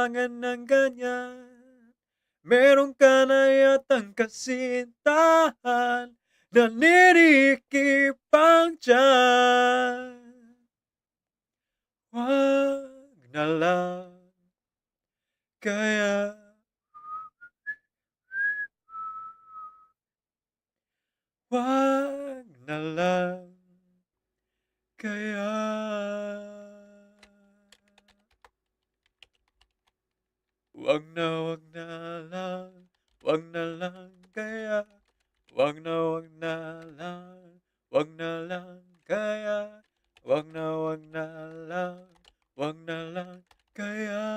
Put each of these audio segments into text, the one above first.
kailangan ng ganyan. Meron ka na yatang kasintahan, naninirikipang tiyan. Wag na lang kaya. Wag na lang kaya. Wag na lang, wag na lang kaya. Wag na lang, wag na lang kaya. Wag na lang, wag na lang kaya.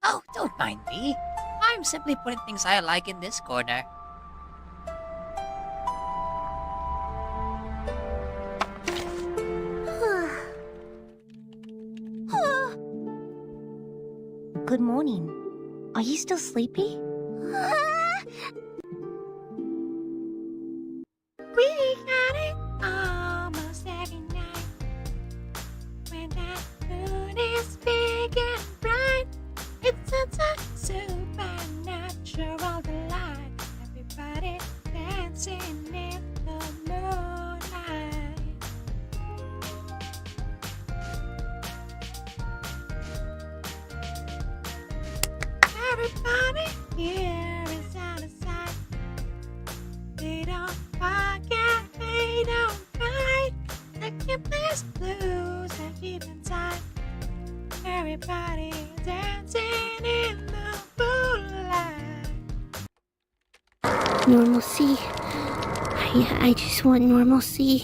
Oh, don't mind me. I'm simply putting things I like in this corner. Good morning. Are you still sleepy? We got it almost every night. When that moon is big and bright, it's a supernatural delight. Everybody dancing in the moonlight. Everybody here is out of sight. They don't forget, they don't fight. They keep these blues they keep inside. Everybody dancing in the moonlight. Normalcy. I just want normalcy.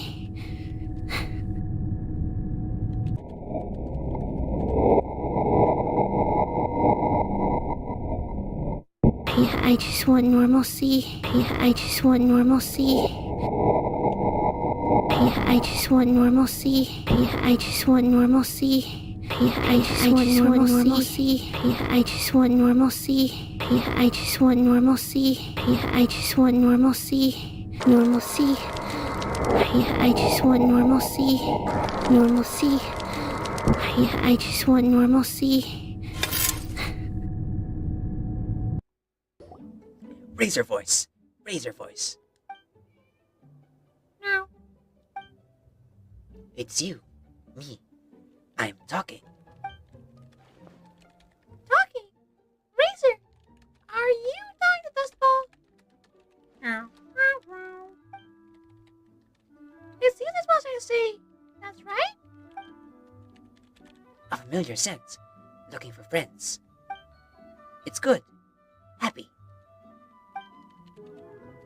I just want normalcy. I just want normalcy. I just want normalcy. I just want normalcy. I just want normalcy. I just want normalcy. I just want normalcy. I just want normalcy. Normalcy. I just want normalcy. Normalcy. I just want normalcy. Raise your voice. Raise your voice. No. It's you. Me. I'm talking. Talking? Razor, are you talking to Dustball? No. Is he supposed to say that's right? A familiar scent. Looking for friends. It's good. Happy.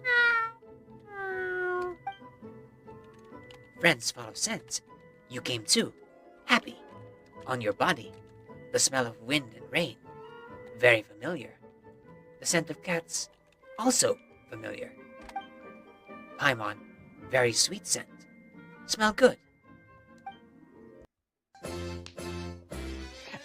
No. Friends follow scent. You came too. Happy. On your body. The smell of wind and rain. Very familiar. The scent of cats. Also familiar. Paimon. Very sweet scent. Smell good.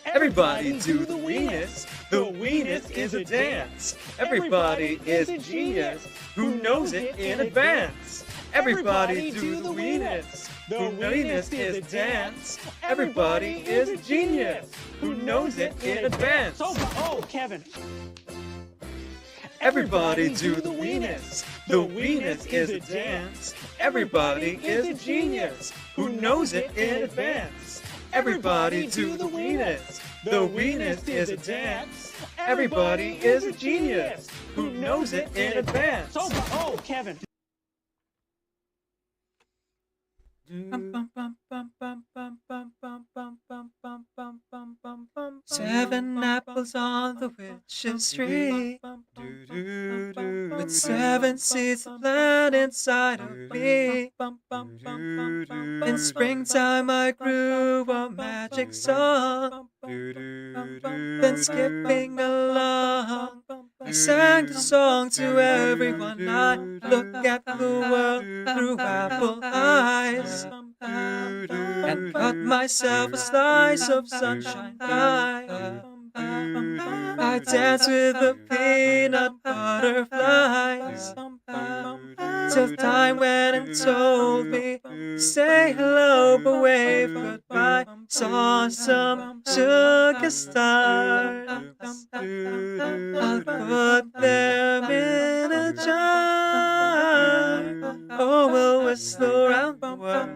Everybody do the weenus. The weenus is a dance. Everybody is a genius who knows it in advance. Everybody do the weenus. The weenus is a dance. Everybody is a genius who knows it in advance. Oh, Kevin. Everybody do the weenus. The weenus is a dance. Everybody is a genius who knows it in advance. Everybody do the weenus. The weenus is a dance. Everybody is a genius who knows it in advance. Oh, Kevin. 7 apples on the witch's tree, with 7 seeds planted inside of me. In springtime I grew a magic song, then skipping along, I sang the song to everyone. I look at the world through apple eyes, and cut myself a slice of sunshine pie. I dance with the peanut butterflies till time went and told me say hello but wave goodbye. Saw some sugar stars. I'll put them in a jar. Oh, we'll whistle around the world.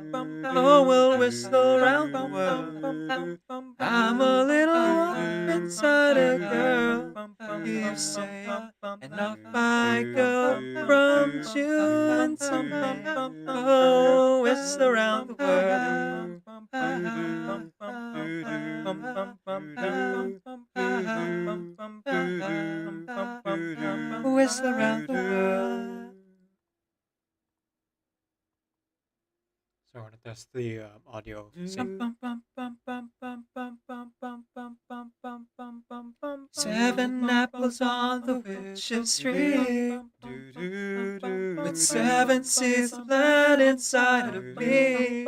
Oh, we'll whistle around the world. I'm a little wolf inside a girl, you say, and off I go from June to May. Oh, whistle around the world. Whistle around the world. So I want to test the audio sync. 7 apples on the witch's tree, with 7 seeds planted inside of me.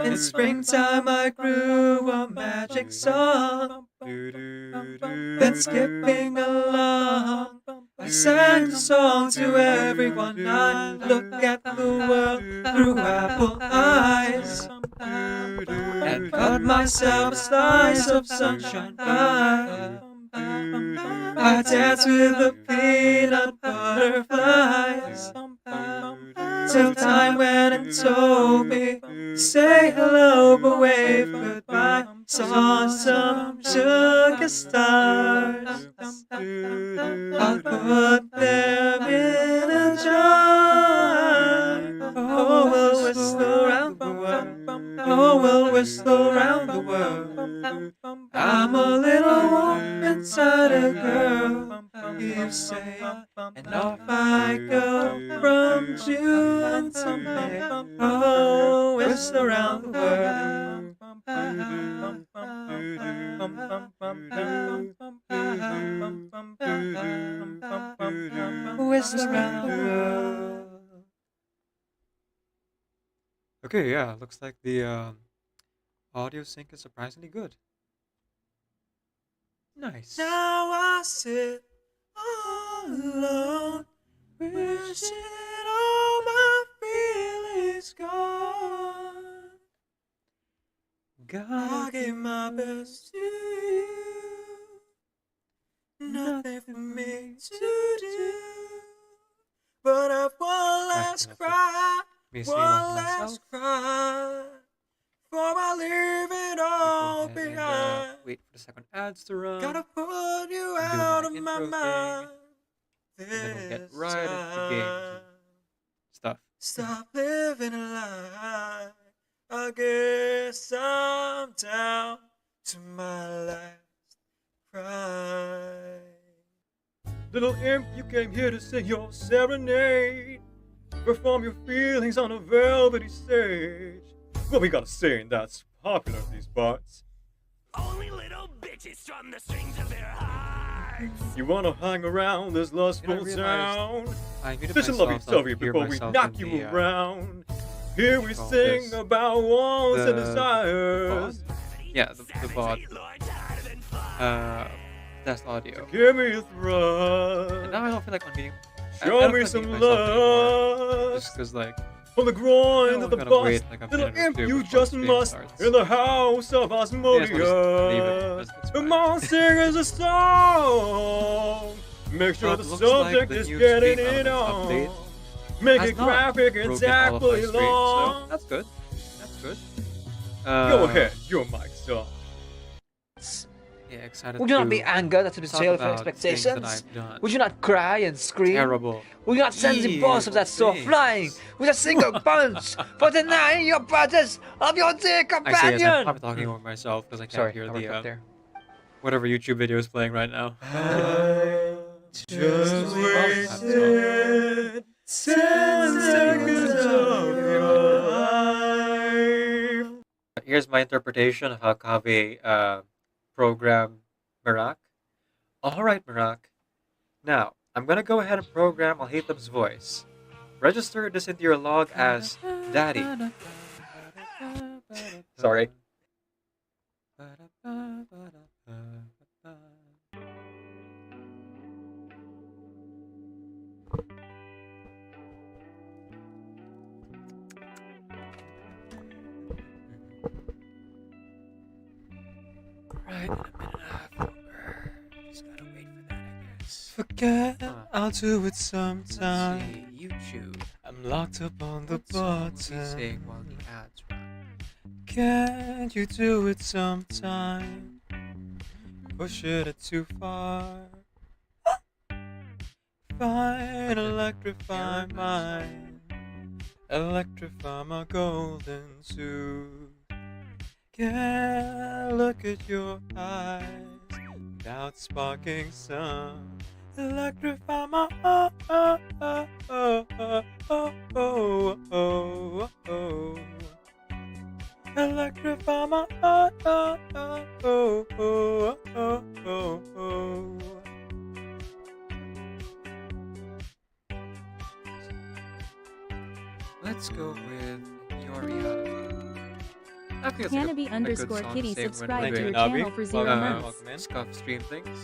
In springtime I grew a magic song, then skipping along I sang a song to everyone. I look at the world through apple eyes and cut myself a slice of sunshine pie. I dance with the peanut butterflies till time went and told me say hello but wave goodbye. Saw some sugar stars. I'll put them in a jar. Oh, we'll whistle around the world. Oh, we'll whistle around the world. I'm a little wolf inside a girl, you say, and off I go from June to May. Oh, whistle around the world. Whistle around the world. Okay, yeah, looks like the audio sync is surprisingly good. Nice. Now I sit all alone, wishing all my feelings gone. Gotta give my best to you. Nothing for me to do, but I've one last cry, one last cry, before I leave it all behind. Wait for the second ads to run. Gotta put you out of my mind. And then we'll get right into the game stuff. Stop living a lie. I guess I'm down to my last cry. Little imp, you came here to sing your serenade, perform your feelings on a velvety stage. What we gotta say that's popular in these parts? Only little bitches strum the strings of their hearts. You wanna hang around this lustful town? This is lovey dovey before we knock you around. Here we sing about wants and desires. Yeah, the bot. That's audio. Give me a thrust. And now I don't feel like unmuting. Show me some love. Just because, like, from the groin to the bust, little imp, you just must. In the house of Osmodia. Come on, sing us a song. Make sure the subject is getting it on. Make it graphic and exactly long. So that's good. That's good. Go ahead, your mic's on. Yeah, excited. Would you not be angered at the betrayal of your expectations? Would you not cry and scream? Terrible. Would you not send the boss of that store flying with a single punch for denying your purchase of your dear companion? I say yes, I'm probably talking over myself because I can't hear the whatever YouTube video is playing right now. Just wasted 10 seconds of your life. Here's my interpretation of how Kaveh program Marak. Alright, Marak. Now, I'm gonna go ahead and program Alhaitham's voice. Register this into your log as Daddy. Sorry. Right in a minute and a half over. Just gotta wait for that, I guess. Forget, Huh. I'll do it Let's sometime. see. YouTube. I'm locked up on the What song will we sing while button. the ads run? Can't you do it sometime? Push it too far. Fine, electrify mine. Electrify my golden suit. Can't look at your eyes without sparking some. Electrify my Electrify my Let's go with Your Reality. I feel Canopy a good underscore song to kitty sing when subscribe we're to your doing, Navi. channel for 0 Welcome months. in. Scuff stream things.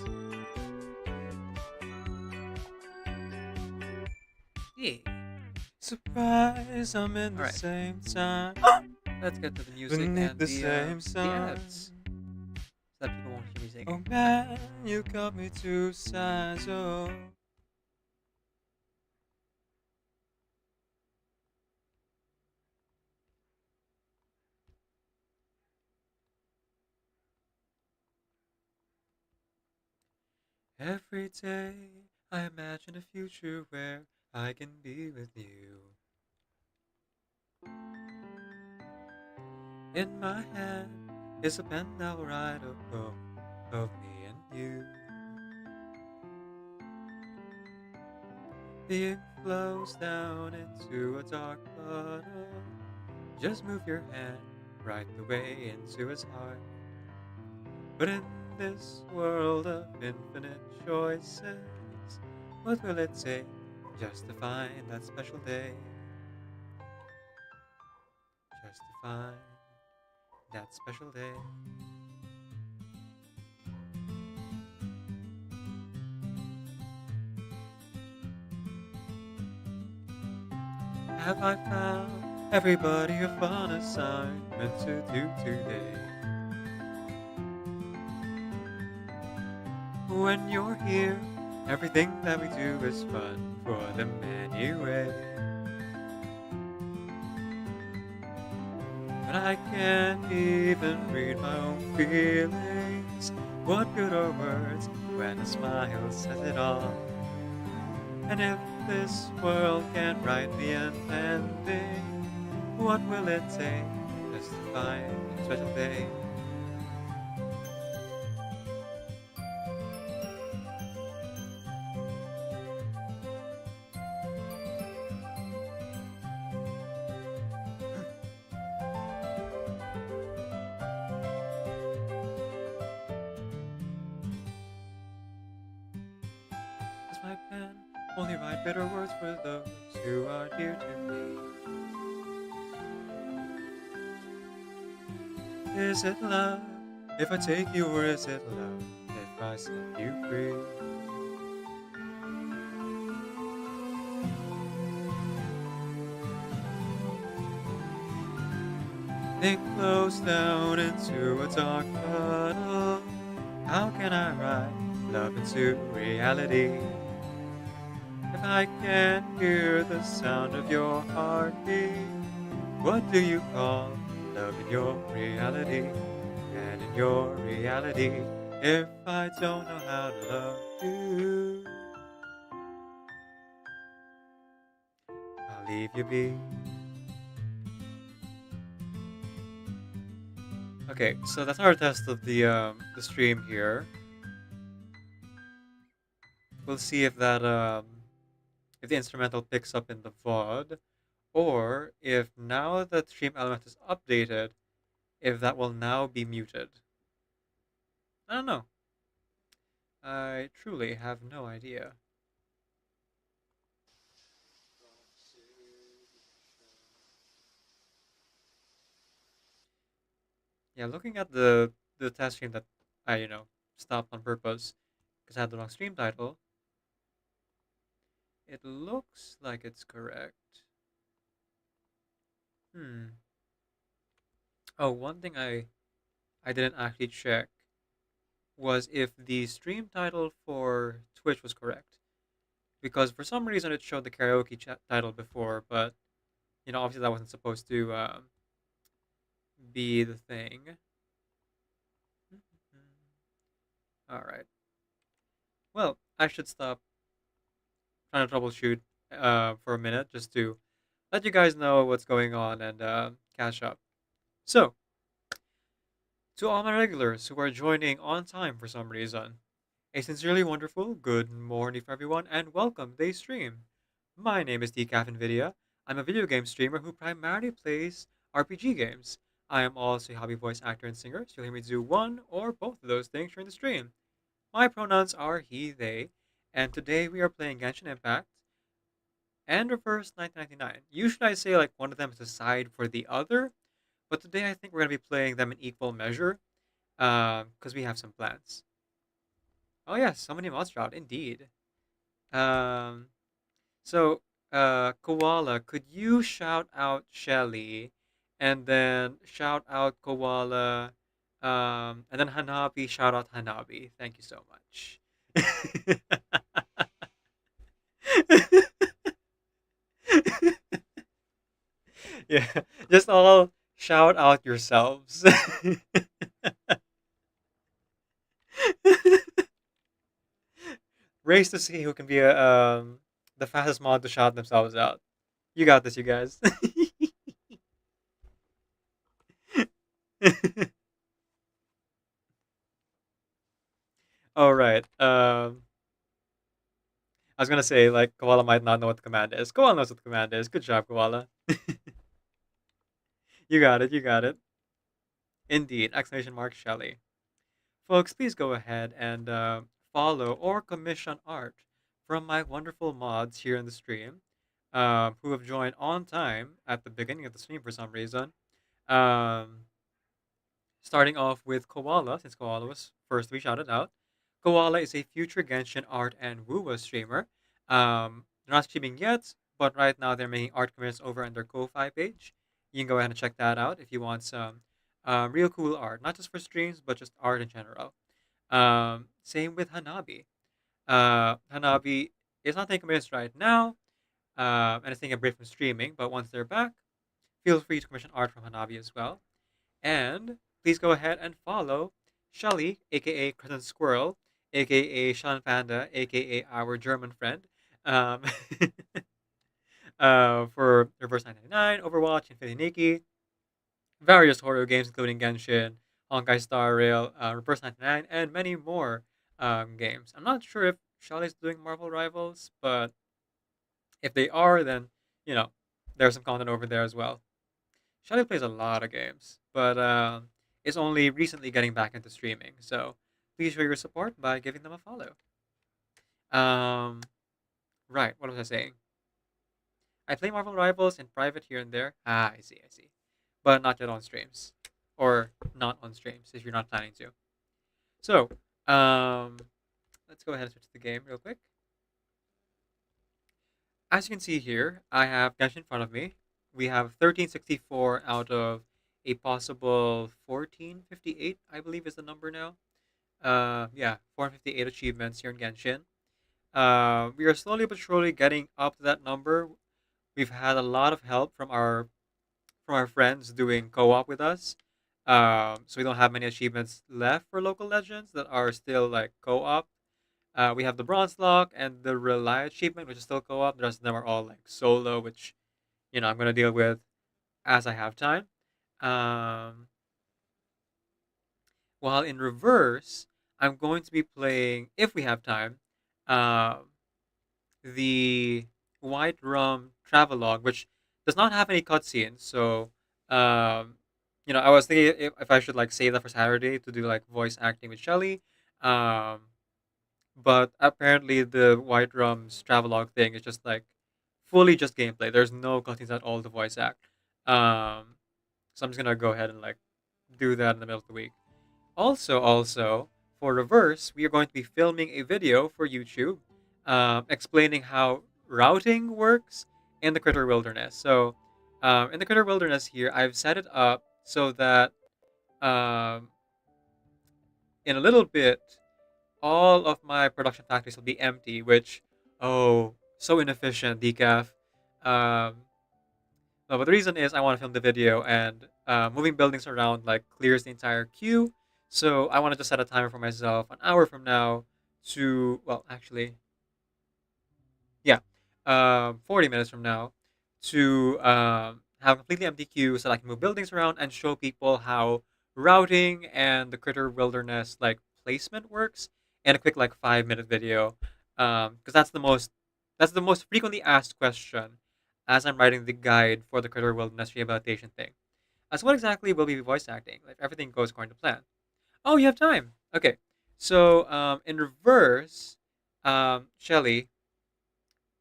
Yeah. Surprise, I'm in the Alright. same time. Let's get to the music Beneath and the the same sun. ads. So that people won't hear me singing. Oh man, you got me two sides. Oh. Every day I imagine a future where I can be with you. In my hand is a pen that will write a poem of me and you. The ink flows down into a dark bottle. Just move your hand right the way into his heart. But in this world of infinite choices, what will it take just to find that special day? Just to find that special day. Have I found everybody a fun assignment to do today? When you're here, everything that we do is fun for them anyway. But I can't even read my own feelings. What good are words when a smile says it all? And if this world can't write me an ending, what will it take just to find a special day? Does my pen only write bitter words for those who are dear to me? Is it love if I take you, or is it love if I set you free? Ink flows down into a dark puddle. How can I write love into reality if I can't hear the sound of your heartbeat? What do you call love in your reality? And in your reality, if I don't know how to love you, I'll leave you be. Okay, so that's our test of the stream here. We'll see if that if the instrumental picks up in the VOD, or if now that stream element is updated, if that will now be muted. I don't know. I truly have no idea. Yeah, looking at the test stream that I stopped on purpose because I had the wrong stream title. It looks like it's correct. Hmm. Oh, one thing I didn't actually check was if the stream title for Twitch was correct. Because for some reason it showed the karaoke title before, but obviously that wasn't supposed to be the thing. All right. Well, I should stop trying to troubleshoot for a minute just to let you guys know what's going on and catch up. So, to all my regulars who are joining on time for some reason, a sincerely wonderful good morning for everyone and welcome to today's stream. My name is Decaf Nvidia. I'm a video game streamer who primarily plays RPG games. I am also a hobby voice actor and singer, so you'll hear me do one or both of those things during the stream. My pronouns are he, they, and today we are playing Genshin Impact and Reverse 1999. Usually I say like one of them is a side for the other, but today I think we're going to be playing them in equal measure because we have some plans. Oh yes, so many mods dropped, indeed. Um, Koala, could you shout out Shelly, and then shout out Koala, and then Hanabi, shout out Hanabi. Thank you so much. Yeah, just all shout out yourselves. Race to see who can be the fastest mod to shout themselves out. You got this, you guys. All right. I was gonna say like Koala might not know what the command is. Koala knows what the command is. Good job, Koala. You got it. You got it. Indeed! Exclamation mark Shelly. Folks, please go ahead and follow or commission art from my wonderful mods here in the stream, who have joined on time at the beginning of the stream for some reason. Um, Starting off with Koala, since Koala was first to be shouted out. Koala is a future Genshin art and Wuwa streamer. They're not streaming yet, but right now they're making art commits over on their Ko-Fi page. You can go ahead and check that out if you want some real cool art, not just for streams, but just art in general. Same with Hanabi. Hanabi is not taking commits right now, and is taking a break from streaming, but once they're back, feel free to commission art from Hanabi as well. And please go ahead and follow Shelly, aka Crescent Squirrel, aka Sean Panda, aka our German friend, um, for Reverse 999, Overwatch, Infinity Nikki, various horror games including Genshin, Honkai Star Rail, Reverse 99, and many more games. I'm not sure if Shelly's doing Marvel Rivals, but if they are, then, you know, there's some content over there as well. Shelly plays a lot of games, but is only recently getting back into streaming. So please show your support by giving them a follow. Right, what was I saying? I play Marvel Rivals in private here and there. Ah, I see, I see. But not yet on streams. Or not on streams if you're not planning to. So, let's go ahead and switch to the game real quick. As you can see here, I have Genshin in front of me. We have 1364 out of a possible 1458, I believe is the number now. Yeah, 458 achievements here in Genshin. We are slowly but surely getting up to that number. We've had a lot of help from our friends doing co-op with us. So we don't have many achievements left for local legends that are still like co-op. We have the bronze lock and the rely achievement, which is still co-op. The rest of them are all like solo, which I'm gonna deal with as I have time. Um, while in reverse, I'm going to be playing, if we have time, um, the White Rum Travelogue, which does not have any cutscenes. So, um, I was thinking if I should like save that for Saturday to do like voice acting with Shelly. Um, but apparently the White Rum's Travelogue thing is just like fully just gameplay. There's no cutscenes at all to voice act. Um, so I'm just gonna go ahead and like do that in the middle of the week. Also, for reverse, we are going to be filming a video for YouTube, explaining how routing works in the Critter Wilderness. So, in the Critter Wilderness here, I've set it up so that um, in a little bit, all of my production factories will be empty, which, oh, so inefficient, decaf. Um, no, but the reason is I want to film the video, and moving buildings around like clears the entire queue. So I wanted to set a timer for myself an hour from now to, well, actually, yeah, 40 minutes from now to have a completely empty queue so that I can move buildings around and show people how routing and the Critter Wilderness like placement works in a quick like 5 minute video. Because that's the most frequently asked question as I'm writing the guide for the Critter Wilderness rehabilitation thing. As what exactly will we be voice acting? If everything goes according to plan. Oh, you have time. Okay. So in reverse, Shelly,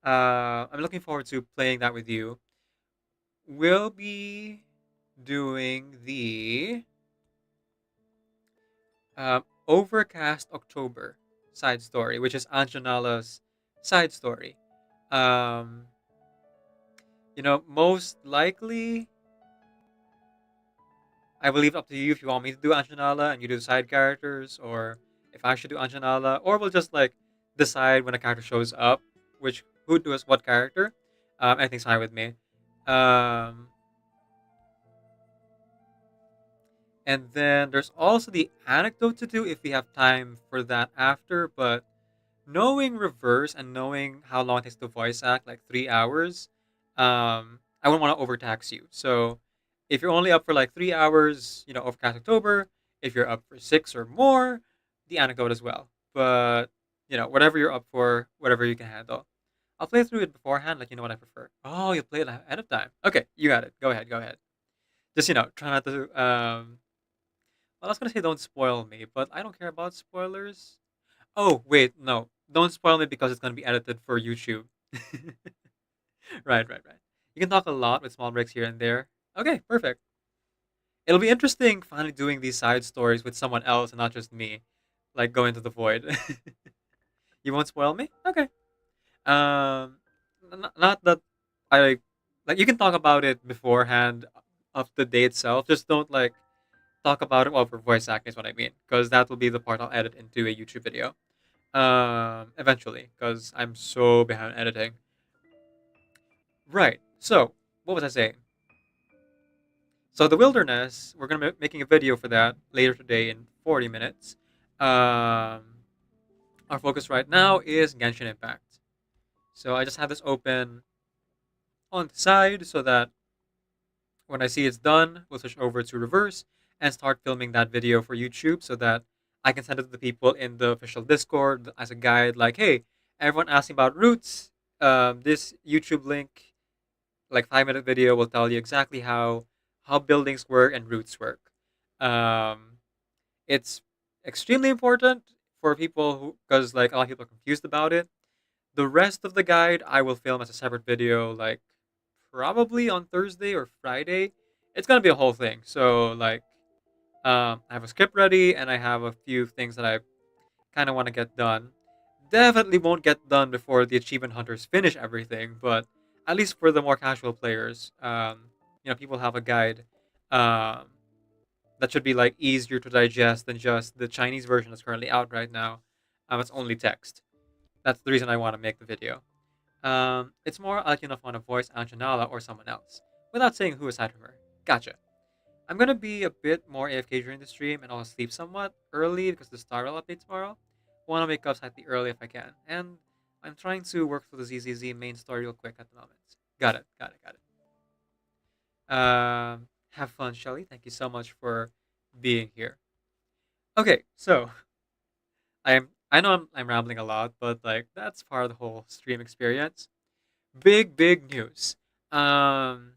I'm looking forward to playing that with you. We'll be doing the Overcast October side story, which is Anjanala's side story. Um, most likely, I will leave it up to you if you want me to do Anjanala and you do the side characters, or if I should do Anjanala, or we'll just like decide when a character shows up, who does what character. Anything's fine with me. Um, and then there's also the anecdote to do if we have time for that after. But knowing reverse and knowing how long it takes to voice act, like 3 hours, I wouldn't want to overtax you. So if you're only up for like 3 hours, Overcast October. If you're up for 6 or more, the anecdote as well. But whatever you're up for, whatever you can handle. I'll play through it beforehand, like you know what I prefer. Oh, you play it ahead of time. Okay, you got it. Go ahead, go ahead. Just try not to. Well, I was gonna say don't spoil me, but I don't care about spoilers. Oh wait, no, don't spoil me because it's gonna be edited for YouTube. Right, right, right. You can talk a lot with small breaks here and there. Okay, perfect. It'll be interesting finally doing these side stories with someone else and not just me, like going to the void. You won't spoil me? Okay. Not that I like. You can talk about it beforehand of the day itself. Just don't like talk about it while we're voice acting. Is what I mean, because that will be the part I'll edit into a YouTube video. Eventually, because I'm so behind editing. Right. So, what was I saying? So the wilderness, we're gonna be making a video for that later today in 40 minutes. Our focus right now is Genshin Impact. So I just have this open on the side so that when I see it's done, we'll switch over to reverse and start filming that video for YouTube so that I can send it to the people in the official Discord as a guide. Like, hey, everyone asking about roots. This YouTube link, like 5 minute video, will tell you exactly how buildings work and roots work. It's extremely important for people because like a lot of people are confused about it. The rest of the guide I will film as a separate video, like probably on Thursday or Friday. It's gonna be a whole thing. So like, I have a script ready and I have a few things that I kind of want to get done. Definitely won't get done before the achievement hunters finish everything, but at least for the more casual players, people have a guide um, that should be like easier to digest than just the Chinese version that's currently out right now. It's only text. That's the reason I want to make the video. It's more like enough want to voice Anjanala or someone else, without saying who aside from her. Gotcha. I'm gonna be a bit more AFK during the stream and I'll sleep somewhat early because the Star will update tomorrow. Want to wake up slightly early if I can, and I'm trying to work through the ZZZ main story real quick at the moment. Got it, got it, got it. Have fun, Shelly. Thank you so much for being here. Okay, so I know I'm rambling a lot, but like that's part of the whole stream experience. Big news. Um,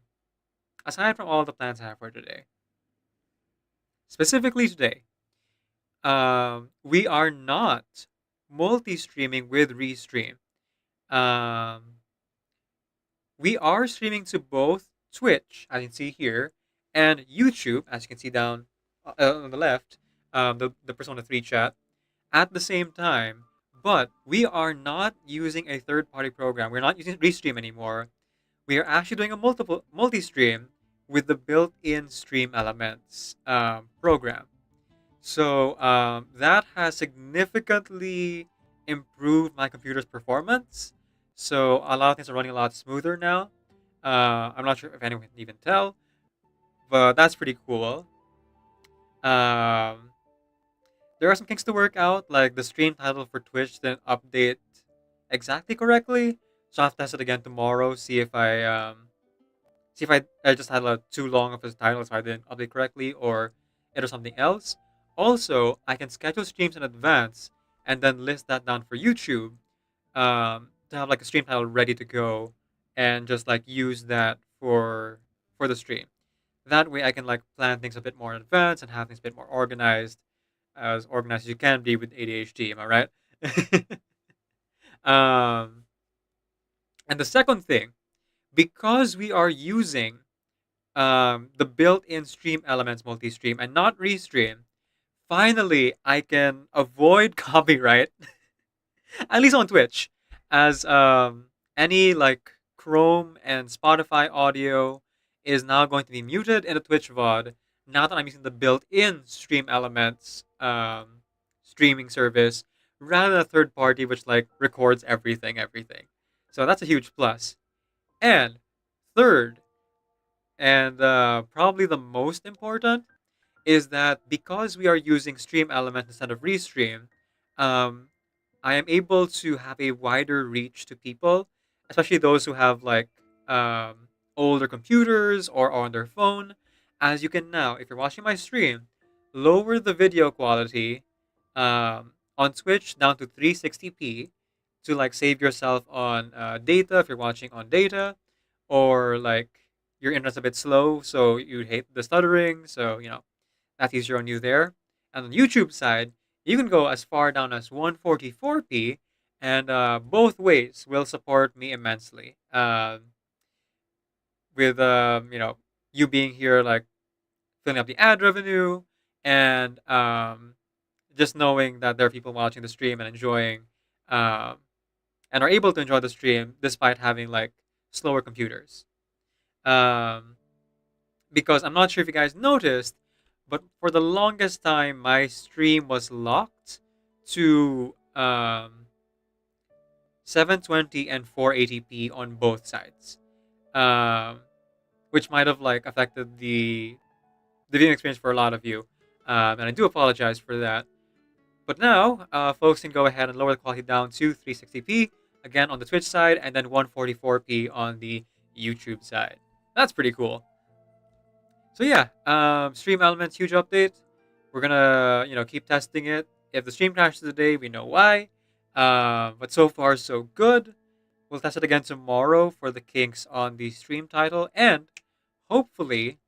Aside from all the plans I have for today, specifically today, we are not multi-streaming with Restream. Um, we are streaming to both Twitch, as you can see here, and YouTube, as you can see down on the left, the Persona 3 chat. at the same time, but we are not using a third-party program. We're not using Restream anymore. We are actually doing a multi-stream with the built-in Stream Elements program. So that has significantly improved my computer's performance. So a lot of things are running a lot smoother now. I'm not sure if anyone can even tell, but that's pretty cool. Um, there are some kinks to work out, like the stream title for Twitch didn't update exactly correctly. So I'll have to test it again tomorrow. See if I just had too long of a title, so I didn't update correctly, or it was something else. Also, I can schedule streams in advance and then list that down for YouTube, to have like a stream title ready to go, and just like use that for the stream. That way, I can like plan things a bit more in advance and have things a bit more organized as you can be with ADHD. Am I right? um, and the second thing, because we are using the built-in stream elements multi-stream and not restream, finally I can avoid copyright, at least on Twitch, as any like Chrome and Spotify audio is now going to be muted in the Twitch VOD. Now that I'm using the built-in stream elements streaming service rather than a third party which like records everything. So that's a huge plus. And third, and probably the most important, is that because we are using stream element instead of restream, um, I am able to have a wider reach to people, especially those who have like older computers or on their phone. As you can now, if you're watching my stream, lower the video quality on Twitch down to 360p to like save yourself on data if you're watching on data, or like your internet's a bit slow, so you hate the stuttering. So that's easier on you there. And on the YouTube side, you can go as far down as 144p, and both ways will support me immensely. With you being here, like filling up the ad revenue, and just knowing that there are people watching the stream and enjoying, um, and are able to enjoy the stream despite having like slower computers. Um, because I'm not sure if you guys noticed, but for the longest time, my stream was locked to 720 and 480p on both sides, um, which might have like affected the viewing experience for a lot of you, and I do apologize for that. But now, folks can go ahead and lower the quality down to 360p again on the Twitch side, and then 144p on the YouTube side. That's pretty cool. So yeah, Stream Elements huge update. We're gonna keep testing it. If the stream crashes today, we know why. But so far so good. We'll test it again tomorrow for the kinks on the stream title, and hopefully,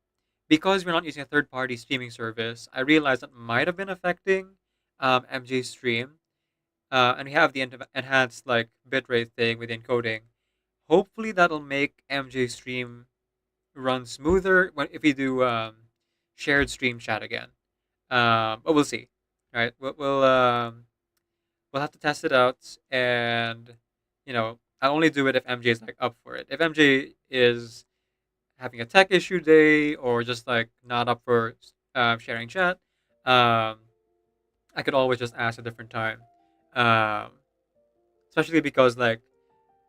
because we're not using a third-party streaming service, I realized that might have been affecting MJ's stream. And we have the enhanced like bitrate thing with encoding. Hopefully, that'll make MJ's stream run smoother if we do shared stream chat again. But we'll see. Right? We'll have to test it out, and I'll only do it if MJ is like up for it. If MJ is having a tech issue day or just like not up for sharing chat, I could always just ask a different time. Um, Especially because like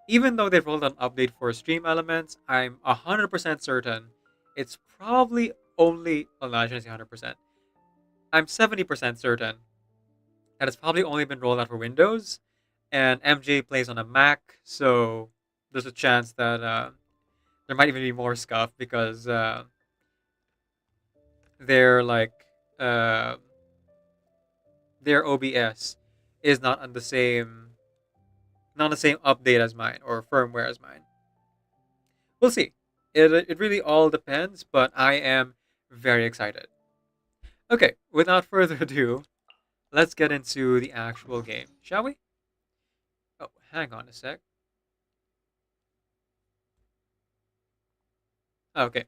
even though they've rolled out an update for Stream Elements, I'm 100% certain it's probably only, well, no, I shouldn't say 100%. I'm 70% certain that it's probably only been rolled out for Windows, and MJ plays on a Mac, so there's a chance that there might even be more scuff because their like uh, their OBS is not the same update as mine or firmware as mine. We'll see. It really all depends, but I am very excited. Okay, without further ado, let's get into the actual game, shall we? Oh, hang on a sec. Okay.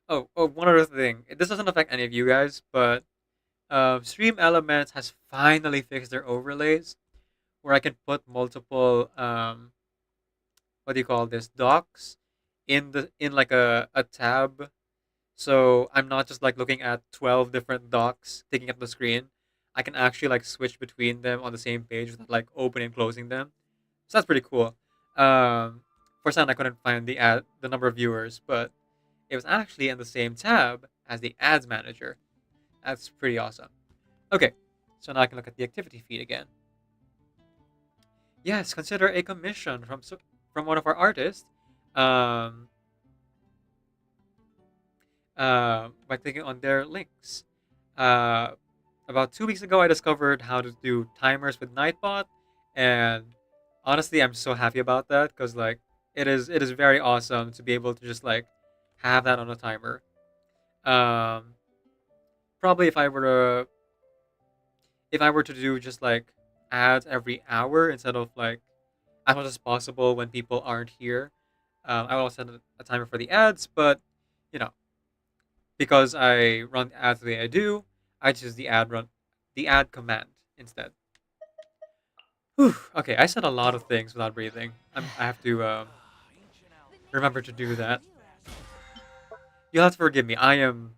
Oh, one other thing. This doesn't affect any of you guys, but Stream Elements has finally fixed their overlays, where I can put multiple what do you call this, docs in like a tab. So I'm not just like looking at 12 different docs taking up the screen. I can actually like switch between them on the same page without like opening and closing them. So that's pretty cool. For some, I couldn't find the number of viewers, but it was actually in the same tab as the ads manager. That's pretty awesome. Okay, so now I can look at the activity feed again. Yes, consider a commission from one of our artists. Um, by clicking on their links. Uh, about 2 weeks ago, I discovered how to do timers with Nightbot, and honestly, I'm so happy about that because like it is very awesome to be able to just like have that on a timer. Um, Probably if I were to do just like ads every hour instead of like as much as possible when people aren't here, I will set a timer for the ads. But you know, because I run ads the way I do, I choose the ad command instead. Whew. Okay, I said a lot of things without breathing. I have to remember to do that. You'll have to forgive me. I am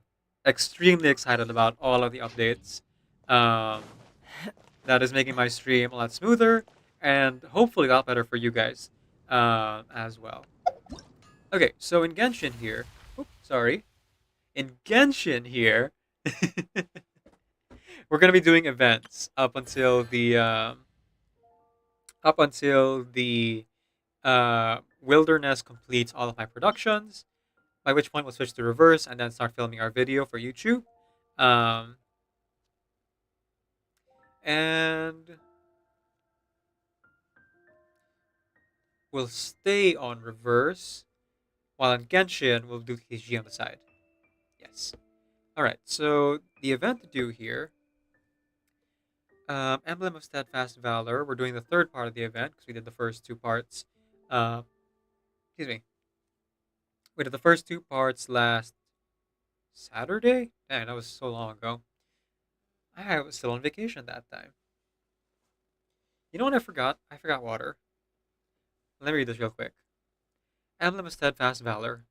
extremely excited about all of the updates. Um, that is making my stream a lot smoother and hopefully a lot better for you guys as well. Okay, so in Genshin here, oops, sorry, in Genshin here, we're gonna be doing events up until the wilderness completes all of my productions. By which point we'll switch to reverse and then start filming our video for YouTube. Um, and we'll stay on reverse while on Genshin we'll do TCG on the side. Yes. All right. So the event to do here. Emblem of Steadfast Valor. We're doing the third part of the event because we did the first two parts. Uh, excuse me. We did the first two parts last Saturday. Man, that was so long ago. I was still on vacation that time. You know what I forgot? I forgot water. Let me read this real quick. Emblem of Steadfast Valor.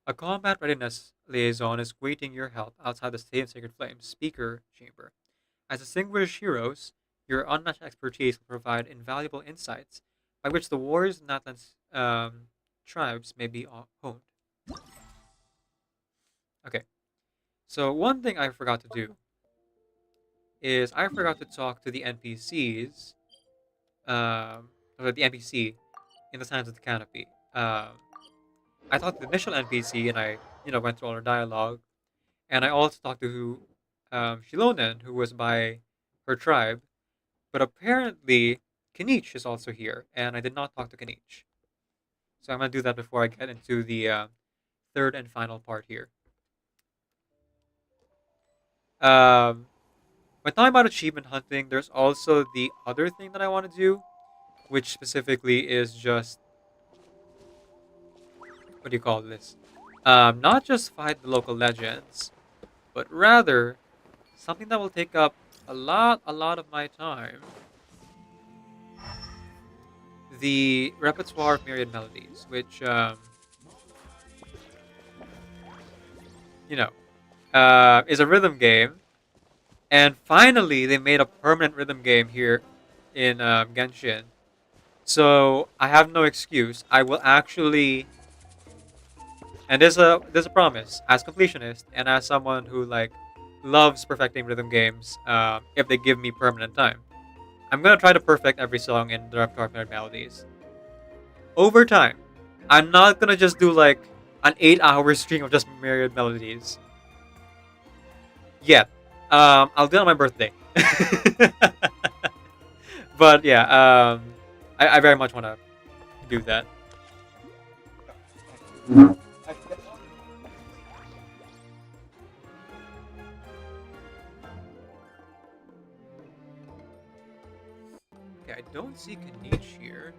A combat readiness liaison is waiting your help outside the Stadium Sacred Flames speaker chamber. As distinguished heroes, your unmatched expertise will provide invaluable insights by which the warriors of Natlan's tribes may be honed. Okay, so one thing I forgot to do is I forgot to talk to the NPCs, or the NPC in the Sands of the Canopy. I talked to the initial NPC and I, went through all her dialogue. And I also talked to Shilonen, who was by her tribe. But apparently, Kanich is also here, and I did not talk to Kanich. So I'm going to do that before I get into the third and final part here. When talking about achievement hunting, there's also the other thing that I want to do, which specifically is just, what do you call this? Not just fight the local legends, but rather something that will take up a lot of my time. The repertoire of myriad melodies, which is a rhythm game, and finally they made a permanent rhythm game here in Genshin. So I have no excuse. I will actually, and there's a promise as completionist and as someone who like loves perfecting rhythm games. If they give me permanent time, I'm gonna try to perfect every song in the repertoire of myriad melodies. Over time, I'm not gonna just do like an 8-hour stream of just myriad melodies. Yet. I'll do it on my birthday. But yeah, I very much want to do that. Okay, I don't see Kanich here.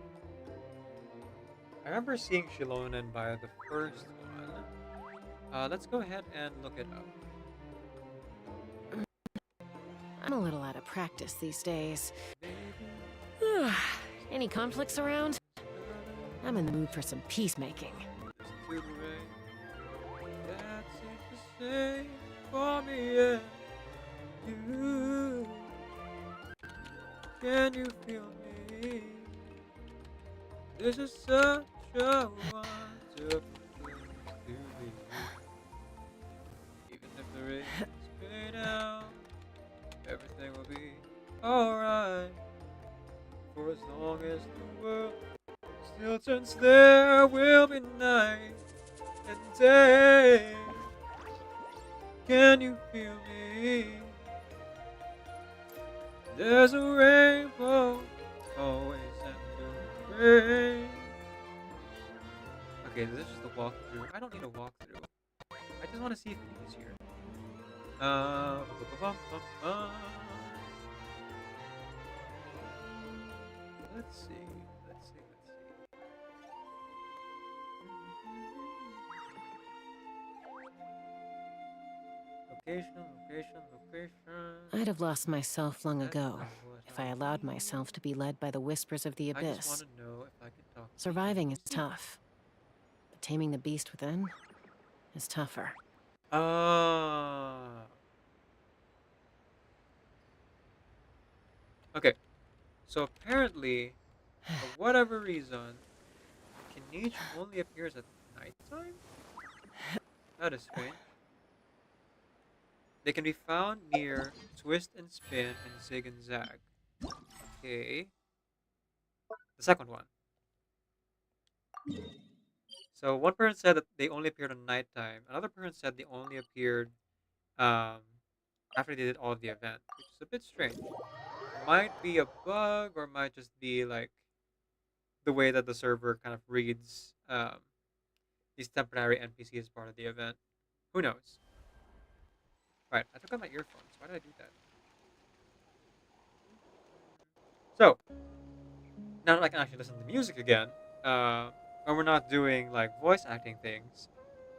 I remember seeing Shilonen by the first one. Let's go ahead and look it up. I'm a little out of practice these days. Any conflicts around? I'm in the mood for some peacemaking. Listen to the rain. That's it to say for me and you. Can you feel me? This is such a wonderful place to be. Even if the rain is straight out, everything will be alright. For as long as the world still turns, there will be night and day. Can you feel me? There's a rainbow always after the rain. Okay, this is just a walkthrough. I don't need a walkthrough. I just want to see if it's easier. Ba-ba-bum-bum-bum. Let's see. Location. I'd have lost myself long That's ago not what if I allowed myself to be led by the whispers of the I just want abyss. to know if I can talk. Surviving is tough, but taming the beast within is tougher. Okay. So apparently, for whatever reason, Kinich only appears at nighttime? That is strange. They can be found near Twist and Spin and Zig and Zag. Okay. The second one. So one person said that they only appeared on nighttime. Another person said they only appeared um, after they did all of the event, which is a bit strange. Might be a bug or might just be like the way that the server kind of reads these temporary NPCs as part of the event. Who knows? Right, I took out my earphones. Why did I do that? So, now that I can actually listen to music again, when we're not doing like voice acting things,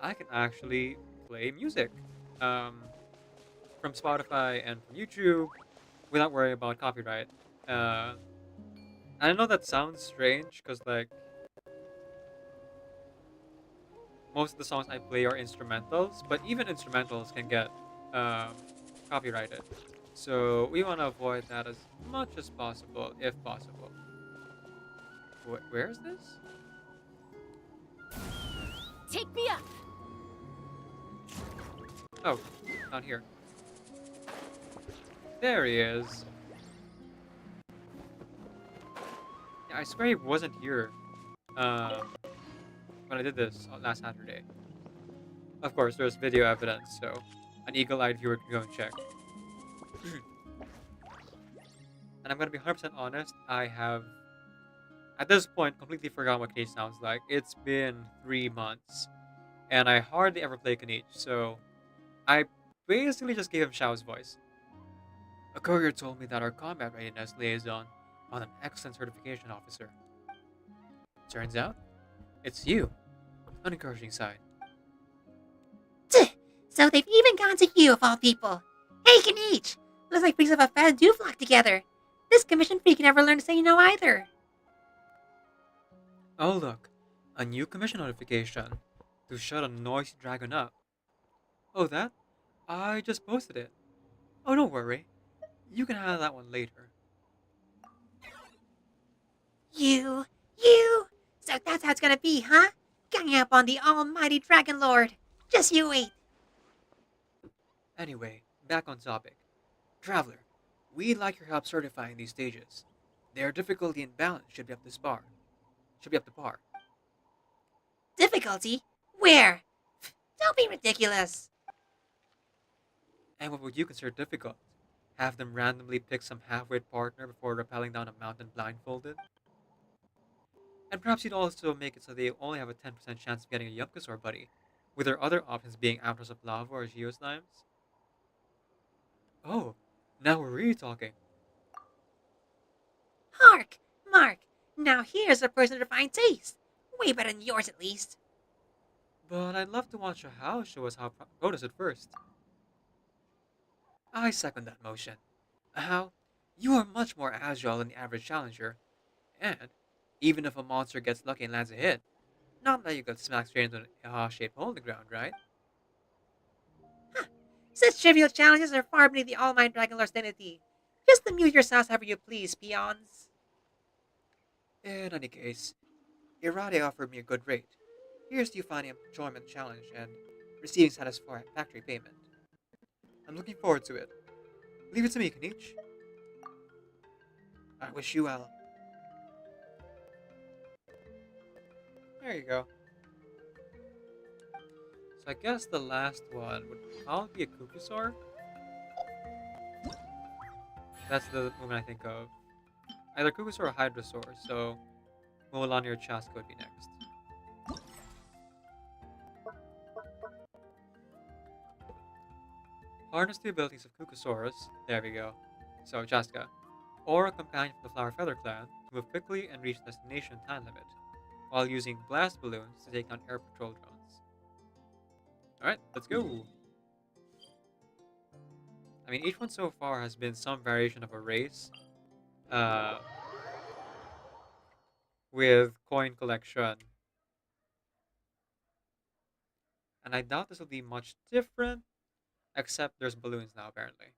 I can actually play music from Spotify and from YouTube without worrying about copyright. I know that sounds strange because like most of the songs I play are instrumentals, but even instrumentals can get um, copyrighted. So we want to avoid that as much as possible, if possible. Where is this? Take me up! Oh, not here. There he is. Yeah, I swear he wasn't here when I did this last Saturday. Of course, there's video evidence, so an eagle-eyed viewer can go and check. And I'm gonna be 100% honest, I have, at this point, completely forgotten what Kanichi sounds like. It's been 3 months, and I hardly ever play Kanichi, so I basically just gave him Xiao's voice. A courier told me that our combat readiness liaison found an excellent certification officer. Turns out, it's you. An encouraging sign. So they've even gone to you, of all people. Hey, Kanich! Looks like freaks of a fad do flock together. This commission freak never learned to say no either. Oh look, a new commission notification to shut a noisy dragon up. Oh that? I just posted it. Oh don't worry, you can handle that one later. You. So that's how it's gonna be, huh? Ganging up on the almighty Dragon Lord. Just you wait. Anyway, back on topic. Traveler, we'd like your help certifying these stages. Their difficulty and balance should be up to par. Difficulty? Where? Don't be ridiculous. And what would you consider difficult? Have them randomly pick some half-wit partner before rappelling down a mountain blindfolded? And perhaps you'd also make it so they only have a 10% chance of getting a Yumkasaur buddy, with their other options being Avatar of Lava or Geoslimes? Oh, now we're really talking. Hark, Mark. Now here's a person of refined taste. Way better than yours, at least. But I'd love to watch How show us how Pro does it first. I second that motion. How? You are much more agile than the average challenger. And, even if a monster gets lucky and lands a hit, not that you got smacked straight into an shaped hole in the ground, right? Such trivial challenges are far beneath the all-mind Dragon Lord's dignity. Just amuse yourselves however you please, peons. In any case, Irade offered me a good rate. Here's to you finding enjoyment challenge and receiving satisfactory payment. I'm looking forward to it. Leave it to me, Kanich. I wish you well. There you go. So I guess the last one would probably be a Kukusar. That's the movement I think of. Either Kukusar or Hydrosaur, so Mulan or Chaska would be next. Harness the abilities of Kukusaurus, there we go, so Chaska, or a companion from the Flower Feather clan to move quickly and reach destination in time limit, while using blast balloons to take on air patrol drones. Alright, let's go! I mean, each one so far has been some variation of a race, with coin collection. And I doubt this will be much different, except there's balloons now, apparently.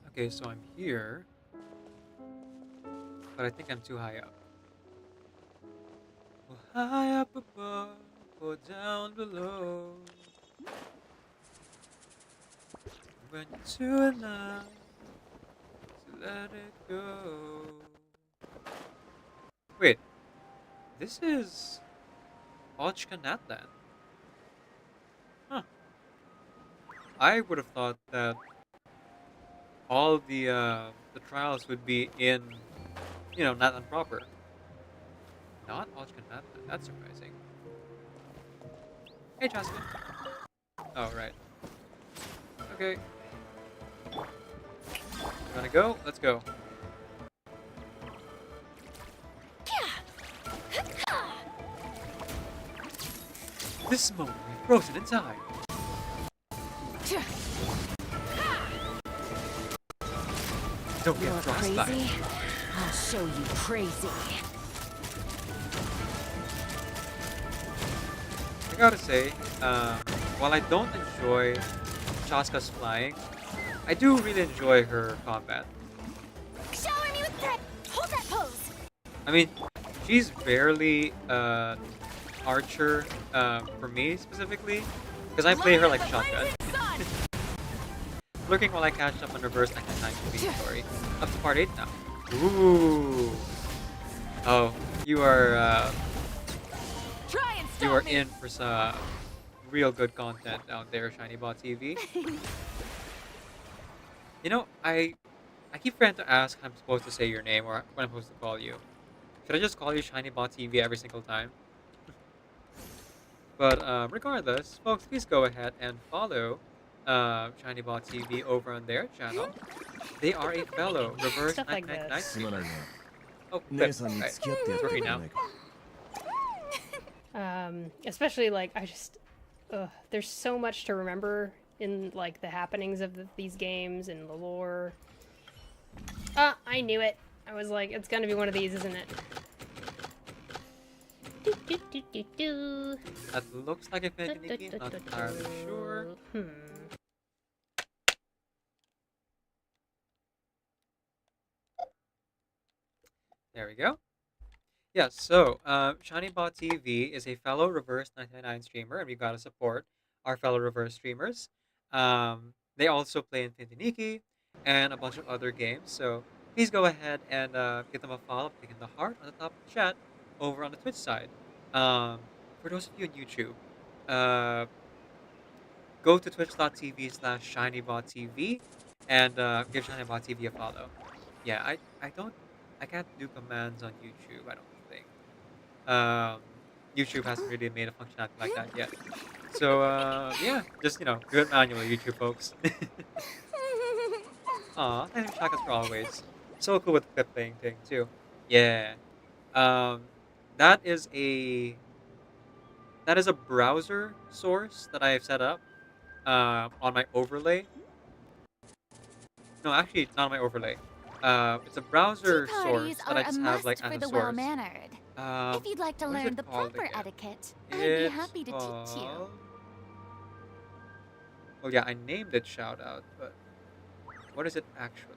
Okay, so I'm here, but I think I'm too high up. Well, high up above or down below. When you're too in love, to let it go. Wait, this is Ochka Natlan. Huh. I would have thought that all the trials would be in, Natlan proper. Not Ochka Natlan. That's surprising. Hey, Jasmine. Oh, right. Okay. You wanna go? Let's go. This moment will be frozen in time. Don't get frostbite. Crazy? I'll show you crazy. I gotta say, while I don't enjoy Chaska's flying, I do really enjoy her combat. Shower me with that. Hold that pose. I mean, she's barely archer for me specifically, because I play her like a shotgun. Lurking while I catch up on reverse 99 story. Up to part 8 now. Ooh. Oh, you are in for some real good content out there, ShinyBot TV. You know, I keep forgetting to ask how I'm supposed to say your name or what I'm supposed to call you. Should I just call you ShinyBot TV every single time? But regardless, folks, please go ahead and follow ShinyBot TV over on their channel. They are a fellow reverse Stuff like 999 this. streamer. Oh, good. Right. It's working now. Especially like there's so much to remember in like the happenings of these games and the lore. I knew it. I was like, it's gonna be one of these, isn't it? That looks like a Fentiniki, not entirely sure. There we go. Yeah, so ShinyBot TV is a fellow Reverse 99 streamer, and we gotta support our fellow Reverse streamers. They also play Infinity Nikki and a bunch of other games, so please go ahead and give them a follow, click in the heart on the top of the chat over on the Twitch side. For those of you on YouTube, go to twitch.tv/ShinyBotTV and give ShinyBot TV a follow. Yeah, I can't do commands on YouTube, I don't think. YouTube hasn't really made a functionality like that yet. So, yeah, just, do it manually, YouTube folks. Aw, thanks for Shakas for always. So cool with the clip playing thing, too. Yeah. That is a that is a browser source that I have set up on my overlay. No, actually, not on my overlay. It's a Tea browser parties source that are I a just have like must as for a the source. well-mannered. If you'd like to What is learn it the called proper again? etiquette, I'd be It's happy to teach you. called. Well, yeah, I named it shout out, but what is it actually?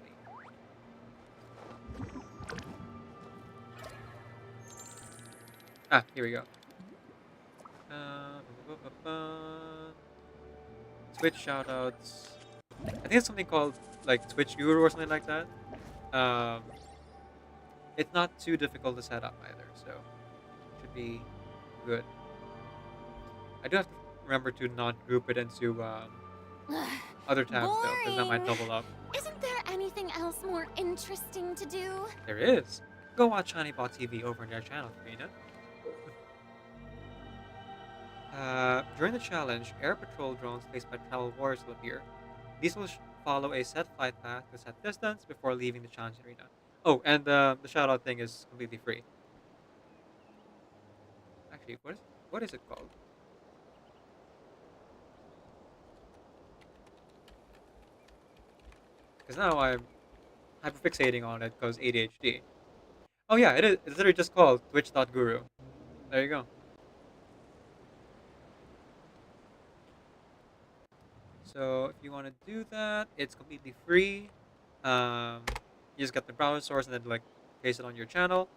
Ah, here we go. Bu- bu- bu- bu- Twitch shoutouts. I think it's something called like Twitch Guru or something like that. Um, it's not too difficult to set up either, so should be good. I do have to remember to not group it into other tabs though, because that might Boring. double up. Isn't there anything else more interesting to do? There is. Go watch ShinyBot TV over on their channel, Karina. During the challenge, air patrol drones placed by travel warriors will appear. These will follow a set flight path to set distance before leaving the challenge arena. Oh, and the shoutout thing is completely free. Actually, what is it called? Because now I'm hyperfixating on it because ADHD. Oh yeah, it is. It's literally just called Twitch.guru. There you go. So if you want to do that, it's completely free. You just get the browser source and then like paste it on your channel.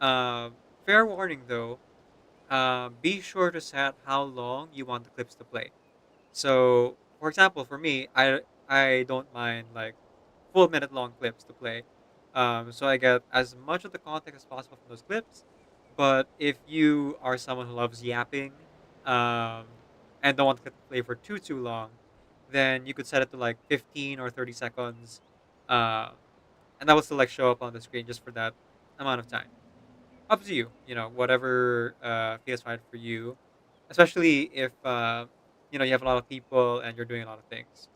Fair warning though, be sure to set how long you want the clips to play. So, for example, for me, I don't mind like full minute long clips to play. So I get as much of the context as possible from those clips. But if you are someone who loves yapping, um, and don't want the clip to play for too long, then you could set it to like 15 or 30 seconds, uh, and that will still like show up on the screen just for that amount of time. Up to you, whatever feels right for you, especially if you have a lot of people and you're doing a lot of things.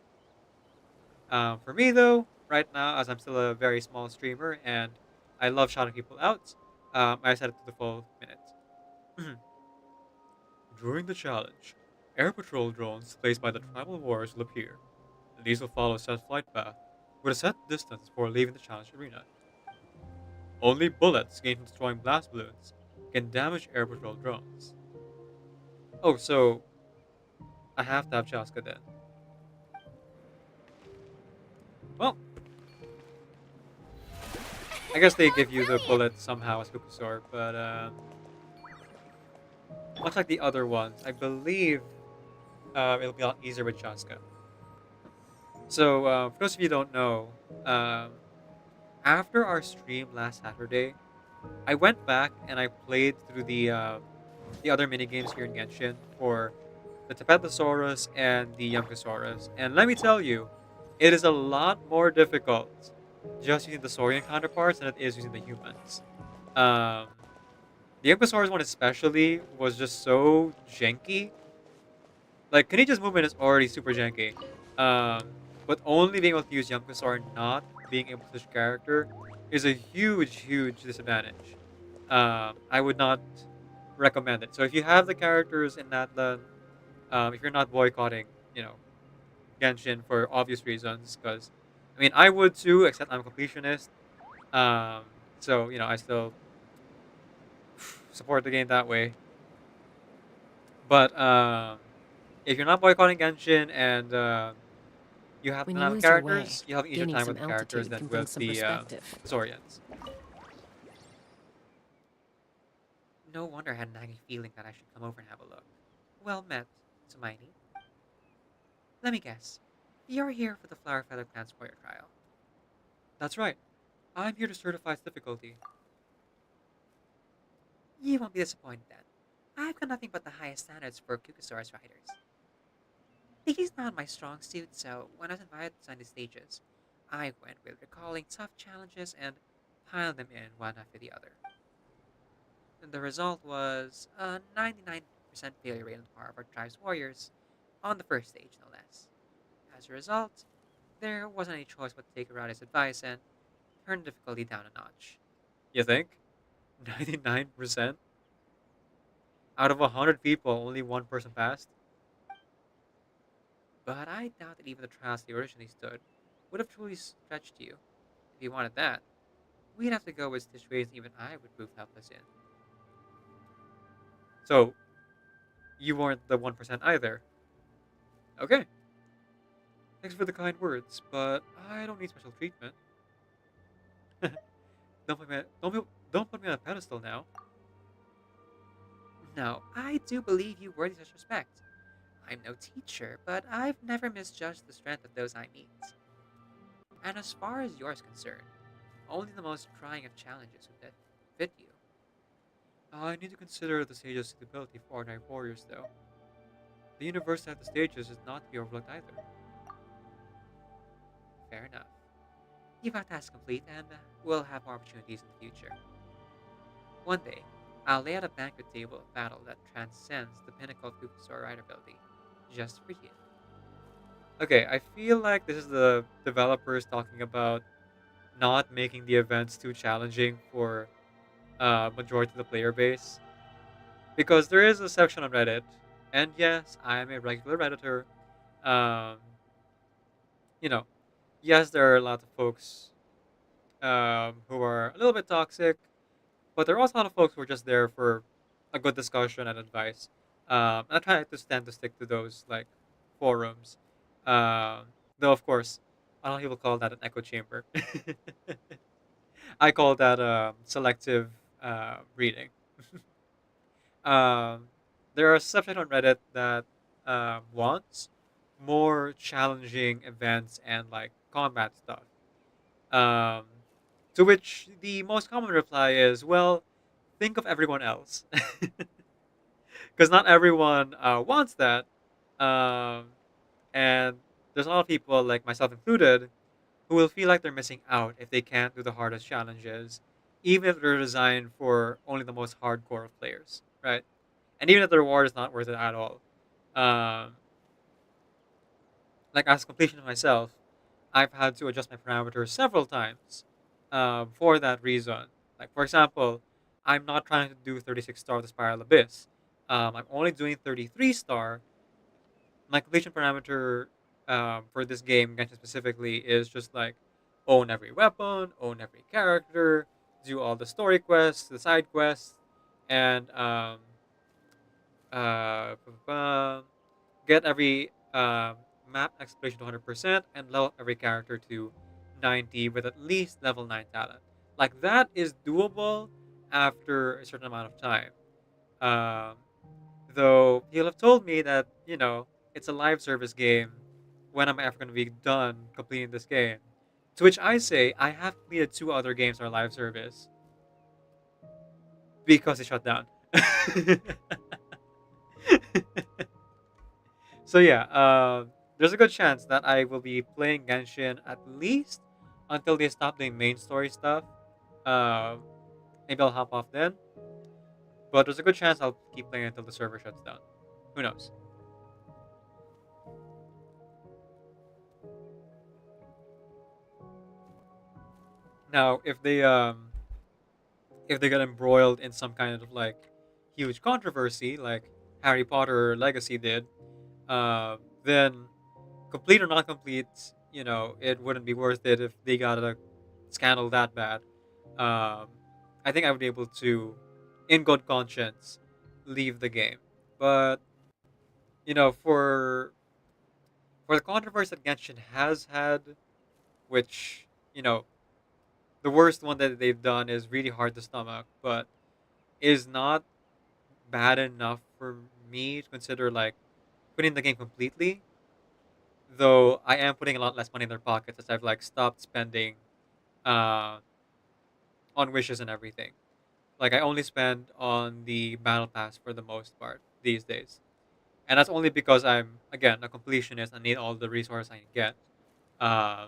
For me though, right now, as I'm still a very small streamer and I love shouting people out, I set it to the full minute. During the challenge, air patrol drones placed by the tribal warriors will appear. These will follow a set flight path with a set distance before leaving the challenge arena. Only bullets gained from destroying blast balloons can damage air patrol drones. Oh, so I have to have Chaska then. Well, I guess they give you the bullet somehow as Kukusor, but much like the other ones, I believe it'll be a lot easier with Chaska. So, for those of you who don't know, um, after our stream last Saturday, I went back and I played through the other mini games here in Genshin for the Tapetosaurus and the Yunkosaurus, and let me tell you, it is a lot more difficult just using the Saurian counterparts than it is using the humans. Um, the Yunkosaurus one especially was just so janky. Like Kanija's movement is already super janky, but only being able to use Yunkosaur and not being able to switch character is a huge disadvantage. I would not recommend it. So if you have the characters in that land, if you're not boycotting, Genshin for obvious reasons, because I mean I would too, except I'm a completionist. Um, so I still support the game that way. But if you're not boycotting Genshin and you have When to you have the lose your way, characters, you have easier gaining time some with the characters altitude than can bring with some the perspective. Saurians. No wonder I had a nagging feeling that I should come over and have a look. Well met, Smighty. Let me guess. You're here for the Flower Feather Clan's Warrior trial. That's right. I'm here to certify its difficulty. You won't be disappointed then. I've got nothing but the highest standards for Kukusaurus riders. This is not my strong suit, so when I was invited to design the stages, I went with recalling tough challenges and piling them in one after the other. And the result was a 99% failure rate on the part of our tribe's warriors on the first stage, no less. As a result, there wasn't any choice but to take Arata's advice and turn the difficulty down a notch. You think? 99%? Out of 100 people, only one person passed. But I doubt that even the trials they originally stood would have truly stretched you. If you wanted that, we'd have to go with situations even I would prove helpless in. So, you weren't the 1% either. Okay. Thanks for the kind words, but I don't need special treatment. Don't put me on a pedestal now. No, I do believe you worthy such respect. I'm no teacher, but I've never misjudged the strength of those I meet. And as far as yours concerned, only the most trying of challenges would fit you. I need to consider the stage's suitability for ordinary warriors, though. The university of the stages is not to be overlooked either. Fair enough. Keep our task complete, and we'll have more opportunities in the future. One day, I'll lay out a banquet table of battle that transcends the pinnacle of superstar rideability, just for you. Okay, I feel like this is the developers talking about not making the events too challenging for majority of the player base, because there is a section on Reddit, and yes, I am a regular redditor. Um, you know, yes, there are a lot of folks who are a little bit toxic, but there are also a lot of folks who are just there for a good discussion and advice. I try to stand to stick to those like forums. Though of course, a lot of people call that an echo chamber. I call that selective reading. um, there are subjects on Reddit that wants more challenging events and like combat stuff. Um, to which the most common reply is, well, think of everyone else. Because not everyone wants that. Um, and there's a lot of people, like myself included, who will feel like they're missing out if they can't do the hardest challenges, even if they're designed for only the most hardcore of players, right? And even if the reward is not worth it at all. Um, like as completion myself, I've had to adjust my parameters several times for that reason. Like for example, I'm not trying to do 36 star of the Spiral Abyss. I'm only doing 33 star. My completion parameter for this game, Genshin specifically, is just like own every weapon, own every character, do all the story quests, the side quests, and uh, get every map exploration to 100% and level every character to 90 with at least level 9 talent. Like that is doable after a certain amount of time. Um, though you'll have told me that, it's a live service game. When am I ever going to be done completing this game? To which I say, I have completed 2 other games that are live service because they shut down. So yeah, there's a good chance that I will be playing Genshin at least until they stop doing main story stuff. Uh, Maybe I'll hop off then, but there's a good chance I'll keep playing until the server shuts down. Who knows? Now, if they get embroiled in some kind of like huge controversy, like Harry Potter Legacy did, then complete or not complete, it wouldn't be worth it if they got a scandal that bad. Um, I think I would be able to, in good conscience, leave the game. But for the controversy that Genshin has had, which the worst one that they've done is really hard to stomach, but is not bad enough for me to consider like quitting the game completely. Though I am putting a lot less money in their pockets as I've like stopped spending uh, on wishes and everything. Like I only spend on the battle pass for the most part these days, and that's only because I'm again a completionist and need all the resources I can get uh,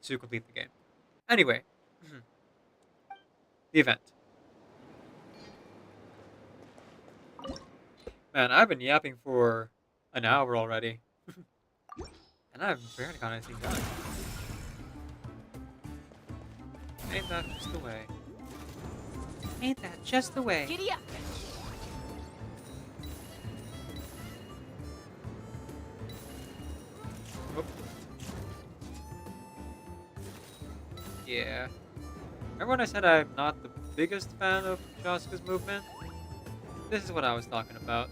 to complete the game. Anyway, the event. Man, I've been yapping for an hour already, and I've barely got anything done. Ain't that just the way? Ain't that just the way? Giddy up! Yeah. Remember when I said I'm not the biggest fan of Shaska's movement? This is what I was talking about.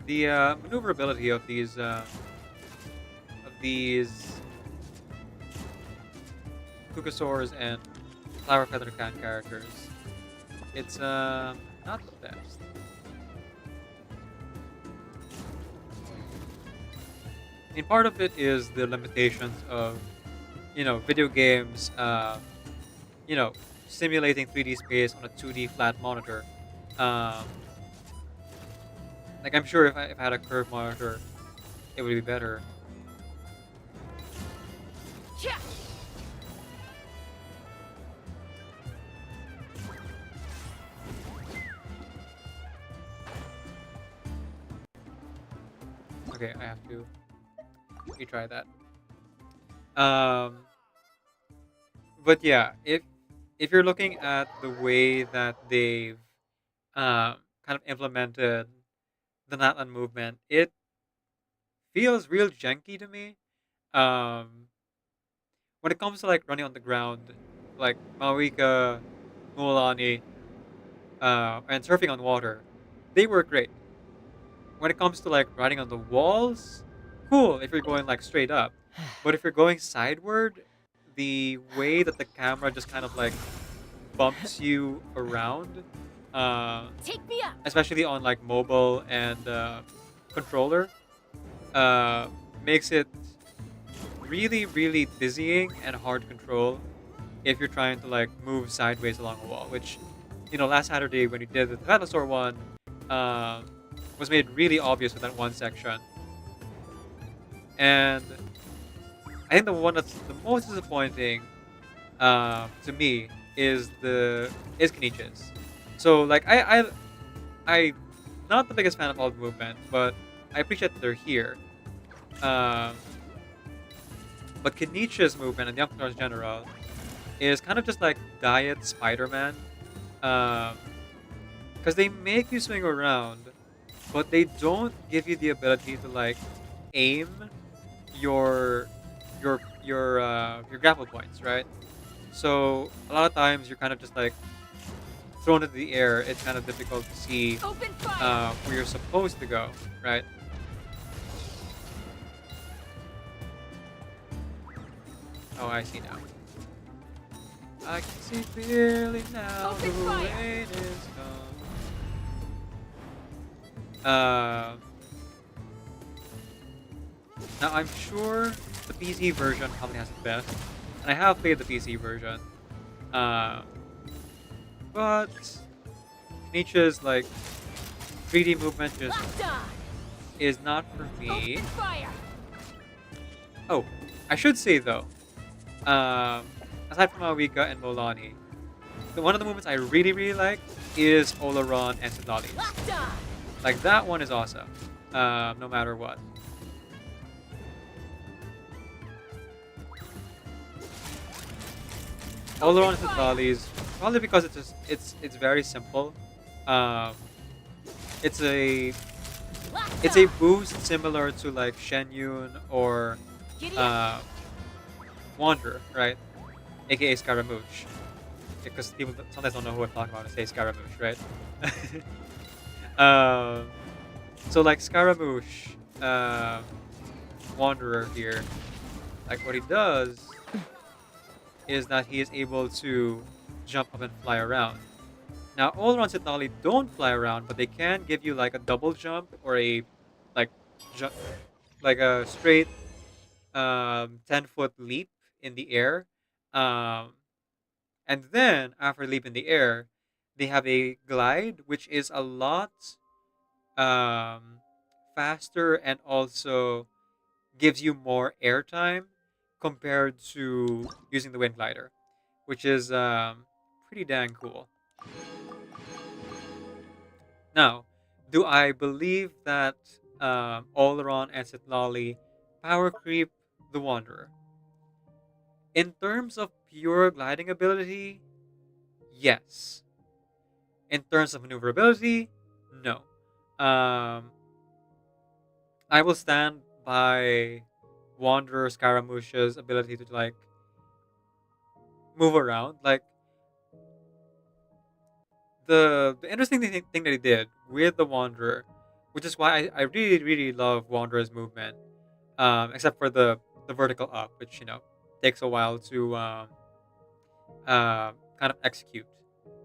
The maneuverability of these Kukasaurs and Flower Feather Cat characters. It's not the best. I mean, part of it is the limitations of, video games, you know, simulating 3D space on a 2D flat monitor. Um, like I'm sure if I had a curved monitor, it would be better. Okay, I have to retry that. Um, but yeah, if you're looking at the way that they've kind of implemented the Natlan movement, it feels real janky to me. Um, when it comes to like running on the ground, like Mawika, Mualani, and surfing on water, they work great. When it comes to like riding on the walls, cool if you're going like straight up. But if you're going sideward, the way that the camera just kind of like bumps you around, Take me up. especially on like mobile and controller, uh, makes it really, really dizzying and hard to control if you're trying to like move sideways along a wall. Which, last Saturday when we did the Venusaur one, um, was made really obvious with that one section. And I think the one that's the most disappointing to me is Kenichis. So like I not the biggest fan of all the movement, but I appreciate that they're here. Um, but Kenichis movement and the Young General is kind of just like Diet Spider-Man. Because they make you swing around, but they don't give you the ability to like aim your your grapple points, right? So a lot of times you're kind of just like thrown into the air. It's kind of difficult to see Open fire. where you're supposed to go, right? Oh, I see now. I can see clearly now. Open The fire. rain is gone. Now I'm sure the PC version probably has the best, and I have played the PC version. Uh, but Nietzsche's like 3D movement just Locked on. is not for me. Open fire. Oh, I should say though, aside from Awika and Molani, one of the movements I really really like is Olaron and Sidlali. Locked on. Like that one is awesome, no matter what. Olaron and Sidlali's probably because it's very simple. Um, it's a Locked it's a on. boost similar to like Shenyun or Giddy up. Wanderer, right? AKA Scaramouche. Because people sometimes don't know who I'm talking about and say Scaramouche, right? So like Scaramouche, Wanderer here, like what he does is that he is able to jump up and fly around. Now, all around Sitali don't fly around, but they can give you like a double jump or a like ju- like a straight 10-foot leap in the air. Um, and then after leap in the air, they have a glide, which is a lot um, faster and also gives you more airtime compared to using the wind glider, which is pretty dang cool. Now, do I believe that Oleron and Sitlali power creep the Wanderer? In terms of pure gliding ability, yes. In terms of maneuverability, no. Um, I will stand by Wanderer Scaramouche's ability to like move around. Like the interesting thing that he did with the Wanderer, which is why I really really love Wanderer's movement. Except for the vertical up, which takes a while to kind of execute,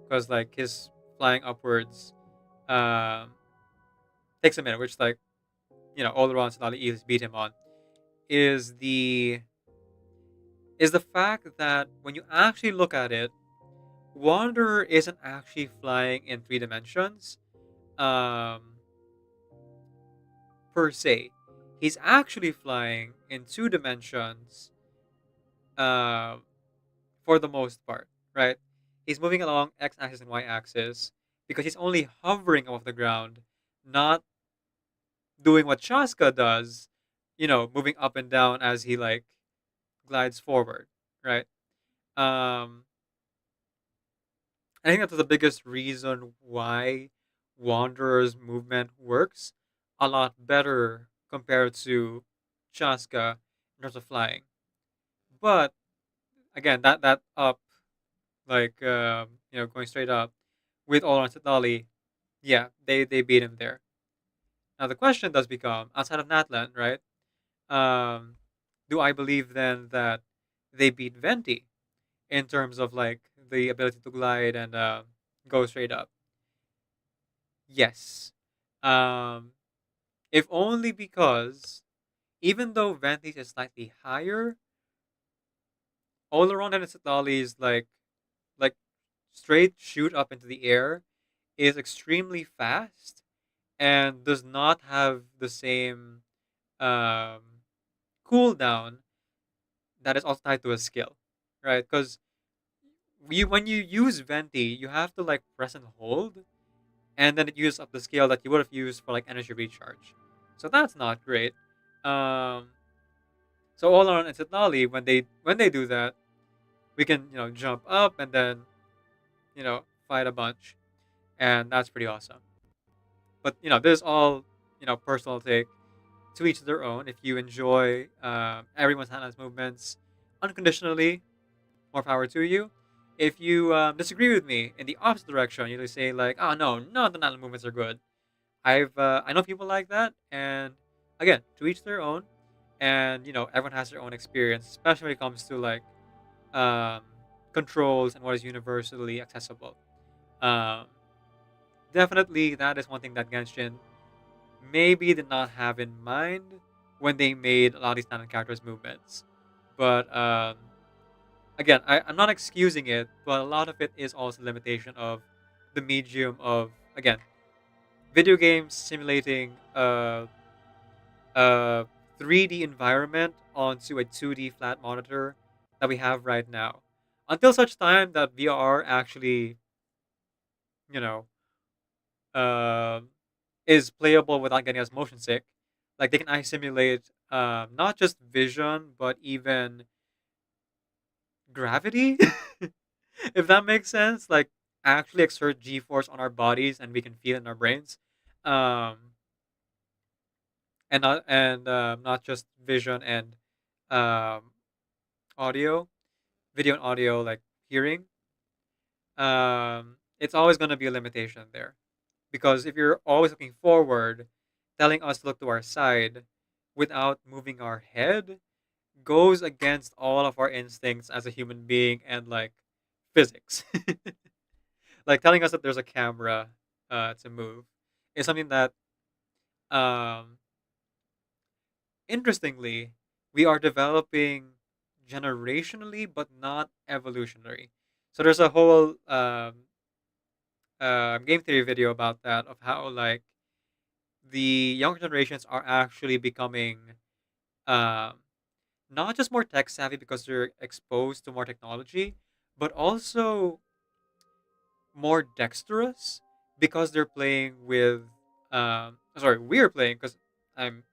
because like his flying upwards um, takes a minute, which like all around Sonali easily beat him on. Is the fact that when you actually look at it, Wanderer isn't actually flying in 3 dimensions, um, per se. He's actually flying in 2 dimensions, uh, for the most part, right? He's moving along x-axis and y-axis because he's only hovering above the ground, not doing what Shaska does, moving up and down as he like glides forward, right? Um, I think that's the biggest reason why Wanderer's movement works a lot better compared to Shaska in terms of flying. But again, that up, like going straight up with all on Dali, yeah, they beat him there. Now the question does become, outside of Natlan, right? Um, do I believe then that they beat Venti in terms of like the ability to glide and go straight up? Yes. Um, if only because even though Venti's is slightly higher, Oleron and Dali's like straight shoot up into the air is extremely fast and does not have the same um, cooldown that is also tied to a skill, right? Because when you use Venti, you have to like press and hold, and then it uses up the skill that you would have used for like energy recharge. So that's not great. Um, so Oleron and Sitnali, when they do that, we can jump up and then fight a bunch, and that's pretty awesome. But this is all personal take, to each their own. If you enjoy everyone's handles movements unconditionally, more power to you. If you disagree with me in the opposite direction, you say like, "Oh no, none of the handle movements are good." I know people like that, and again, to each their own. And everyone has their own experience, especially when it comes to like um, controls and what is universally accessible. Um, Definitely, that is one thing that Genshin maybe did not have in mind when they made a lot of these standard characters movements. But again, I'm not excusing it, but a lot of it is also limitation of the medium of, again, video games simulating a 3D environment onto a 2D flat monitor that we have right now. Until such time that VR actually, you know, uh, is playable without getting us motion sick. Like they can actually simulate not just vision, but even gravity, if that makes sense. Like actually exert G force on our bodies, and we can feel it in our brains, um, and not just vision and um, audio, video and audio, like hearing. It's always going to be a limitation there, because if you're always looking forward, telling us to look to our side without moving our head goes against all of our instincts as a human being and like physics. Like telling us that there's a camera to move is something that, um, interestingly, we are developing generationally, but not evolutionary. So there's a whole game theory video about that, of how like the younger generations are actually becoming um, not just more tech savvy because they're exposed to more technology, but also more dexterous because they're playing with. Sorry, we're playing because I'm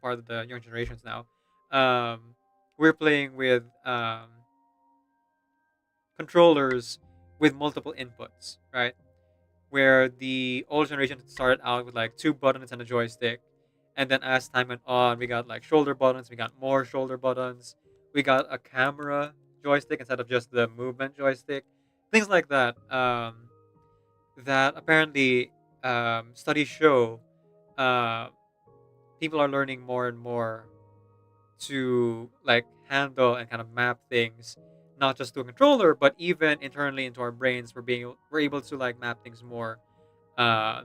part of the young generations now. Um, we're playing with controllers with multiple inputs, right? Where the old generation started out with like 2 buttons and a joystick, and then as time went on, we got like shoulder buttons, we got more shoulder buttons, we got a camera joystick instead of just the movement joystick. Things like that. That apparently studies show uh, people are learning more and more to like handle and kind of map things, not just to a controller, but even internally into our brains. We're able to like map things more uh,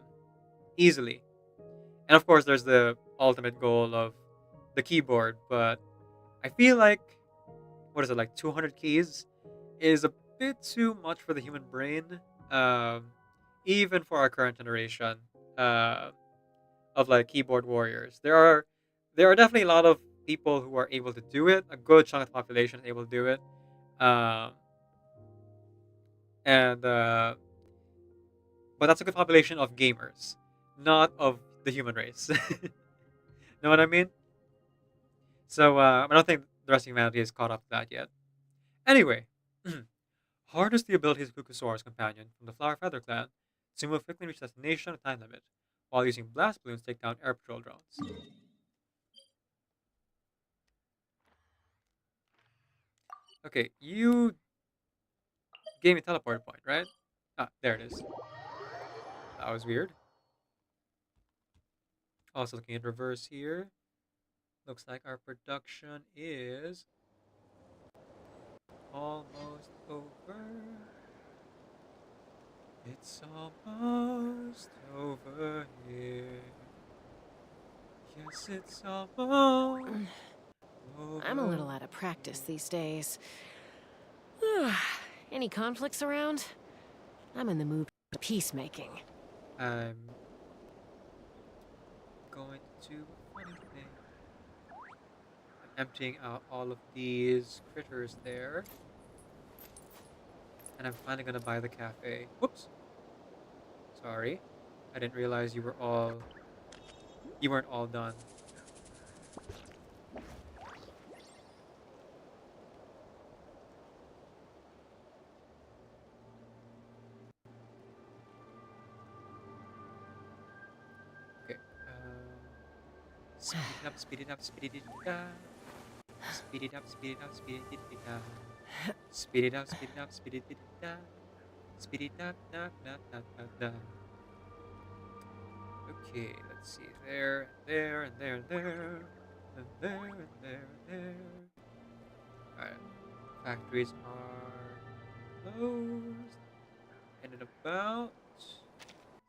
easily. And of course, there's the ultimate goal of the keyboard, but I feel like what is it, like 200 keys is a bit too much for the human brain, um, even for our current generation uh, of like keyboard warriors. There are definitely a lot of people who are able to do it. A good chunk of the population is able to do it, um, and but that's a good population of gamers, not of the human race. Know what I mean? So I don't think the rest of humanity is caught up to that yet. Anyway, harness the abilities of Kukusora's companion from the Flower Feather clan to move quickly and reach destination on a time limit, while using blast balloons to take down air patrol drones. Okay, you gave me a teleport point, right? Ah, there it is. That was weird. Also looking at reverse here. Looks like our production is almost over. It's almost over here. Yes, it's almost over. I'm a little out of practice these days. Any conflicts around? I'm in the mood for peacemaking. I'm going to do a funny thing. I'm emptying out all of these critters there. And I'm finally gonna buy the cafe. Whoops. Sorry. I didn't realize you weren't all done. Okay. Speed it up, speed it up, speed it up. Speed it up, speed it up, speed it up. Speed it up, speed it up, speed it up. Speed it up, up, up, up, up, up. Okay, let's see. There, there, and there, and there. And there, and there, and there. Alright. Factories are closed. And in about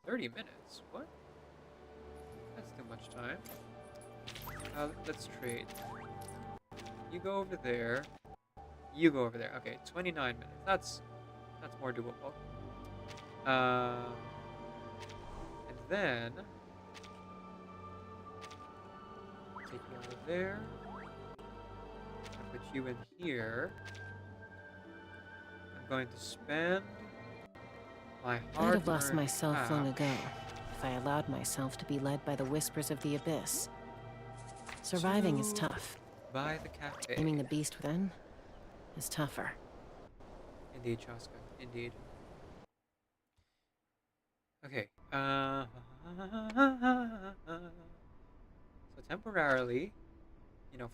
30 minutes. What? That's too much time. Let's trade. You go over there. You go over there. Okay, 29 minutes. That's more doable. And then take you out of there. I'll put you in here. I'm going to spend my hard. I'd have lost myself long ago if I allowed myself to be led by the whispers of the abyss. Surviving is tough. Buy the cafe. Taming the beast within is tougher. Indeed, Chaska. Indeed. Okay. So temporarily,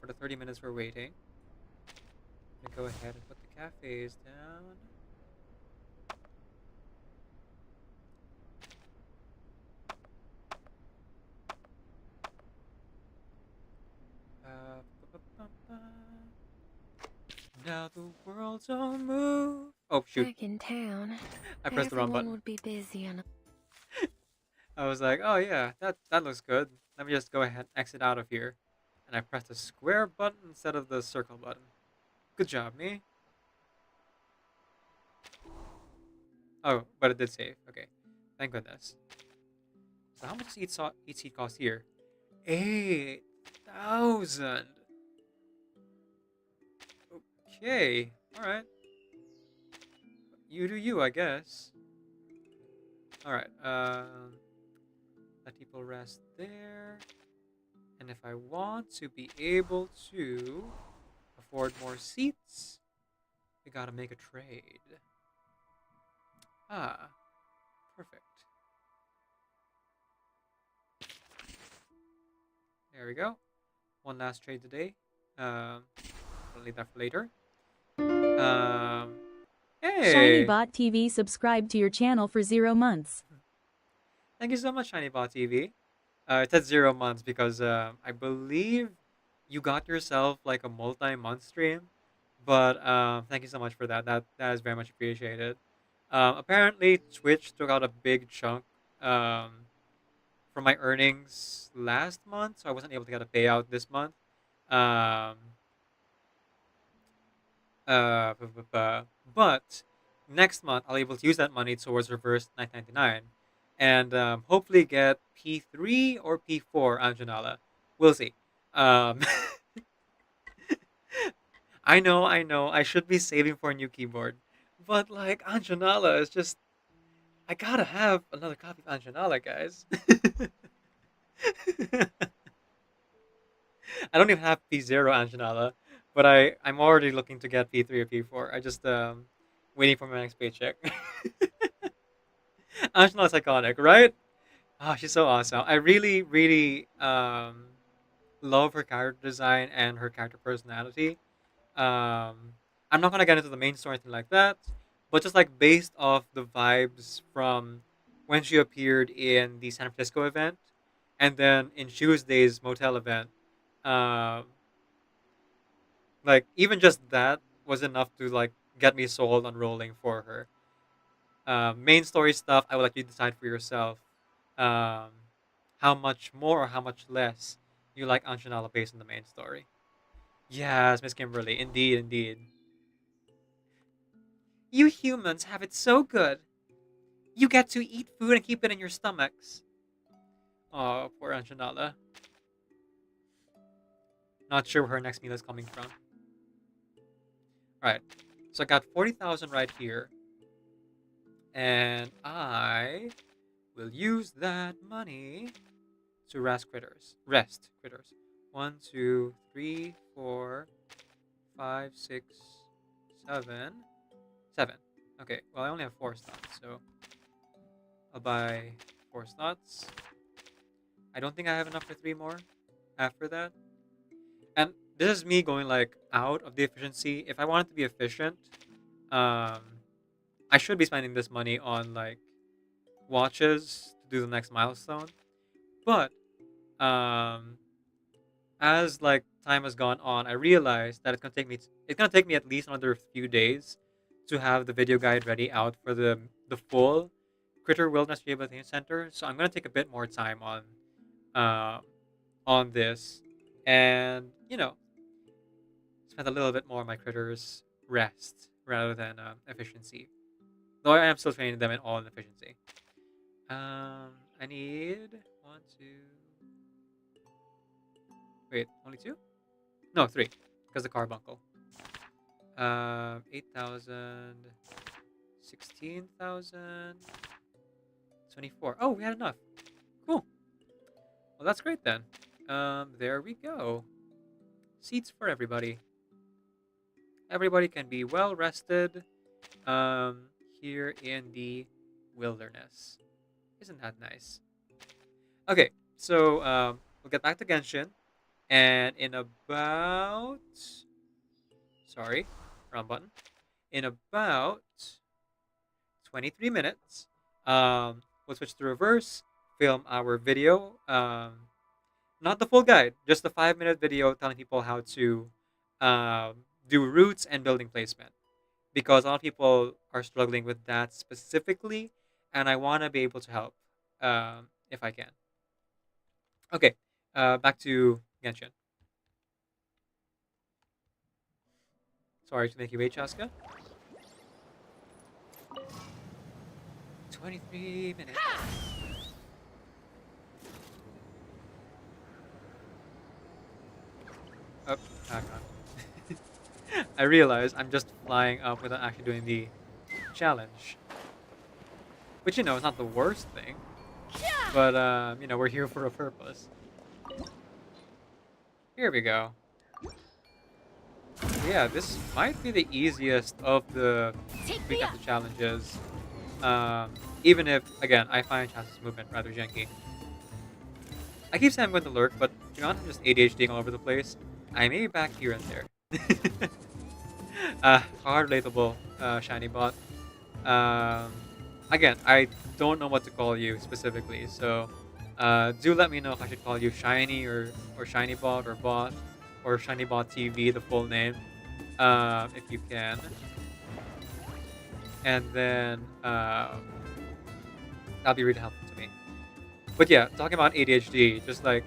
for the 30 minutes we're waiting, I'm gonna go ahead and put the cafes down. Now the world's on move. Oh shoot! Back in town, I pressed the wrong button. would be busy on. I was like, oh yeah, that looks good. Let me just go ahead and exit out of here. And I pressed the square button instead of the circle button. Good job, me. Oh, but it did save. Okay, thank goodness. So how much does each seat cost here? 8,000. Okay, all right. You do you, I guess. All right. Let people rest there. And if I want to be able to afford more seats, we gotta make a trade. Ah, perfect. There we go. One last trade today. I'll leave that for later. Hey! ShinyBot TV subscribed to your channel for 0 months. Thank you so much, ShinyBot TV. It said 0 months because I believe you got yourself like a multi-month stream. But thank you so much for that. That is very much appreciated. Apparently, Twitch took out a big chunk from my earnings last month, so I wasn't able to get a payout this month. Um, but next month I'll be able to use that money towards reverse 999, and hopefully get P3 or P4 Anjanala. We'll see. Um, I know. I should be saving for a new keyboard, but like Anjanala is just. I gotta have another copy of Anjanala, guys. I don't even have P0 Anjanala, but I'm already looking to get P3 or P4. I just waiting for my next paycheck. Anjanala's iconic, right? Oh, she's so awesome. I really, really love her character design and her character personality. I'm not gonna get into the main story or anything like that, but just like based off the vibes from when she appeared in the San Francisco event, and then in Tuesday's motel event, um, like even just that was enough to like get me sold on rolling for her. Main story stuff, I would like you to decide for yourself. Um, how much more or how much less you like Anjanala based on the main story. Yes, Miss Kimberly, indeed, indeed. You humans have it so good. You get to eat food and keep it in your stomachs. Oh, poor Anjanala. Not sure where her next meal is coming from. Alright, so I got 40,000 right here. And I will use that money to rest critters. Rest critters. 1, 2, 3, 4, 5, 6, 7. 7. Okay, well I only have 4 slots, so I'll buy 4 slots. I don't think I have enough for 3 more after that. And this is me going like out of the efficiency. If I want it to be efficient, I should be spending this money on like watches to do the next milestone. But as like time has gone on, I realized that it's gonna take me at least another few days to have the video guide ready out for the full Critter Wilderness Rehabilitation Center. So I'm gonna take a bit more time on this, and spend a little bit more on my critters rest rather than efficiency. Though I am still training them in all in efficiency. I need 1, 2. Wait, only 2? No, 3, because the carbuncle. 8,000, 16,000, 24. Oh, we had enough. Cool. Well, that's great then. There we go. Seats for everybody. Everybody can be well rested here in the wilderness. Isn't that nice? Okay, so we'll get back to Genshin, and in about... Sorry, wrong button. In about 23 minutes, we'll switch to reverse, film our video. Not the full guide, just the 5-minute video telling people how to do routes and building placement. Because a lot of people are struggling with that specifically, and I want to be able to help if I can. Okay, back to Genshin. Sorry to make you wait, Chaska. 23 minutes. Oh, back on. I realize I'm just flying up without actually doing the challenge. Which, is not the worst thing. But, we're here for a purpose. Here we go. Yeah, this might be the easiest of the challenges. Even if, again, I find Chaska's movement rather janky. I keep saying I'm going to lurk, but to be honest, I'm just ADHDing all over the place. I may be back here and there. Hard relatable, shiny bot. Um, Again, I don't know what to call you specifically, so do let me know if I should call you shiny or shiny bot or shiny bot TV, the full name, if you can. And then that'll be really helpful to me. But yeah, talking about ADHD, just like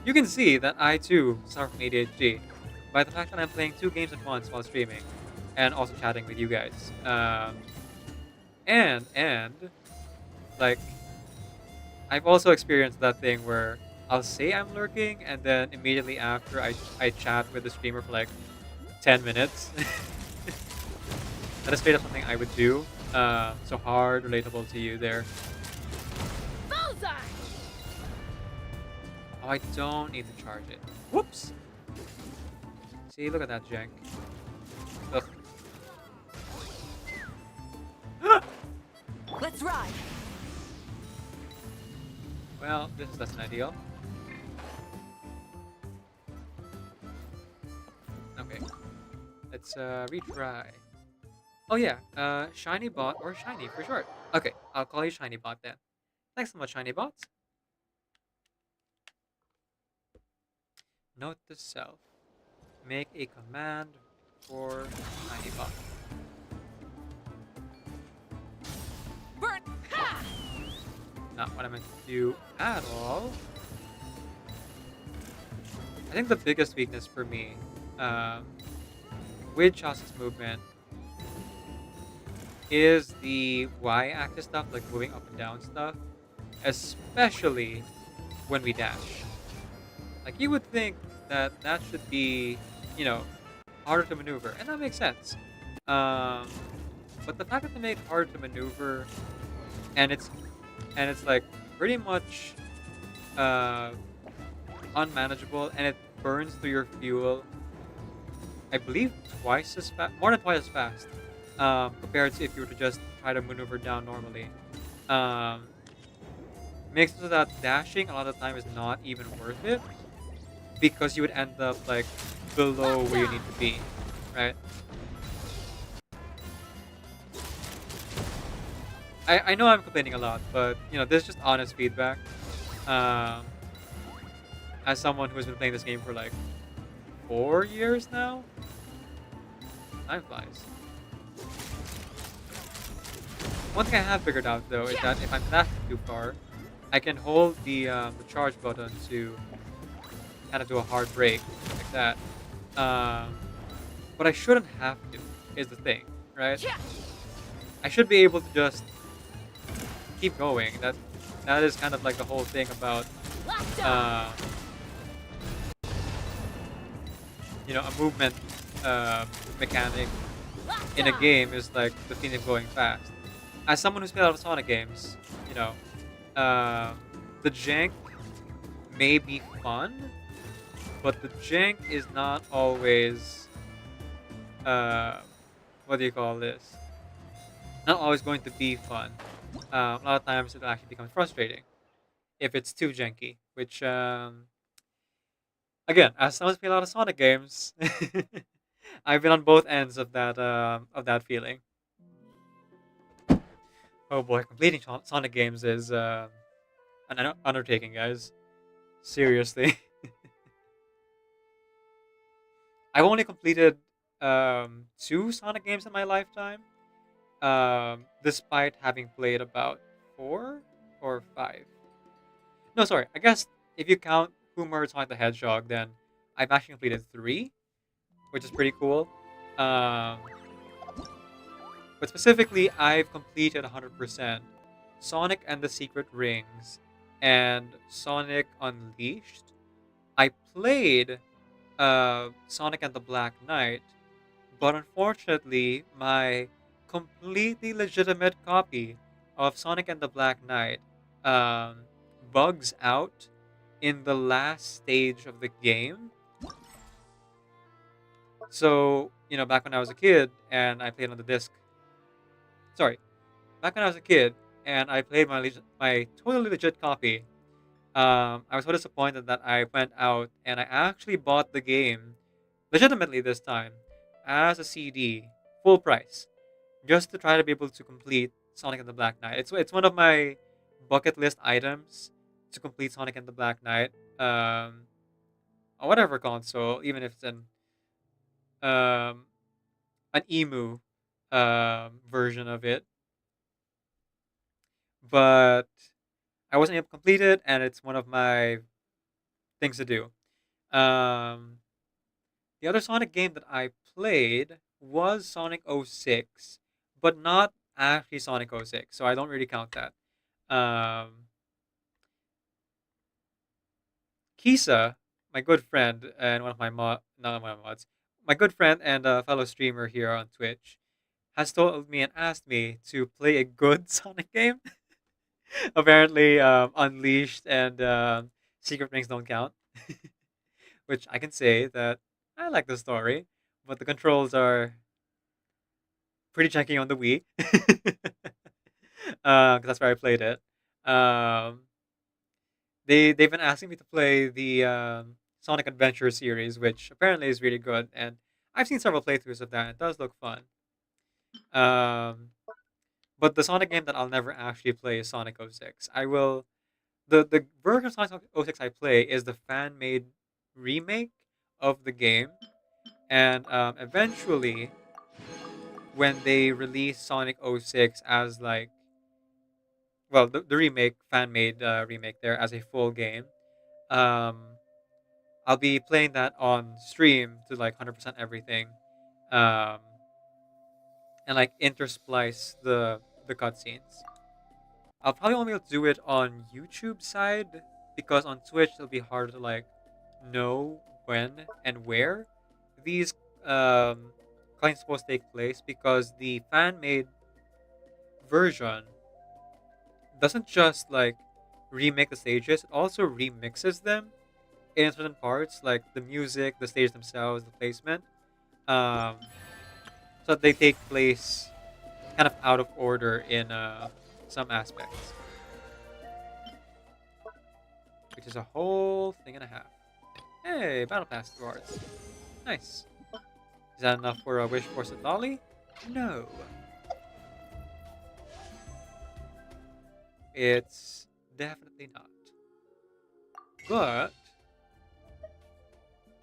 you can see that I too suffer from ADHD by the fact that I'm playing 2 games at once while streaming and also chatting with you guys. And like I've also experienced that thing where I'll say I'm lurking and then immediately after I chat with the streamer for like 10 minutes. That is straight up something I would do. So hard relatable to you there. Bullseye! Oh, I don't need to charge it. Whoops. See, look at that jank. Ugh. Let's ride! Well, this is less than ideal. Okay. Let's retry. Oh yeah, shiny bot or shiny for short. Okay, I'll call you shiny bot then. Thanks so much, shiny bots. Note to self. Make a command for shiny bot. Burn! Ha! Not what I meant to do at all. I think the biggest weakness for me with Chaucer's movement is the Y-axis stuff, like moving up and down stuff, especially when we dash. Like you would think that that should be, you know, harder to maneuver, and that makes sense. But the fact that they made it harder to maneuver, and it's like pretty much unmanageable, and it burns through your fuel. I believe twice as fast, more than twice as fast, compared to if you were to just try to maneuver down normally. Makes it so that dashing a lot of the time is not even worth it because you would end up like below where you need to be, right? I know I'm complaining a lot, but you know this is just honest feedback. As someone who has been playing this game for like 4 years now, time flies. One thing I have figured out though is that if I'm dashing too far, I can hold the charge button to kind of do a hard break like that. But I shouldn't have to. Is the thing, right? I should be able to just keep going. That is kind of like the whole thing about you know, a movement mechanic in a game is like the thing of going fast. As someone who's played a lot of Sonic games, you know, the jank may be fun, but the jank is not always what do you call this? Not always going to be fun. A lot of times it actually becomes frustrating if it's too janky, which again, as someone who's played a lot of Sonic games, I've been on both ends of that feeling. Oh boy, completing Sonic games is an undertaking, guys. Seriously. I've only completed 2 Sonic games in my lifetime, despite having played about 4 or 5. No, sorry. I guess if you count Who Murdered Sonic the Hedgehog, then I've actually completed 3, which is pretty cool. But specifically, I've completed 100% Sonic and the Secret Rings and Sonic Unleashed. I played Sonic and the Black Knight, but unfortunately, my completely legitimate copy of Sonic and the Black Knight bugs out in the last stage of the game. So, you know, back when I was a kid and I played on the disc. Sorry, back when I was a kid and I played my totally legit copy. I was so disappointed that I went out and I actually bought the game legitimately this time as a CD, full price, just to try to be able to complete Sonic and the Black Knight. It's one of my bucket list items to complete Sonic and the Black Knight. On whatever console, even if it's um an emu version of it. But I wasn't able to complete it, and it's one of my things to do. Um, the other Sonic game that I played was Sonic 06, but not actually Sonic 06, so I don't really count that. Um, Kisa, my good friend and one of my not my mods, my good friend and a fellow streamer here on Twitch, has told me and asked me to play a good Sonic game. Apparently, Unleashed and Secret Rings don't count, which I can say that I like the story, but the controls are pretty janky on the Wii. 'Cause that's where I played it. Um, they've been asking me to play the Sonic Adventure series, which apparently is really good, and I've seen several playthroughs of that. It does look fun. Um, but the Sonic game that I'll never actually play is Sonic 06. I will the version of Sonic 06 I play is the fan made remake of the game, and eventually when they release Sonic 06 as like well the remake fan made remake there as a full game, um, I'll be playing that on stream to like 100% everything, um, and like intersplice the cutscenes. I'll probably only be able to do it on YouTube side because on Twitch it'll be hard to like know when and where these claims supposed to take place because the fan made version doesn't just like remake the stages, it also remixes them in certain parts, like the music, the stage themselves, the placement. Um, so they take place kind of out of order in some aspects, which is a whole thing and a half. Hey, Battle Pass rewards. Nice. Is that enough for a wish for Lolly? No. It's definitely not. But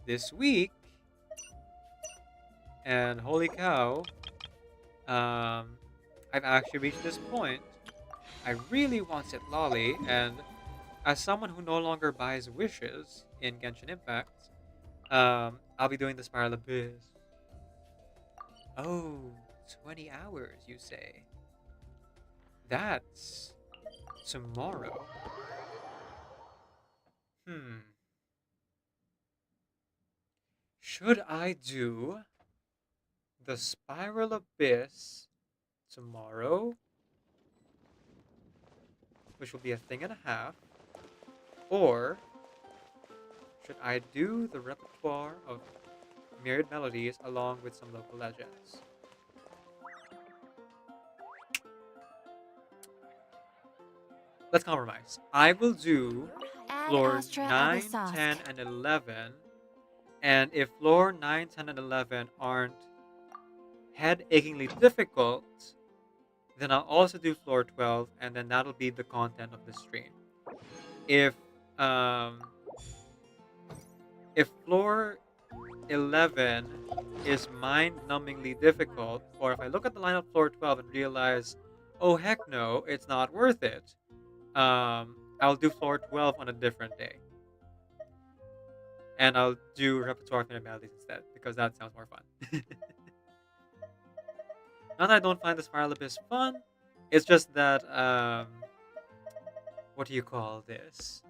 this week, and holy cow, I've actually reached this point. I really want Lolly, and as someone who no longer buys wishes in Genshin Impact, I'll be doing the Spiral Abyss. Oh, 20 hours, you say? That's tomorrow. Should I do the Spiral Abyss tomorrow, which will be a thing and a half, or should I do the repertoire of Myriad Melodies along with some local legends? Let's compromise. I will do floors 9, 10, and 11. And if floor 9, 10, and 11 aren't head-achingly difficult, then I'll also do floor 12, and then that'll be the content of the stream. If floor 11 is mind-numbingly difficult, or if I look at the lineup floor 12 and realize, oh heck no, it's not worth it, I'll do floor 12 on a different day. And I'll do repertoire of melodies instead, because that sounds more fun. Not that I don't find the Spiral Abyss fun, it's just that, what do you call this?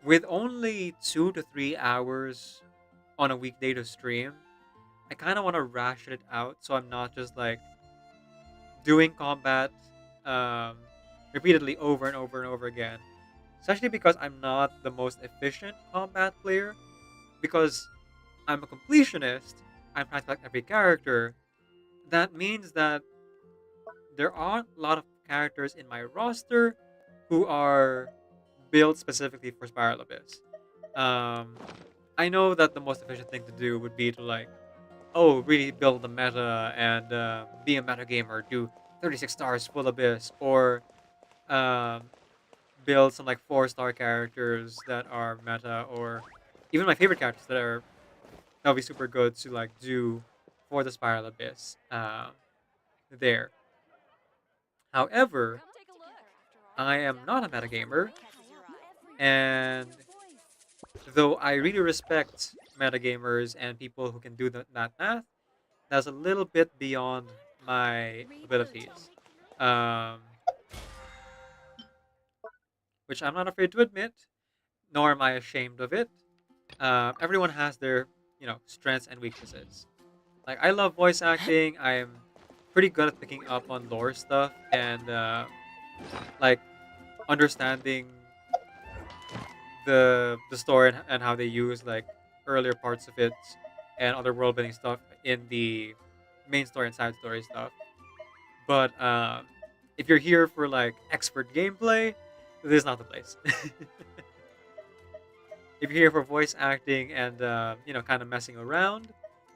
With only 2 to 3 hours on a weekday to stream, I kind of want to ration it out so I'm not just like doing combat repeatedly over and over and over again. Especially because I'm not the most efficient combat player. Because I'm a completionist, I'm trying to collect every character. That means that there aren't a lot of characters in my roster who are built specifically for Spiral Abyss. I know that the most efficient thing to do would be to like oh, really build the meta and be a meta gamer, do 36 stars full abyss, or um, build some like 4-star characters that are meta, or even my favorite characters that'll be super good to like do for the Spiral Abyss. There. However, I am not a metagamer, and though I really respect metagamers and people who can do that math, that's a little bit beyond my abilities. Um, which I'm not afraid to admit, nor am I ashamed of it. Everyone has their, strengths and weaknesses. Like, I love voice acting. I am pretty good at picking up on lore stuff and like understanding the story and how they use like earlier parts of it and other world building stuff in the main story and side story stuff. But if you're here for like expert gameplay, this is not the place. If you're here for voice acting and kind of messing around,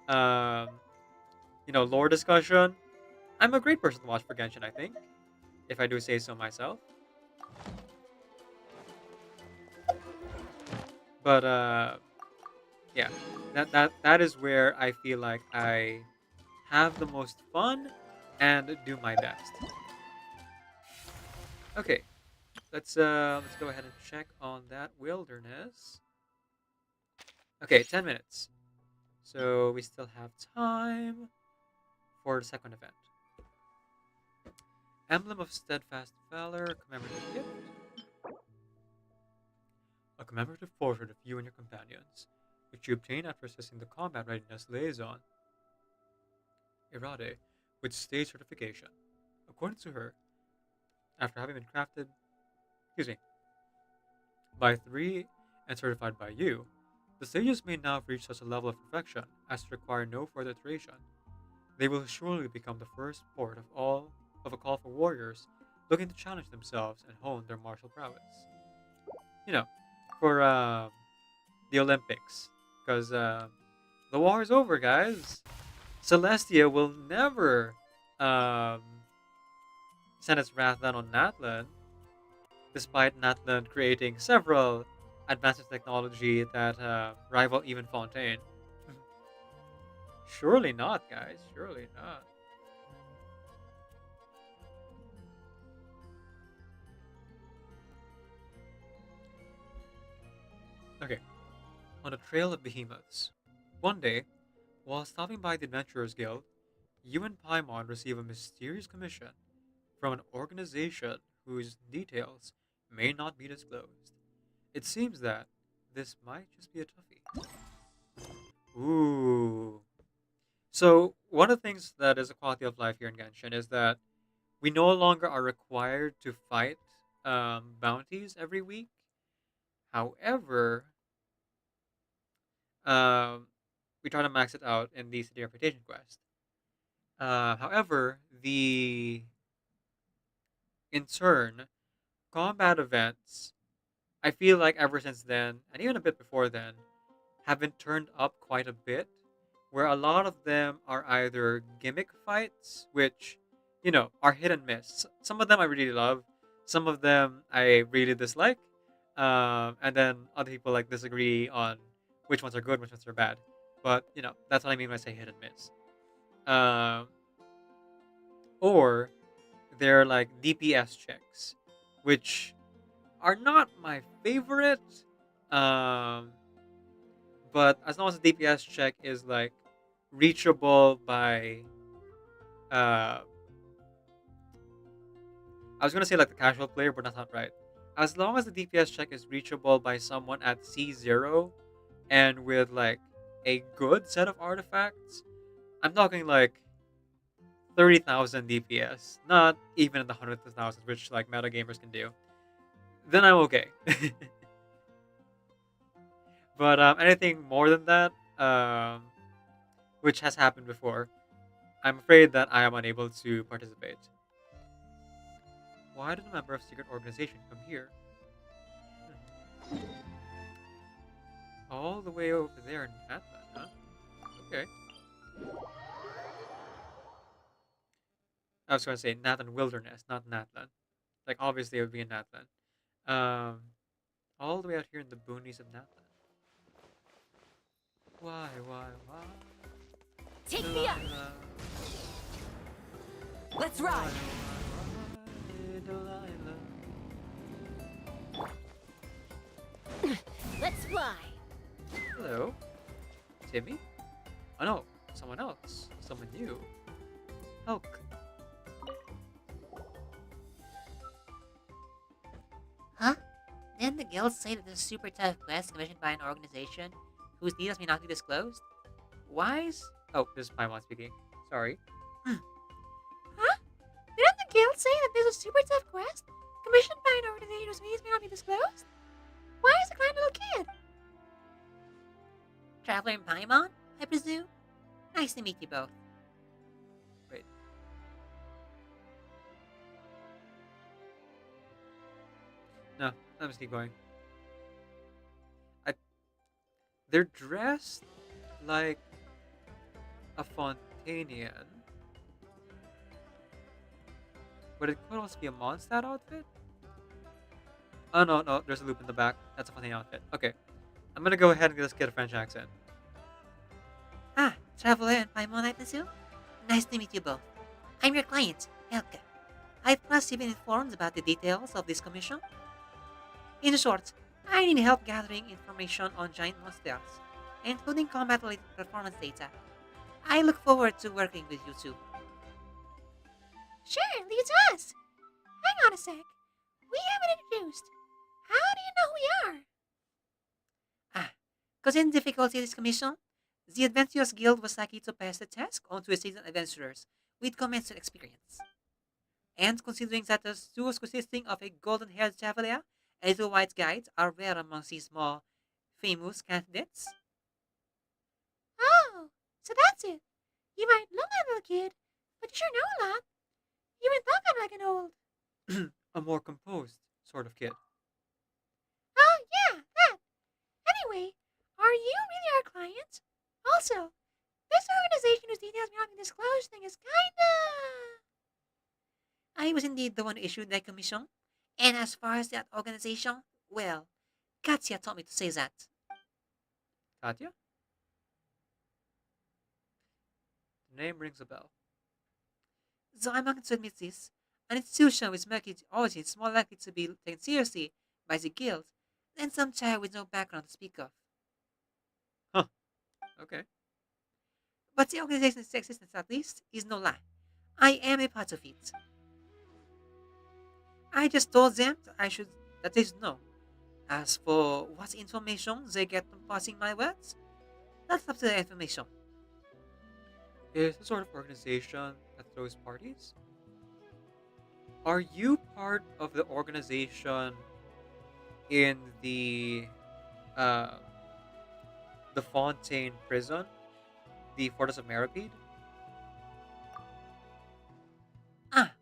um, lore discussion, I'm a great person to watch for Genshin. I think, if I do say so myself. But yeah, that is where I feel like I have the most fun and do my best. Okay, let's go ahead and check on that wilderness. Okay, 10 minutes. So we still have time for the second event. Emblem of Steadfast Valor, commemorative gift. A commemorative portrait of you and your companions, which you obtain after assessing the combat readiness liaison, Irade, with stage certification. According to her, after having been crafted, by 3 and certified by you, the sages may now reach such a level of perfection as to require no further iteration. They will surely become the first port of a call for warriors looking to challenge themselves and hone their martial prowess. You know, for the Olympics, because the war is over, guys. Celestia will never um, send its wrath down on Natlan, despite Natlan creating several advances in technology that rival even Fontaine. Surely not, guys. Surely not. Okay. On a trail of behemoths. One day, while stopping by the Adventurers Guild, you and Paimon receive a mysterious commission from an organization whose details may not be disclosed. It seems that this might just be a toughie. Ooh. So, one of the things that is a quality of life here in Genshin is that we no longer are required to fight bounties every week. However, um, we try to max it out in the City Reputation quest. However, in turn, combat events, I feel like ever since then, and even a bit before then, have been turned up quite a bit, where a lot of them are either gimmick fights, which, are hit and miss. Some of them I really love, some of them I really dislike, and then other people like disagree on which ones are good, which ones are bad. But that's what I mean when I say hit and miss. Um, or they're like DPS checks, which are not my favorite. Um, but as long as the DPS check is like reachable by, I was gonna say like the casual player, but that's not right. As long as the DPS check is reachable by someone at C0 and with like a good set of artifacts, I'm talking like 30,000 DPS, not even in the hundreds of thousands, which like meta gamers can do. Then I'm okay. But anything more than that, which has happened before, I'm afraid that I am unable to participate. Why did a member of secret organization come here? All the way over there in Atlan, huh? Okay. I was going to say Nathan Wilderness, not Natlan. Like, obviously, it would be in Natlan. All the way out here in the boonies of Natlan. Why? Take me up. Delilah, Let's why, ride. Delilah. Let's fly. Hello, Timmy? Oh no, someone else. Someone new. Hulk. Huh? Didn't the guild say that this is a super tough quest commissioned by an organization whose details may not be disclosed? Why is... Oh, this is Paimon speaking. Sorry. Huh? Didn't the guild say that this is a super tough quest commissioned by an organization whose names may not be disclosed? Why is a kind little kid? Traveler and Paimon, I presume? Nice to meet you both. Wait. No, let's keep going. They're dressed like a Fontanian. But it could also be a Mondstadt outfit? Oh no, there's a loop in the back. That's a Fontanian outfit. Okay. I'm gonna go ahead and just get a French accent. Ah, Traveler and Paimon, I presume? Nice to meet you both. I'm your client, Elke. I trust you've been informed about the details of this commission. In short, I need help gathering information on giant monsters, including combat-related performance data. I look forward to working with you two. Sure, leave it to us. Hang on a sec. We haven't introduced. How do you know who we are? Considering the difficulty of this commission, the Adventurers Guild was lucky to pass the task on to a seasoned adventurers with commensurate experience. And considering that the duos consisting of a golden-haired traveler and a little white guide are rare amongst these more famous candidates. Oh, so that's it. You might look like a little kid, but you sure know a lot. You even talk kind of like an old. A more composed sort of kid. Oh, yeah, that. Anyway, are you really our client? Also, this organization whose details may not be disclosed thing is kinda... I was indeed the one who issued that commission, and as far as that organization, well, Katya taught me to say that. Katya? The name rings a bell. Though I'm not going to admit this, an institution with murky origins is more likely to be taken seriously by the guild than some child with no background to speak of. Okay. But the organization's existence, at least, is no lie. I am a part of it. I just told them that they should know. As for what information they get from passing my words, that's up to their information. Is the sort of organization that throws parties? Are you part of the organization in the Fontaine prison? The Fortress of Meripede? Ah,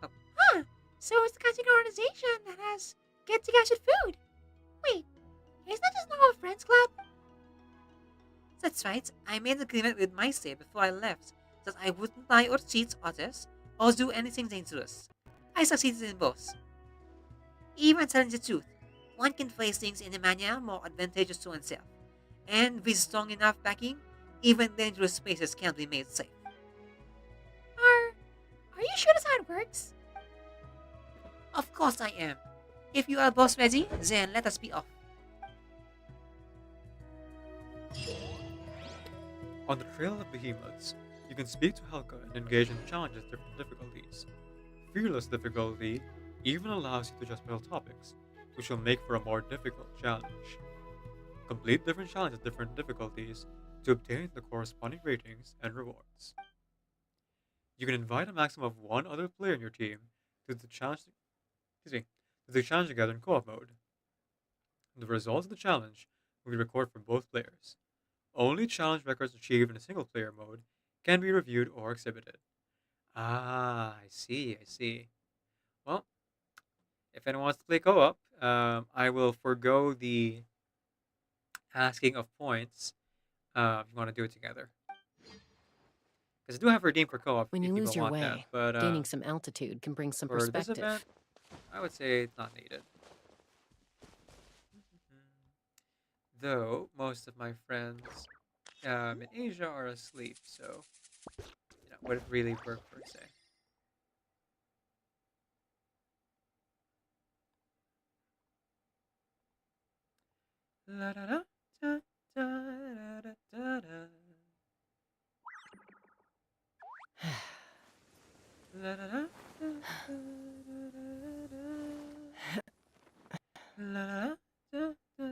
Huh, so it's the kind of organization that has get-together food. Wait, isn't that just normal friends club? that's right. I made an agreement with Meister before I left that I wouldn't lie or cheat others or do anything dangerous. I succeeded in both. Even telling the truth, one can phrase things in a manner more advantageous to oneself. And with strong enough backing, even dangerous spaces can be made safe. Are you sure that's how it works? Of course I am. If you are both ready, then let us be off. On the Trail of Behemoths, you can speak to Helka and engage in challenges different difficulties. Fearless difficulty even allows you to just build topics, which will make for a more difficult challenge. Complete different challenges at different difficulties to obtain the corresponding ratings and rewards. You can invite a maximum of one other player in your team to the challenge together in co-op mode. The results of the challenge will be recorded for both players. Only challenge records achieved in a single player mode can be reviewed or exhibited. Ah, I see. Well, if anyone wants to play co-op, I will forego the asking of points if you want to do it together. Because I do have redeem for co-op When if you people lose your want that, way, but gaining some altitude can bring some for this perspective. event, I would say it's not needed. Though most of my friends in Asia are asleep, so would it really work per se? La da da da da da da da da. La da da da da da da. La da da da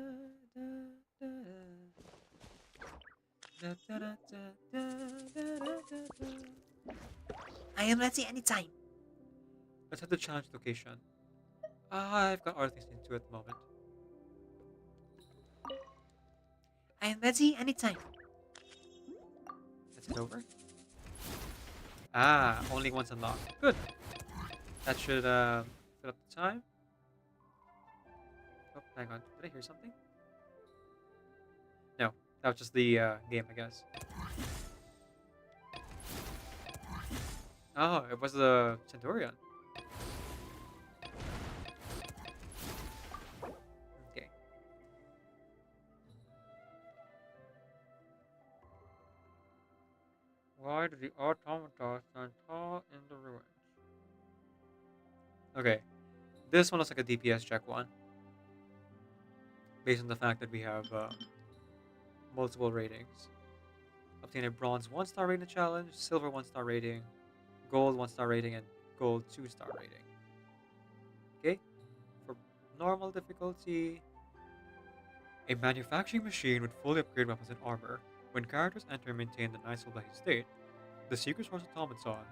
da da da da da da da. I am ready anytime. Let's have the challenge location. I've got other things to do at the moment. I am ready anytime. Let's head over. Ah, only once unlocked. Good. That should fill up the time. Oh, hang on. Did I hear something? No, that was just the game, I guess. Oh, it was the Centurion. Okay. Why do the automata stand tall in the ruins? Okay, this one looks like a DPS check one. Based on the fact that we have multiple ratings. Obtain a bronze 1-star rating challenge, silver 1-star rating, gold 1-star rating, and gold 2-star rating. Okay, for normal difficulty, a manufacturing machine with fully upgraded weapons and armor. When characters enter and maintain the nice black state, the Secret Source automaton,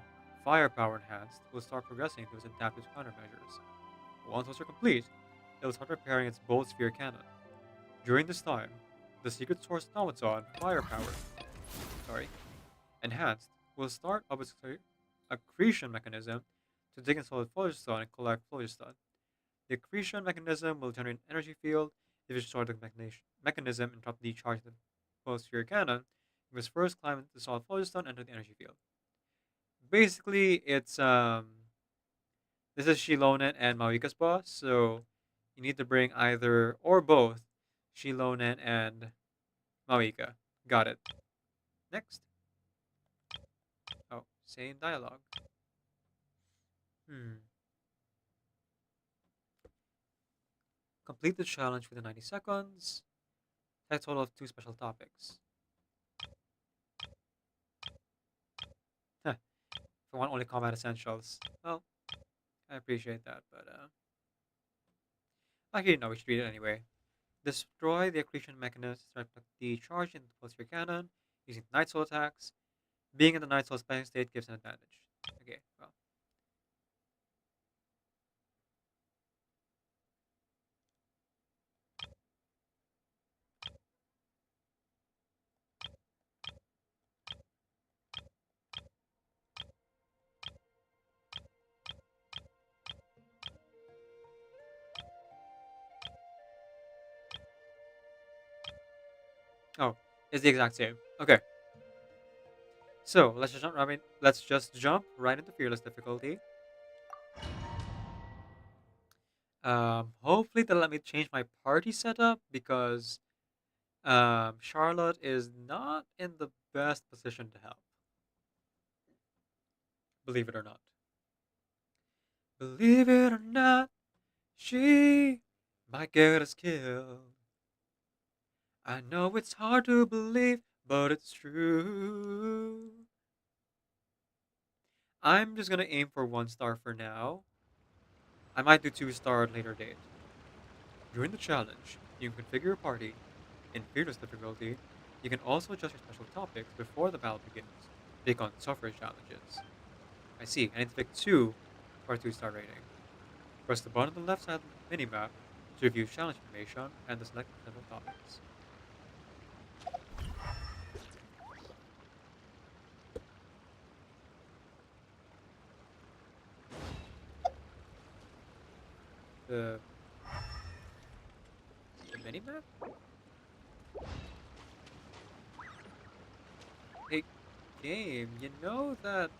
firepower enhanced, will start progressing through its adaptive countermeasures. Once those are complete, it will start preparing its bolt sphere cannon. During this time, the Secret Source automaton, enhanced, will start up its accretion mechanism to dig in solid phlogiston and collect phlogiston. The accretion mechanism will generate an energy field. If you destroy the mechanism and drop the charge in the bolt sphere cannon, you must first climb into the solid phlogiston and enter the energy field. Basically, it's this is Shilonen and Mawika's boss, so you need to bring either or both Shilonen and Mawika. Got it. Next. Oh, same dialogue. Complete the challenge within 90 seconds. Take a total of 2 special topics. If I want only combat essentials. Well, I appreciate that, but actually no, we should read it anyway. Destroy the accretion mechanism to start the charge into the pulsar cannon using Night Soul attacks. Being in the Night Soul spending state gives an advantage. Okay, well. Oh, it's the exact same. Okay. So let's just jump right into fearless difficulty. Hopefully they'll let me change my party setup because Charlotte is not in the best position to help. Believe it or not. Believe it or not, she might get us killed. I know it's hard to believe, but it's true. I'm just gonna aim for 1-star for now. I might do 2-star at a later date. During the challenge, you can configure your party. In fearless difficulty, you can also adjust your special topics before the battle begins. Take on tougher challenges. I see, I need to pick 2 for a 2-star rating. Press the button on the left side of the minimap to review challenge information and to select potential topics. The minimap? Hey, game, you know that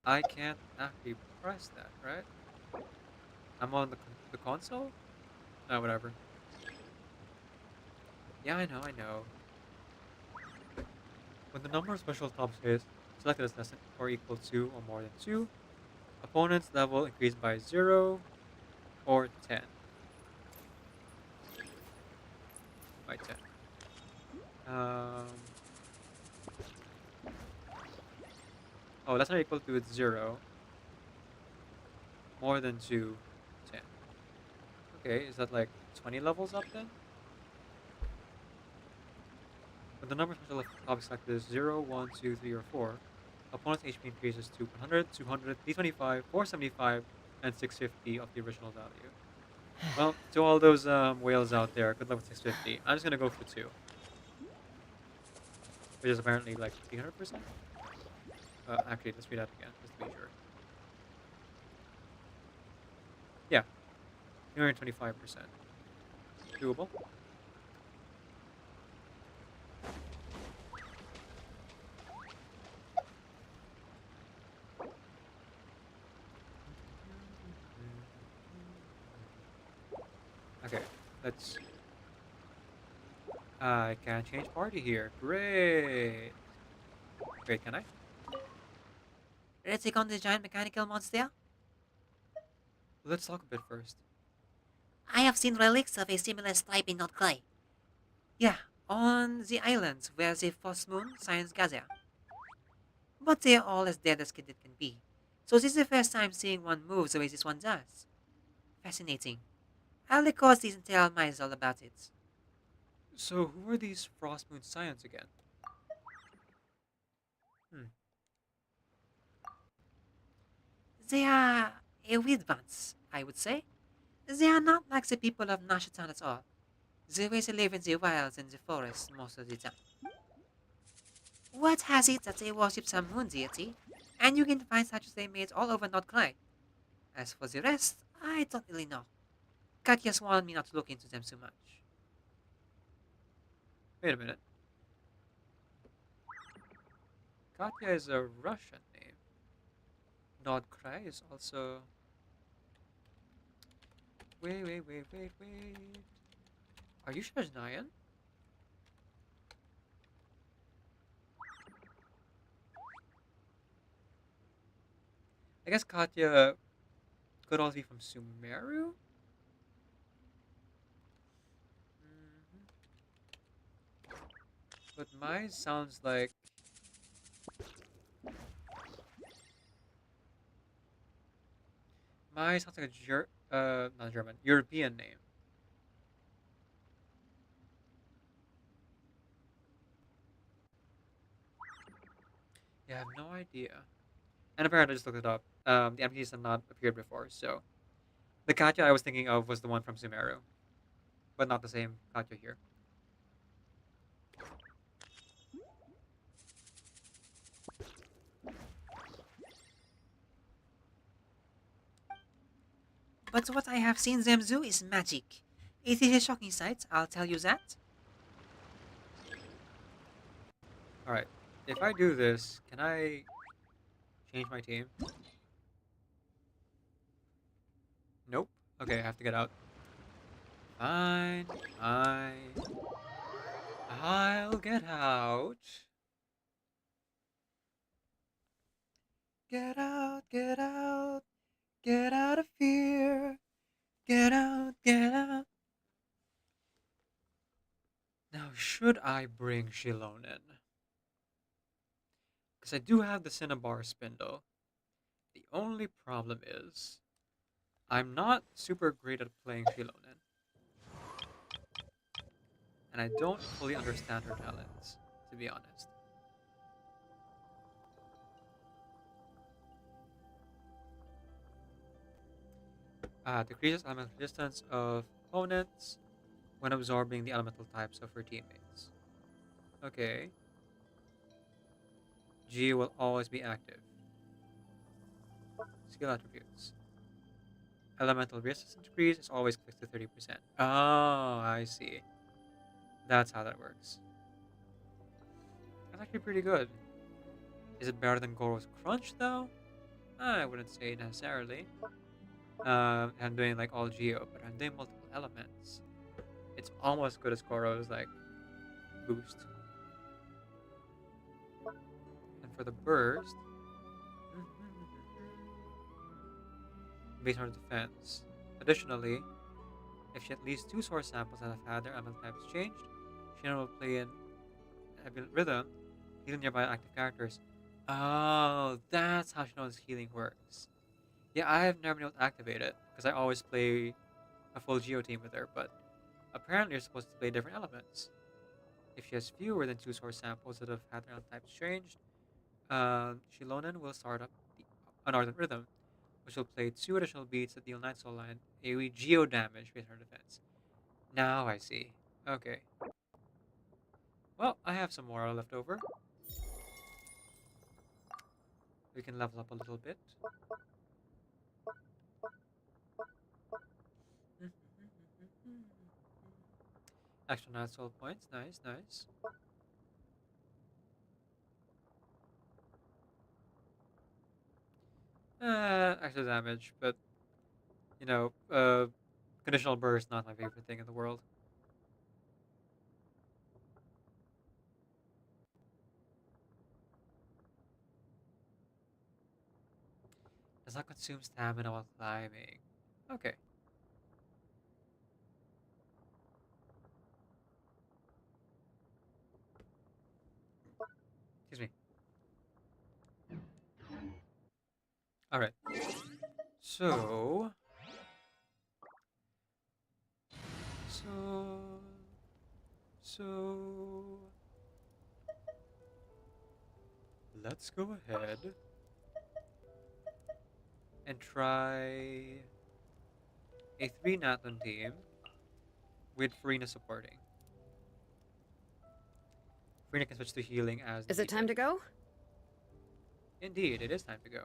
I can't actually press that, right? I'm on the console? Oh, whatever. Yeah, I know. When the number of special tops is selected as less than or equal to or more than 2, opponent's level increased by 0 or 10. By 10. Oh, that's not equal to it's 0. More than 2, 10. Okay, is that like 20 levels up then? When the number of special topics selected is 0, 1, 2, 3, or 4, opponent's HP increases to 100, 200, 325, 475, and 650 of the original value. Well, to all those whales out there, good luck with 650. I'm just gonna go for 2. Which is apparently like 300%? Actually, let's read that again, just to be sure. Yeah, 325%. Doable. Okay, let's... I can change party here. Great! Wait, can I? Let's take on the giant mechanical monster. Let's talk a bit first. I have seen relics of a similar type in North Clay. Yeah, on the islands where the first moon science gather. But they're all as dead as kid it can be. So this is the first time seeing one move the way this one does. Fascinating. I'll record these and tell Miles all about it. So, who are these Frost Moon Scions again? They are a weird bunch, I would say. They are not like the people of Nashatan at all. The way they live in the wilds and the forests most of the time. What has it that they worship some moon deity, and you can find statues they made all over North Clyde? As for the rest, I don't really know. Katya's warned me not to look into them too much. Wait a minute. Katya is a Russian name. Nordkrai is also... Wait. Are you Shajnayan? I guess Katya could also be from Sumeru? But mine sounds like... Mine sounds like a not German, European name. Yeah, I have no idea. And apparently I just looked it up. The NPCs have not appeared before, so... The Katya I was thinking of was the one from Sumeru. But not the same Katya here. But what I have seen them do is magic. It is a shocking sight, I'll tell you that. Alright, if I do this, can I change my team? Nope. Okay, I have to get out. Fine. I'll get out. Get out, get out. Get out of here. Get out, get out. Now, should I bring Shilon in? Because I do have the Cinnabar Spindle. The only problem is, I'm not super great at playing Shilonen. And I don't fully understand her talents, to be honest. Decreases elemental resistance of opponents when absorbing the elemental types of her teammates. Okay. G will always be active. Skill attributes. Elemental resistance decrease is always clicked to 30%. Oh, I see. That's how that works. That's actually pretty good. Is it better than Goro's Crunch though? I wouldn't say necessarily. I'm doing like all Geo, but I'm doing multiple elements. It's almost as good as Goro's like boost. And for the burst, based on her defense. Additionally, if she at least 2 source samples that have had their element types changed, she will play in rhythm, healing nearby active characters. Oh, that's how Shinona's healing works. Yeah, I have never been able to activate it, because I always play a full Geo team with her, but apparently you're supposed to play different elements. If she has fewer than 2 source samples that have had their element types changed, Shilonen will start up a Northern Rhythm, which will play 2 additional beats that deal 9 soul line AoE Geo damage based on her defense. Now I see. Okay. Well, I have some more left over. We can level up a little bit. Extra 9 soul points. Nice, nice. Extra damage, but you know, conditional burst not my favorite thing in the world. Does not consume stamina while climbing. Okay. Excuse me. Alright. So... Let's go ahead and try a 3 Natlan team with Farina supporting. Farina can switch to healing as Is it time to go? Indeed, it is time to go.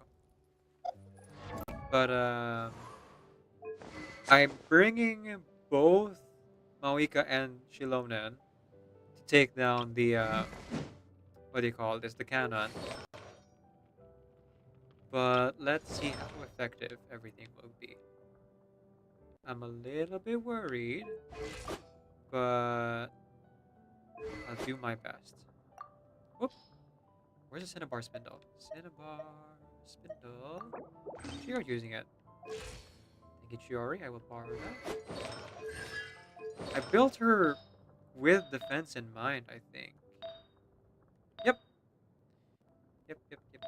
But, I'm bringing both Mawika and Shilonen to take down the, what do you call this? The cannon. But let's see how effective everything will be. I'm a little bit worried, but I'll do my best. Whoop! Where's the Cinnabar Spindle? Cinnabar Spindle. Chiori's using it. Thank you, Chiori. I will borrow that. I built her with defense in mind, I think. Yep. Yep.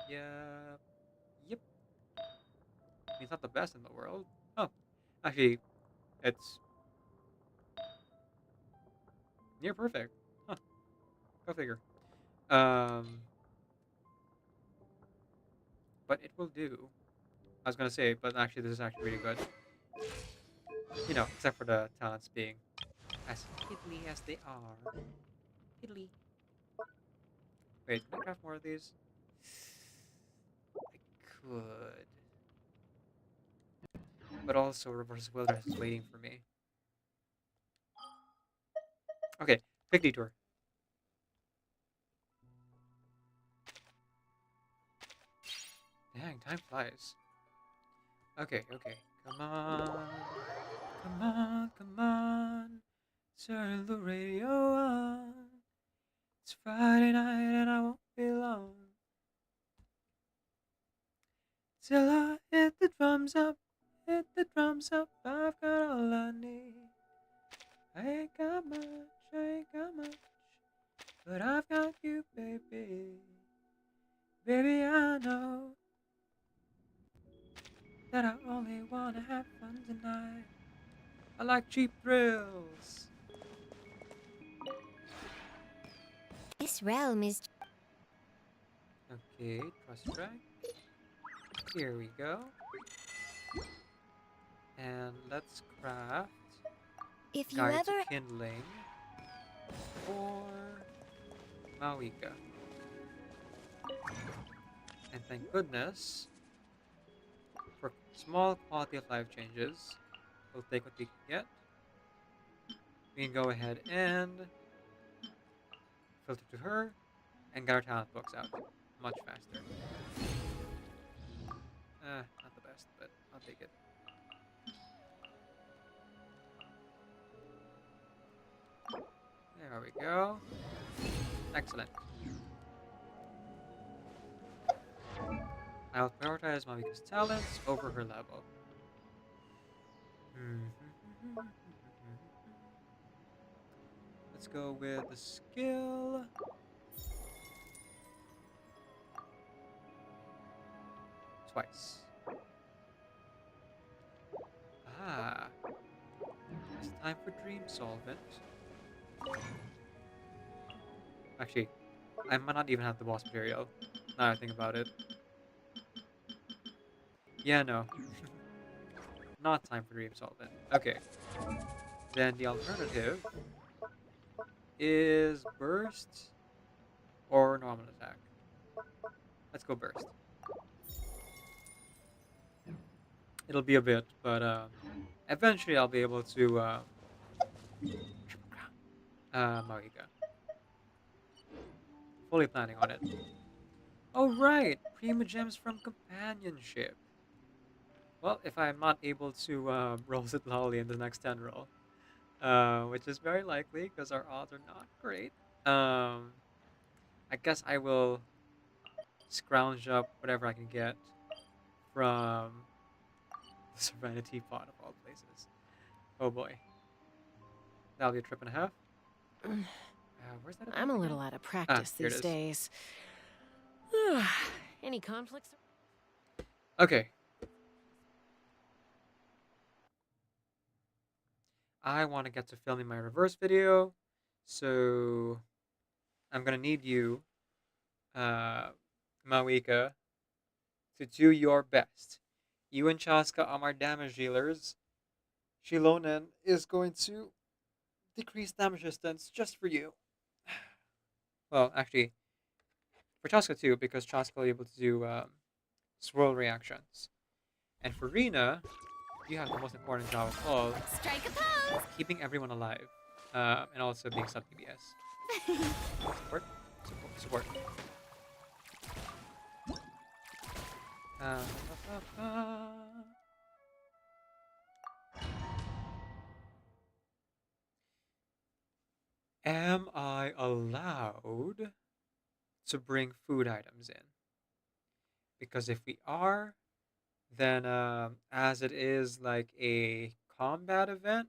Yep. It's not the best in the world. Oh, actually, it's near perfect. Huh. Go figure. But it will do. I was gonna say, but actually this is actually really good. You know, except for the talents being as fiddly as they are. Fiddly. Wait, can I craft more of these? I could. But also Reverse Wilderness is waiting for me. Okay, quick detour. Dang, time flies. Okay. Come on. Turn the radio on. It's Friday night and I won't be long. Till I hit the drums up. I've got all I need. I ain't got much. But I've got you, baby. Baby, I know that I only wanna have fun tonight. I like cheap thrills. This realm is... Okay, trust track. Here we go. And let's craft If you Guide ever... to Kindling for Mawika. And thank goodness for small quality of life changes, we'll take what we can get. We can go ahead and filter to her and get our talent books out. much faster. Not the best, but I'll take it. There we go. Excellent. I'll prioritize Malika's talents over her level. Let's go with the skill. Twice. Ah. It's time for Dream Solvent. Actually, I might not even have the boss material. Now I think about it. Yeah, no. Not time for Dream Solvent. Okay. Then the alternative is Burst or Normal Attack. Let's go Burst. It'll be a bit, but eventually I'll be able to Marika. Fully planning on it. Oh right, Prima Gems from Companionship. Well, if I'm not able to roll it lolly in the next 10 roll, which is very likely because our odds are not great, I guess I will scrounge up whatever I can get from the Serenity Pot of all places. Oh boy. That'll be a trip and a half. Where's that? I'm a little out of practice here it these is. days. Any conflicts? Okay. I want to get to filming my reverse video, so I'm gonna need you, Mawika, to do your best. You and Chaska are my damage dealers. Shilonen is going to decrease damage distance just for you. Well, actually, for Chaska too, because Chaska will be able to do swirl reactions. And for Rena, you have the most important job of all, Strike a pose! keeping everyone alive, and also being sub DPS. Support, support, support. Uh, Am I allowed to bring food items in? Because if we are, then as it is like a combat event,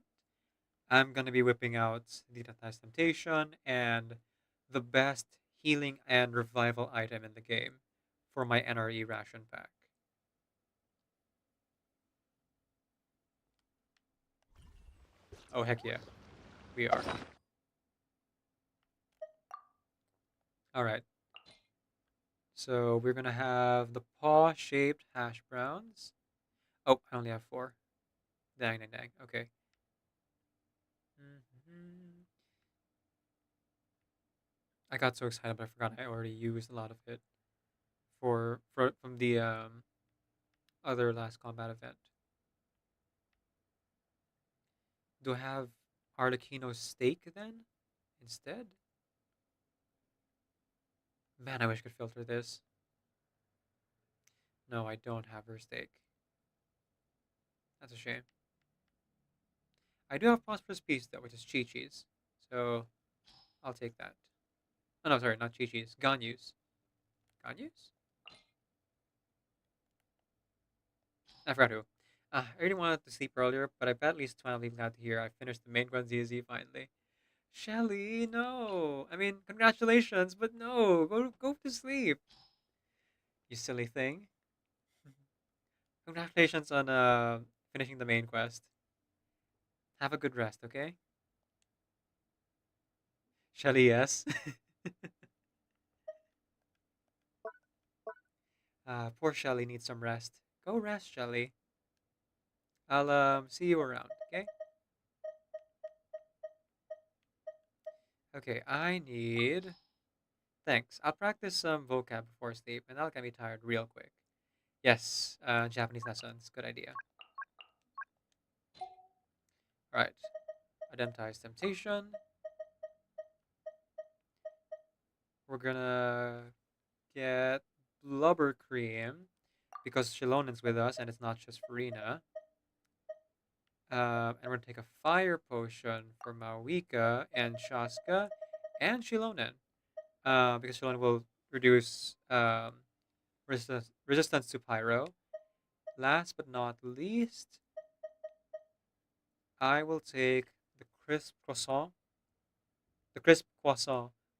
I'm gonna be whipping out Demonetized Temptation and the best healing and revival item in the game for my NRE ration pack. Oh heck yeah, we are. Alright. So we're gonna have the paw-shaped hash browns. Oh, I only have 4. Dang, dang, dang. Okay. I got so excited, but I forgot I already used a lot of it from the other last combat event. Do I have Arlecchino's steak then instead? Man, I wish I could filter this. No, I don't have her steak. That's a shame. I do have Prosperous Peace though, which is Chi-Chi's. So I'll take that. Oh no, sorry, not Chi-Chi's. Ganyu's. Ganyu's? I forgot who. I really wanted to sleep earlier, but I bet at least 12 glad to hear I finished the main Run ZZ finally. Shelly, no. I mean, congratulations, but no. Go to sleep. You silly thing. Congratulations on finishing the main quest. Have a good rest, okay? Shelly, yes. Poor Shelly needs some rest. Go rest, Shelly. I'll see you around, okay? Okay, I need... Thanks. I'll practice some vocab before sleep, and that'll get me tired real quick. Yes, Japanese lessons. Good idea. Alright. Identize temptation. We're gonna get Blubber Cream because Shilonen's with us and it's not just Farina. And we're gonna take a Fire Potion for Mawika and Shaska and Shilonen. Because Shilonen will reduce resistance to Pyro. Last but not least, I will take the crisp croissant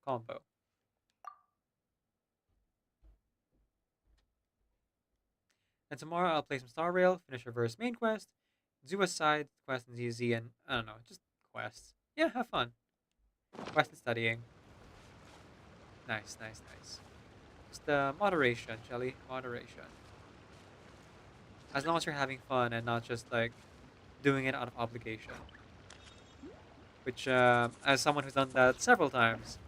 combo. And tomorrow I'll play some Star Rail, finish reverse main quest, do a side quest in ZZ, and I don't know, just quests. Yeah, have fun. Quest and studying. Nice, nice, nice. Just moderation, Shelly. Moderation. As long as you're having fun and not just like doing it out of obligation. Which, as someone who's done that several times,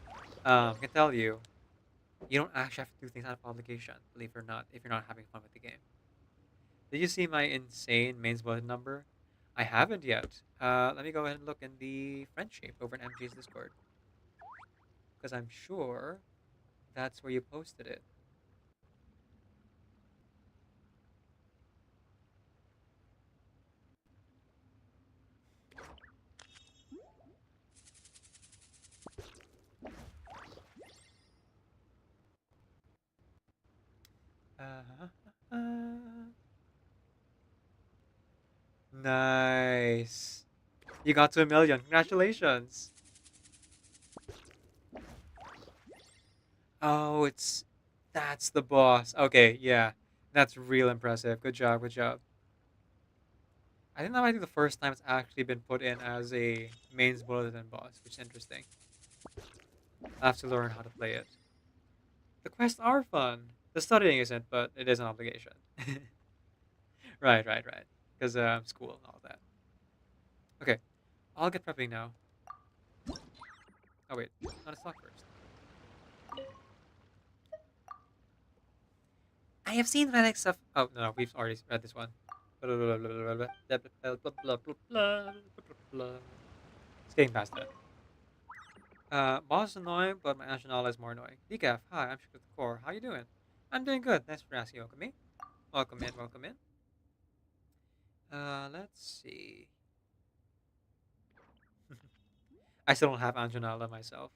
can tell you, you don't actually have to do things out of obligation, believe it or not, if you're not having fun with the game. Did you see my insane mains bullet number? I haven't yet. Let me go ahead and look in the friendship over in MG's Discord. Because I'm sure that's where you posted it. Nice. You got to 1,000,000. Congratulations. Oh, that's the boss. Okay, yeah. That's real impressive. Good job, good job. I think that might be the first time it's actually been put in as a mains bulletin boss, which is interesting. I have to learn how to play it. The quests are fun. The studying isn't, but it is an obligation. Right, right, right. Because school and all that. Okay, I'll get prepping now. Oh wait, not a stock first. I have seen relics of. Oh no, we've already read this one. It's getting past that. Boss is annoying, but my Anjanala is more annoying. Decaf, hi, I'm Shook at the core. How you doing? I'm doing good. Thanks for asking, Okami. Welcome in, welcome in. Let's see. I still don't have Anjanala myself.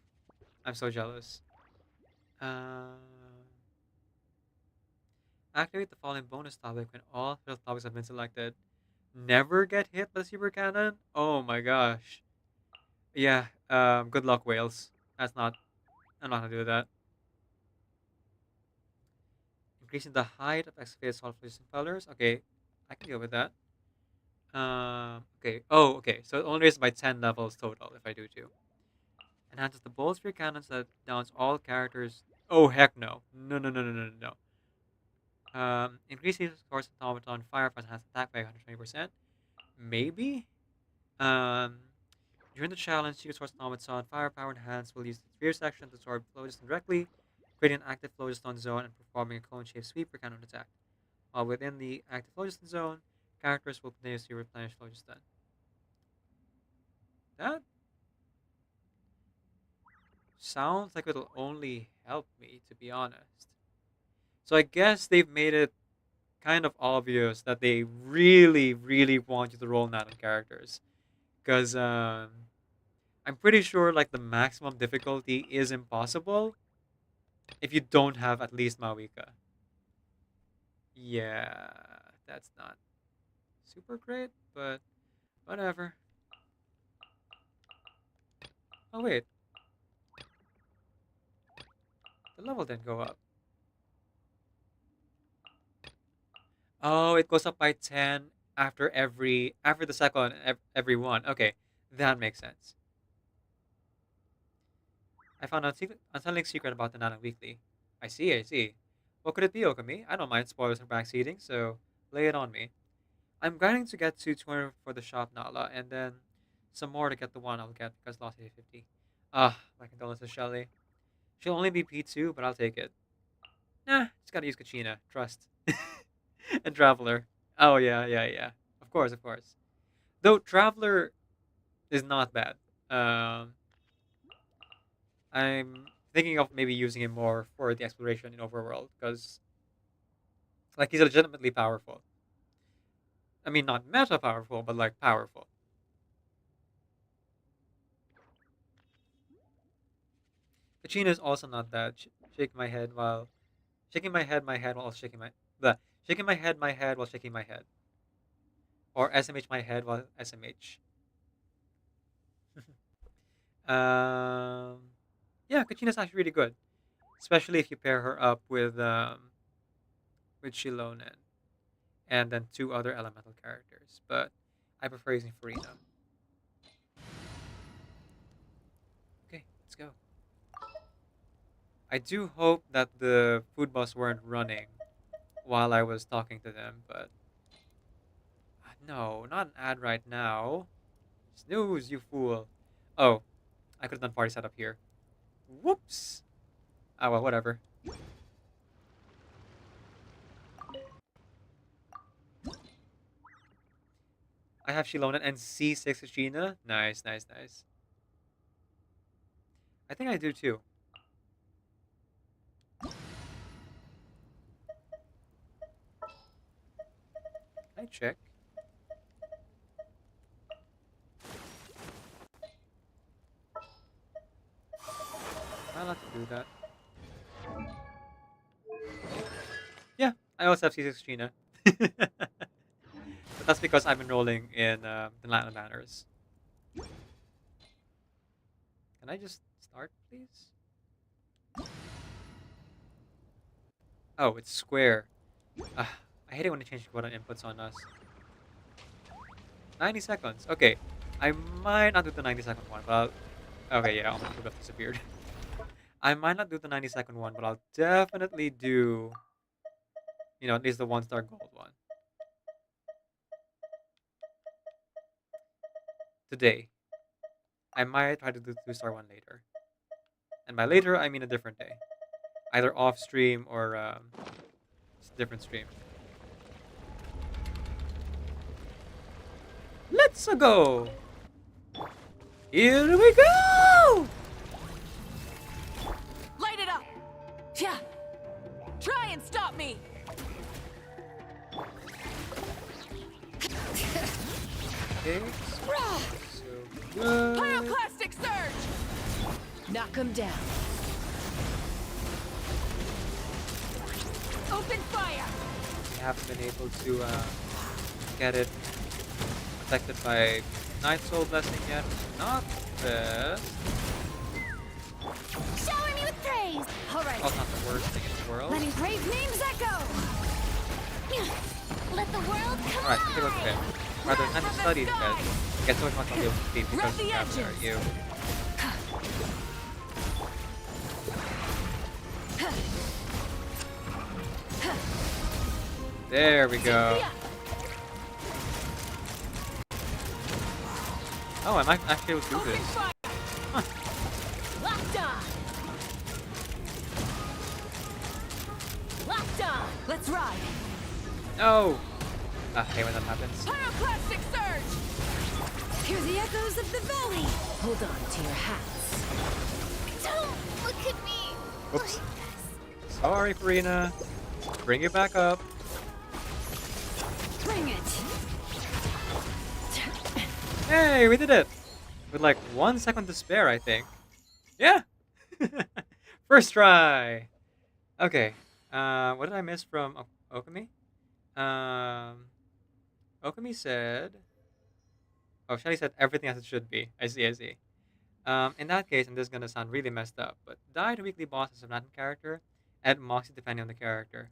I'm so jealous. Activate the following bonus topic when all field topics have been selected. Never get hit by the super cannon? Oh my gosh. Yeah, good luck, Wales. I'm not gonna do that. Increasing the height of excavated solid fluorescent colors. Okay, I can deal with that. Okay. Oh, okay. So it only raises by 10 levels total if I do two. Enhances the bolt spear cannons that downs all characters. Oh, heck no. No, no, no, no, no, no, no. Increases Force Automaton Fire plus enhanced attack by 120%. Maybe? Um, During the challenge, Secret Source Automaton Firepower Enhanced will use the Sphere section to absorb Phlogiston directly, creating an active Phlogiston zone and performing a cone-shaped sweep per cannon attack. While within the active Phlogiston zone, characters will continuously replenish Phlogiston. That sounds like it'll only help me, to be honest. So I guess they've made it kind of obvious that they really, really want you to roll nat on characters. Because I'm pretty sure like the maximum difficulty is impossible if you don't have at least Mawika. Yeah, that's not super great, but whatever. Oh wait, the level didn't go up. Oh, it goes up by 10 after the second every one. Okay, that makes sense. I found out unsettling secret about the Nana Weekly. I see, I see. What could it be, Okami? I don't mind spoilers and backseating, so lay it on me. I'm grinding to get to 200 for the shop Nala, and then some more to get the one I'll get because lost 850. Ah, my condolences, Shelly. She'll only be P2, but I'll take it. Nah, just gotta use Kachina. Trust. And Traveler. Oh, yeah, yeah, yeah. Of course, of course. Though Traveler is not bad. I'm thinking of maybe using him more for the exploration in overworld because like he's legitimately powerful. I mean, not meta powerful, but like powerful. Kachina is also not bad. Shake my head while shaking my head while shaking shaking my head while shaking my head, or SMH my head while SMH. um, yeah, Kachina's actually really good, especially if you pair her up with Shilonen and then two other elemental characters. But I prefer using Farina. Okay, let's go. I do hope that the food bus weren't running while I was talking to them, but no, not an ad right now. Snooze, you fool. Oh, I could have done party setup here. Whoops. Ah, well, whatever. I have Shilonen and C6 Ashina. Nice, nice, nice. I think I do too. Can I check? Am I allowed to do that? Yeah, I also have C6 Ashina. But that's because I'm enrolling in the Latin banners. Can I just start, please? Oh, it's square. I hate it when they change button inputs on us. 90 seconds. Okay. I might not do the 90-second one, but I'll... Okay, yeah, almost would have disappeared. I might not do the 90-second one, but I'll definitely do, at least the 1-star gold one. Today. I might try to do the 2-star one later. And by later, I mean a different day. Either off stream or just a different stream. Let's go! Here we go! Light it up! Yeah! Try and stop me! Okay. So good. Pyroclastic surge! Knock him down. Open fire! We haven't been able to get it protected by Night Soul Blessing yet. Not the best. Shower me with praise! Alright. Also not the worst thing in the world. Letting brave names echo! Let the world come Alright, take a look at it. Rather than to study instead. Get so much on the speed because the after edges. you. There we go. Oh, I might actually able to do Open this. fire! Huh. Locked on! Locked on! Let's ride! No! I hate when that happens. Pyroclastic surge! Hear the echoes of the valley! Hold on to your hats. Don't look at me! Oops. Sorry, Farina. Bring it back up. Bring it! Hey, we did it! With like 1 second to spare, I think. Yeah! First try! Okay. What did I miss from Okami? Okami said... Oh, Shelly said everything as it should be. I see, I see. In that case, and this is gonna sound really messed up, but die to weekly bosses of Latin character, add Moxie depending on the character.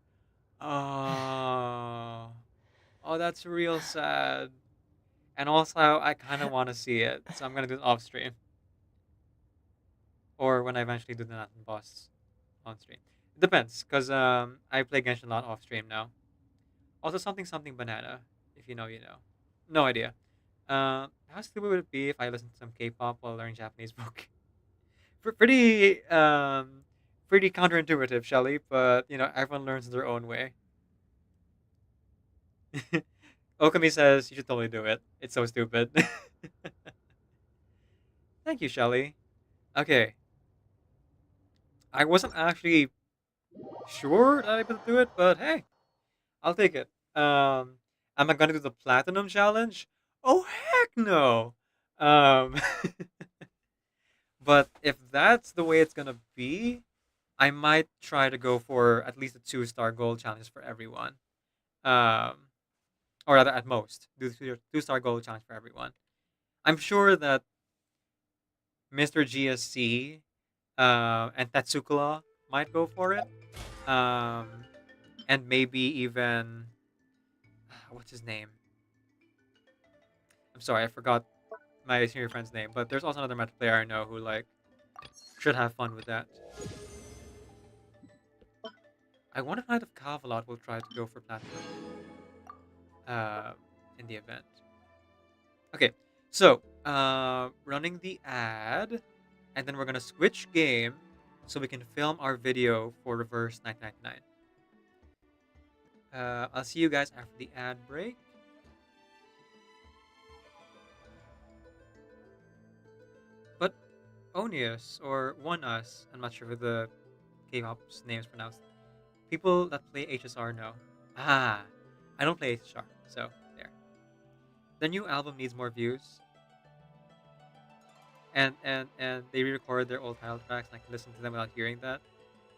Oh... Oh, that's real sad. And also, I kind of want to see it, so I'm gonna do it off stream, or when I eventually do the Latin boss on stream. It depends, cause I play Genshin a lot off stream now. Also, something something banana. If you know, you know. No idea. How stupid would it be if I listened to some K-pop while learning Japanese book? Pretty counterintuitive, Shelly. But everyone learns in their own way. Okami says you should totally do it. It's so stupid. Thank you, Shelly. Okay. I wasn't actually sure that I could do it, but hey, I'll take it. Am I gonna do the platinum challenge? Oh heck no! Um, but if that's the way it's gonna be, I might try to go for at least a 2-star gold challenge for everyone. Um, or rather, at most, do the 2-star gold challenge for everyone. I'm sure that Mr. GSC and Tatsukula might go for it. Um, and maybe even what's his name? I'm sorry, I forgot my senior friend's name. But there's also another Meta player I know who like should have fun with that. I wonder if Knight of Cavalot will try to go for platinum uh, in the event. Okay, so running the ad, and then we're gonna switch game so we can film our video for Reverse 999. I'll see you guys after the ad break. But Onius or One Us, I'm not sure who the K-pop's name is pronounced. People that play HSR know. Ah, I don't play HSR, so there. The new album needs more views, and they re-record their old title tracks, and I can listen to them without hearing that.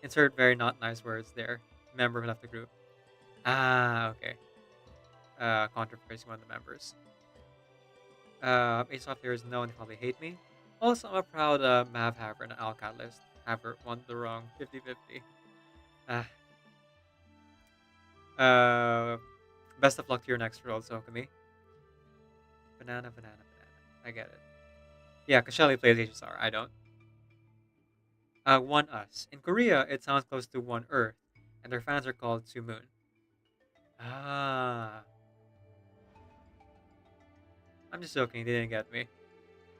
Insert very not nice words there. Member who left the group. Ah, okay. Controversy one of the members. HSR players know and they probably hate me. Also, I'm a proud Mav haver and an Alcatlist. Haver won the wrong 50-50. Ah. Best of luck to your next roll, Sokami. Banana, banana, banana. I get it. Yeah, because Shelly plays HSR. I don't. One Us. In Korea, it sounds close to One Earth, and their fans are called Two Moon. Ah. I'm just joking. They didn't get me.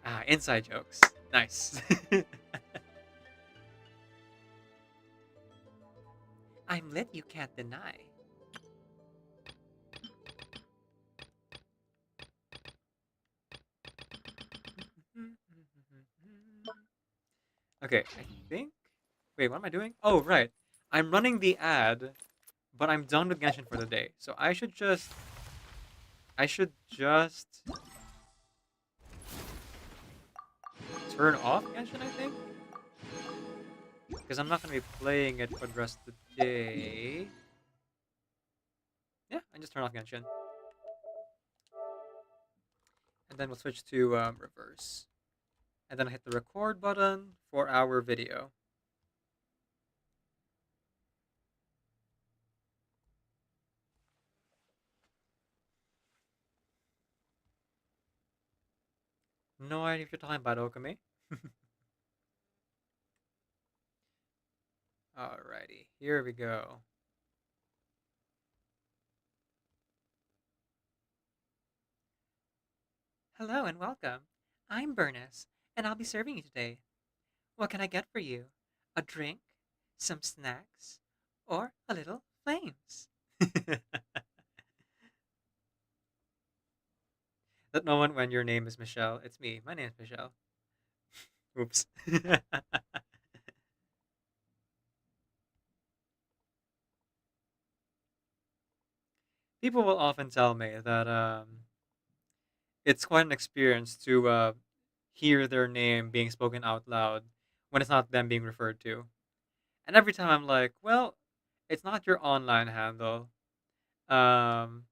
Ah, inside jokes. Nice. I'm lit, you can't deny. Okay, I think. Wait, what am I doing? Oh, right. I'm running the ad, but I'm done with Genshin for the day. So I should just. Turn off Genshin, I think? Because I'm not going to be playing it for the rest of the day. Yeah, I just turn off Genshin. And then we'll switch to reverse. And then I hit the record button for our video. No idea if you're talking about Okami. Alrighty, here we go. Hello and welcome. I'm Burness, and I'll be serving you today. What can I get for you? A drink? Some snacks? Or a little flames? That moment when your name is Michelle. It's me. My name is Michelle. Oops. People will often tell me that it's quite an experience to hear their name being spoken out loud when it's not them being referred to. And every time I'm like, well, it's not your online handle. Um,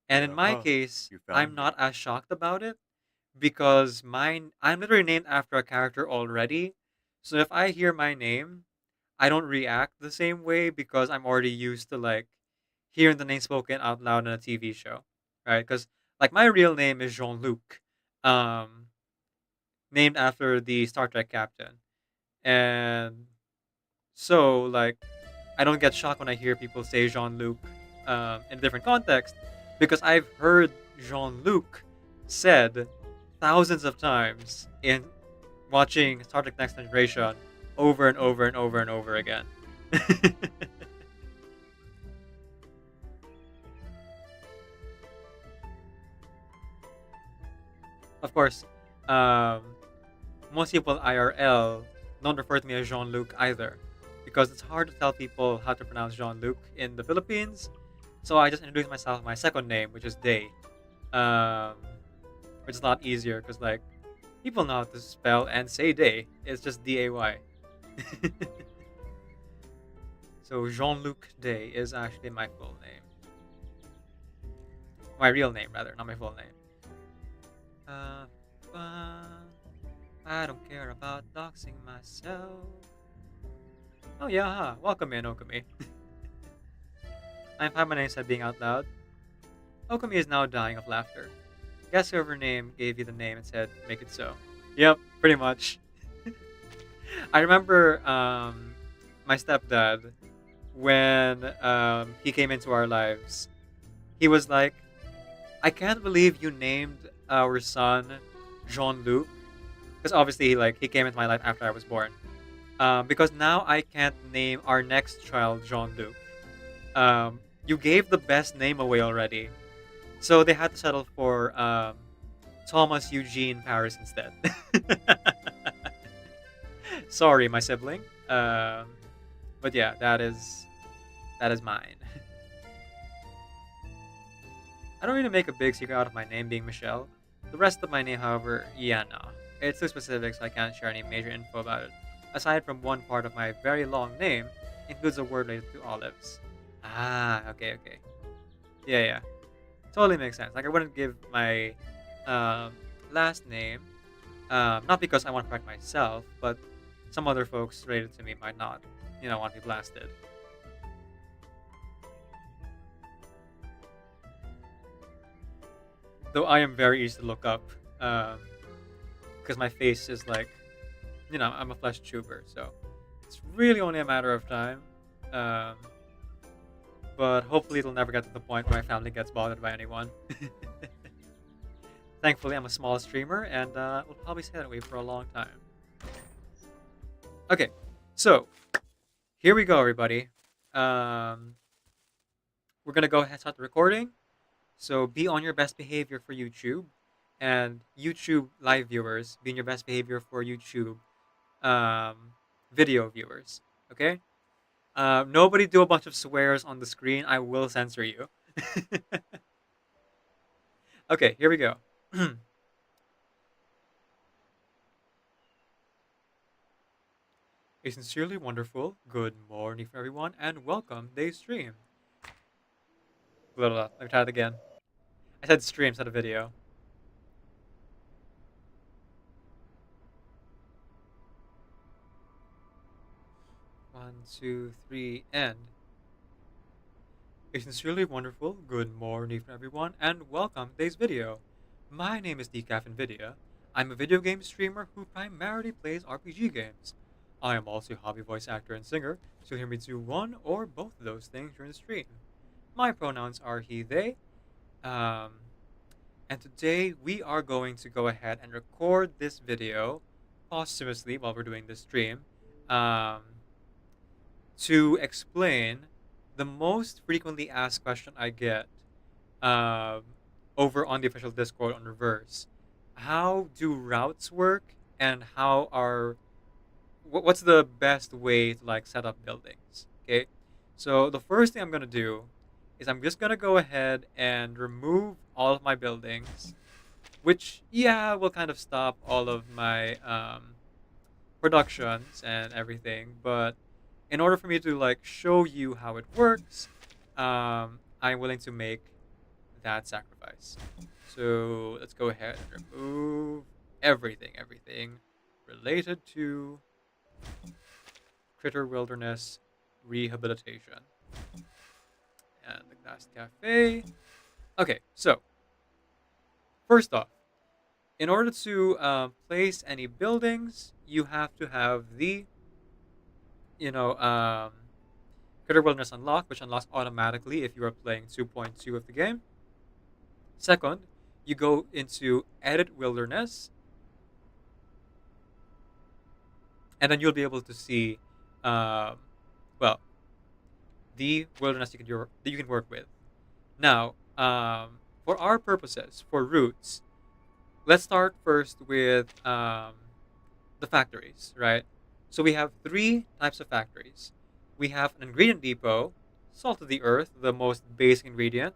and in my case, I'm not as shocked about it because I'm literally named after a character already. So if I hear my name, I don't react the same way because I'm already used to like hearing the name spoken out loud in a TV show, right? Because like my real name is Jean Luc, um, named after the Star Trek captain, and so like I don't get shocked when I hear people say Jean Luc in a different context because I've heard Jean Luc said thousands of times in watching Star Trek Next Generation over and over and over and over again. Of course, um, most people IRL don't refer to me as Jean Luc either. because it's hard to tell people how to pronounce Jean-Luc in the Philippines. So I just introduced myself with my second name, which is Day, um, which is a lot easier because like people know how to spell and say Day. It's just D-A-Y. So Jean-Luc Day is actually my full name. My real name, rather, not my full name. Uh, I don't care about doxing myself. Oh yeah, huh. Welcome in, Okami. I'm fine my name said being out loud. Okami is now dying of laughter. Guess whoever name gave you the name and said, make it so. Yep, pretty much. I remember my stepdad, when he came into our lives, he was like, I can't believe you named our son Jean-Luc. Because obviously he came into my life after I was born. Because now I can't name our next child Jean-Luc. You gave the best name away already. So they had to settle for Thomas Eugene Paris instead. Sorry, my sibling. But yeah, that is mine. I don't really make a big secret out of my name being Michelle. The rest of my name, however, yeah, nah. It's too specific, so I can't share any major info about it. Aside from one part of my very long name, includes a word related to olives. Ah, okay. Yeah. Totally makes sense. Like, I wouldn't give my last name, not because I want to correct myself, but some other folks related to me might not, want to be blasted. Though I am very easy to look up, because my face is like, I'm a flesh chewer, so it's really only a matter of time. But hopefully it'll never get to the point where my family gets bothered by anyone. Thankfully, I'm a small streamer, and will probably stay that way for a long time. Okay, so here we go, everybody. We're gonna go ahead and start the recording. So be on your best behavior for YouTube, and YouTube live viewers, be on your best behavior for YouTube video viewers. Okay? Nobody do a bunch of swears on the screen. I will censor you. Okay, here we go. A sincerely wonderful good morning for everyone, and welcome to today's stream. Blah, blah, blah. Let me try it again. I said stream instead of video. One, two, three, and a sincerely wonderful good morning for everyone, and welcome to today's video. My name is Decaf Nvidia. I'm a video game streamer who primarily plays RPG games. I am also a hobby voice actor and singer, so you'll hear me do one or both of those things during the stream. My pronouns are he, they. And today we are going to go ahead and record this video posthumously while we're doing this stream to explain the most frequently asked question I get over on the official Discord on Reverse. How do routes work, and what's the best way to set up buildings? Okay, so the first thing I'm gonna do is I'm just gonna go ahead and remove all of my buildings, which will kind of stop all of my productions and everything. But in order for me to show you how it works, I'm willing to make that sacrifice. So let's go ahead and remove everything related to Critter Wilderness Rehabilitation. And the Glass Cafe. Okay, so first off, in order to place any buildings, you have to have the Critter Wilderness unlocked, which unlocks automatically if you are playing 2.2 of the game. Second, you go into Edit Wilderness, and then you'll be able to see the wilderness you can work with. Now, for our purposes, for routes, let's start first with the factories, right? So we have three types of factories. we have an ingredient depot, salt of the earth, the most basic ingredient,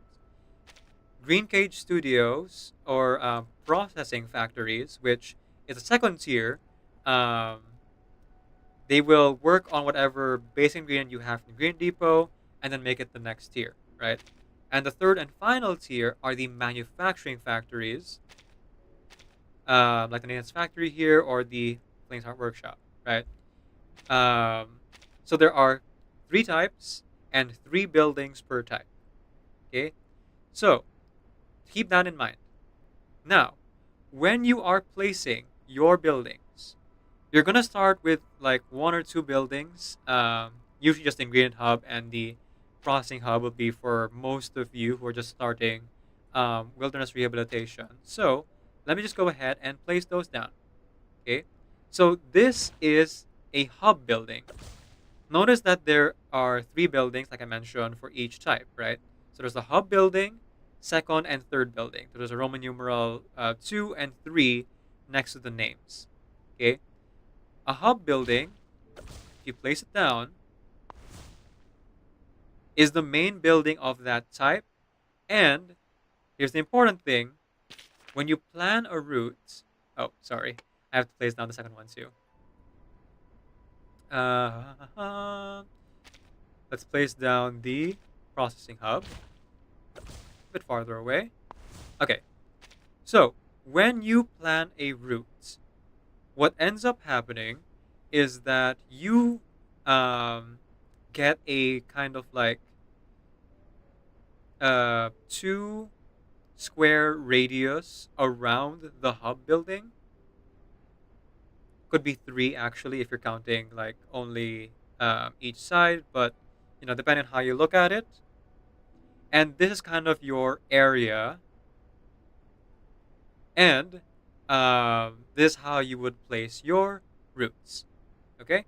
green cage studios or processing factories, which is a second tier. Um, they will work on whatever basic ingredient you have in the ingredient depot and then make it the next tier, right? And the third and final tier are the manufacturing factories, like the Nathan's factory here or the Flames Heart Workshop, right? So there are 3 types and 3 buildings per type. Okay, so keep that in mind. Now, when you are placing your buildings, you're gonna start with like 1 or 2 buildings. Usually just the ingredient hub and the processing hub will be for most of you who are just starting wilderness rehabilitation. So let me just go ahead and place those down. Okay, so this is a hub building. Notice that there are 3 buildings, like I mentioned, for each type, right? So there's the hub building, second and third building. So there's a Roman numeral 2 and 3 next to the names. Okay, a hub building, if you place it down, is the main building of that type. And here's the important thing: when you plan a route, oh, sorry, I have to place down the second one too. Let's place down the processing hub a bit farther away. Okay, so when you plan a route, what ends up happening is that you get a kind of like 2 square radius around the hub building. Could be 3 actually if you're counting like only each side, but depending on how you look at it. And this is kind of your area, and this is how you would place your routes. Okay,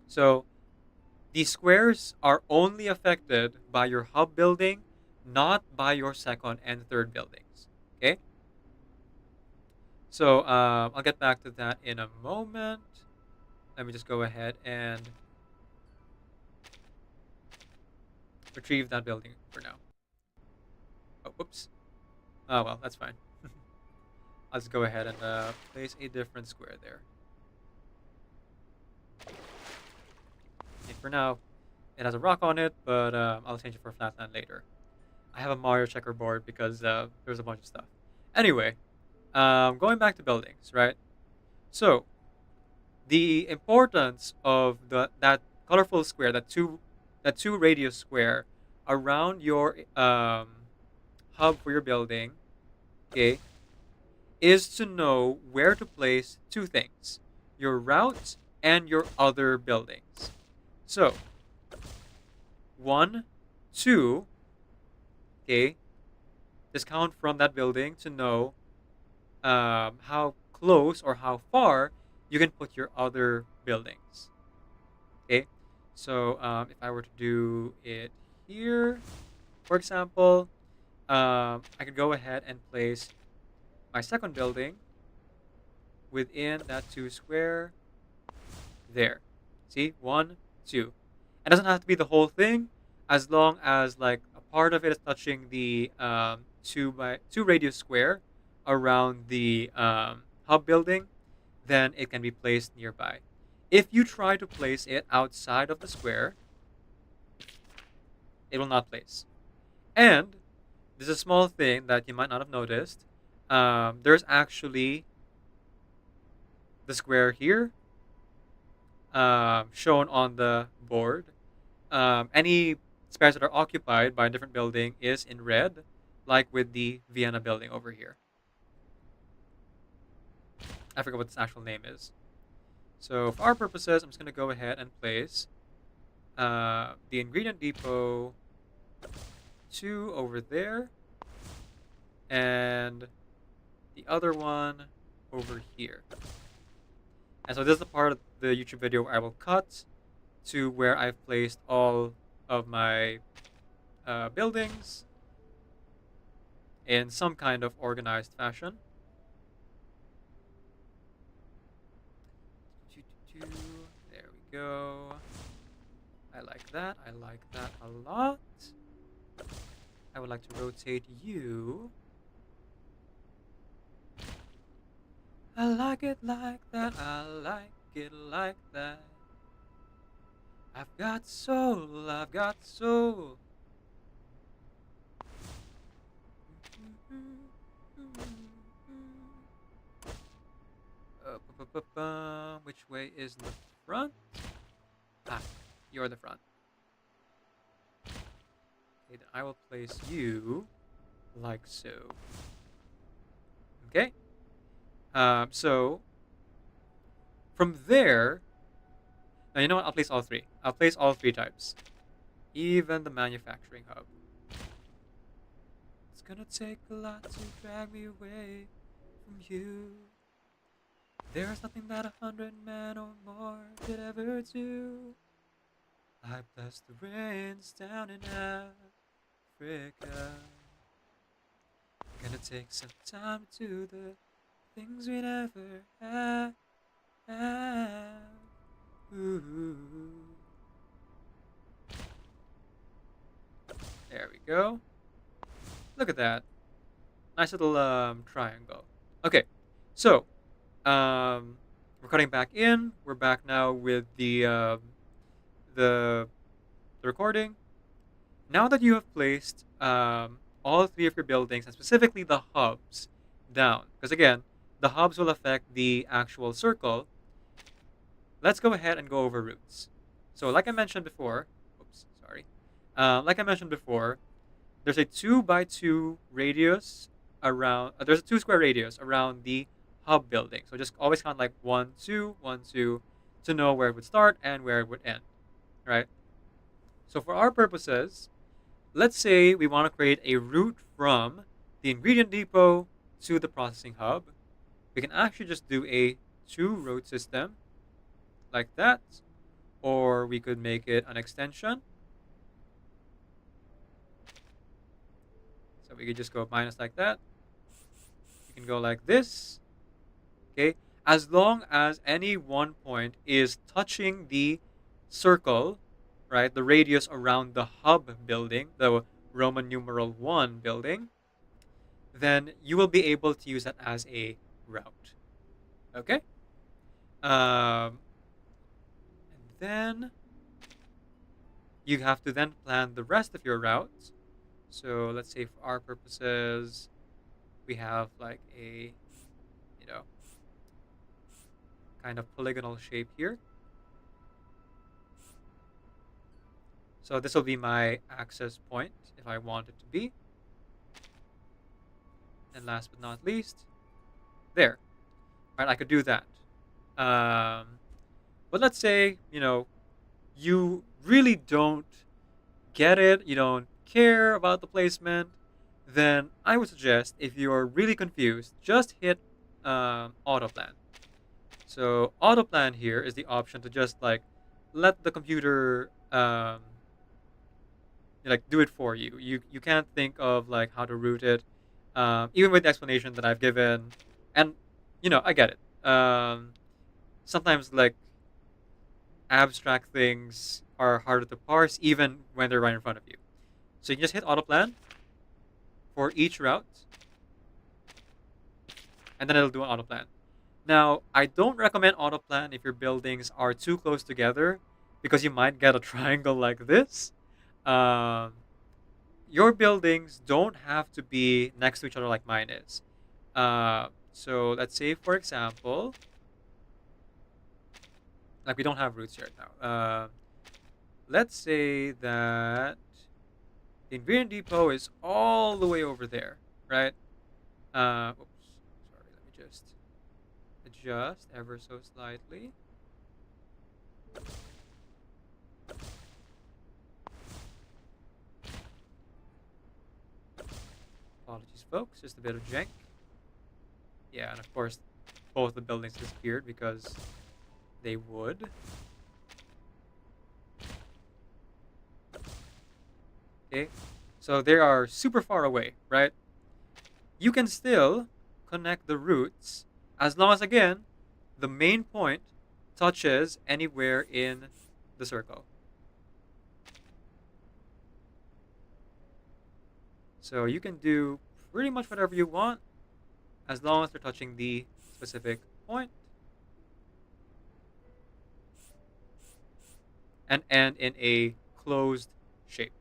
so these squares are only affected by your hub building, not by your second and third buildings. Okay, so I'll get back to that in a moment. Let me just go ahead and retrieve that building for now. Oh, whoops. Oh, well, that's fine. I'll just go ahead and place a different square there. And for now, it has a rock on it, but I'll change it for flatland later. I have a Mario checkerboard because there's a bunch of stuff. Anyway, going back to buildings, right? So, the importance of that colorful square, that two radius square around your hub for your building, okay, is to know where to place 2 things: your route and your other buildings. So 1, 2, okay, discount from that building to know how close or how far you can put your other buildings. Okay, so if I were to do it here, for example, I could go ahead and place my second building within that 2 square there. See, 1, 2. It doesn't have to be the whole thing, as long as like a part of it is touching the 2 radius square around the hub building, then it can be placed nearby. If you try to place it outside of the square, it will not place. And there's a small thing that you might not have noticed. There's actually the square here shown on the board. Any spares that are occupied by a different building is in red, like with the Vienna building over here. I forget what its actual name is. So for our purposes, I'm just going to go ahead and place the ingredient depot 2 over there, and the other one over here. And so this is the part of the YouTube video where I will cut to where I've placed all of my buildings in some kind of organized fashion. There we go. I like that. I like that a lot. I would like to rotate you. I like it like that. I like it like that. I've got soul. I've got soul. Which way is the front? Ah, you're the front. Okay, then I will place you like so. Okay? So, from there, now you know what? I'll place all three. I'll place all three types. Even the manufacturing hub. It's gonna take a lot to drag me away from you. There's nothing that 100 men or more could ever do. I bless the rains down in Africa. Gonna take some time to do the things we never had. Ooh. There we go. Look at that. Nice little triangle. Okay, so we're cutting back in. We're back now with the recording. Now that you have placed all three of your buildings, and specifically the hubs, down, because again, the hubs will affect the actual circle, let's go ahead and go over routes. So like I mentioned before, like I mentioned before, there's a 2x2 radius around, there's a 2 square radius around the hub building. So just always count like 1, 2, 1, 2 to know where it would start and where it would end, right? So for our purposes, let's say we want to create a route from the ingredient depot to the processing hub. We can actually just do a 2-road system like that, or we could make it an extension. So we could just go minus like that. You can go like this. Okay, as long as any one point is touching the circle, right, the radius around the hub building, the Roman numeral 1 building, then you will be able to use that as a route. Okay? And then you have to then plan the rest of your routes. So let's say for our purposes, we have like a, kind of polygonal shape here. So this will be my access point if I want it to be. And last but not least, there. Right, I could do that. But let's say, you really don't get it, you don't care about the placement, then I would suggest, if you're really confused, just hit autoplan. So autoplan here is the option to just like let the computer do it for you. You can't think of like how to route it, even with the explanation that I've given, and I get it. Sometimes like abstract things are harder to parse even when they're right in front of you. So you can just hit autoplan for each route, and then it'll do an autoplan. Now, I don't recommend autoplan if your buildings are too close together, because you might get a triangle like this. Your buildings don't have to be next to each other like mine is. So let's say, for example, like we don't have routes here now. Let's say that the ingredient depot is all the way over there, right? Oops, sorry, let me just adjust ever so slightly. Apologies, folks, just a bit of jank. Yeah, and of course, both the buildings disappeared because they would. Okay, so they are super far away, right? You can still connect the routes as long as, again, the main point touches anywhere in the circle. So you can do pretty much whatever you want as long as they're touching the specific point and end in a closed shape.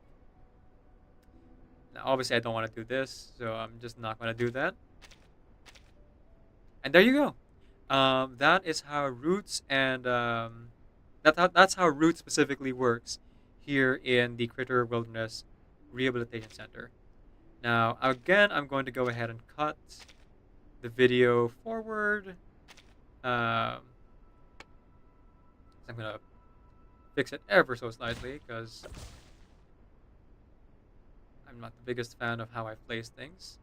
Now, obviously, I don't want to do this, so I'm just not going to do that. And there you go. That is how roots and that's how root specifically works here in the Critter Wilderness Rehabilitation Center. Now, again, I'm going to go ahead and cut the video forward. I'm going to fix it ever so slightly because I'm not the biggest fan of how I place things.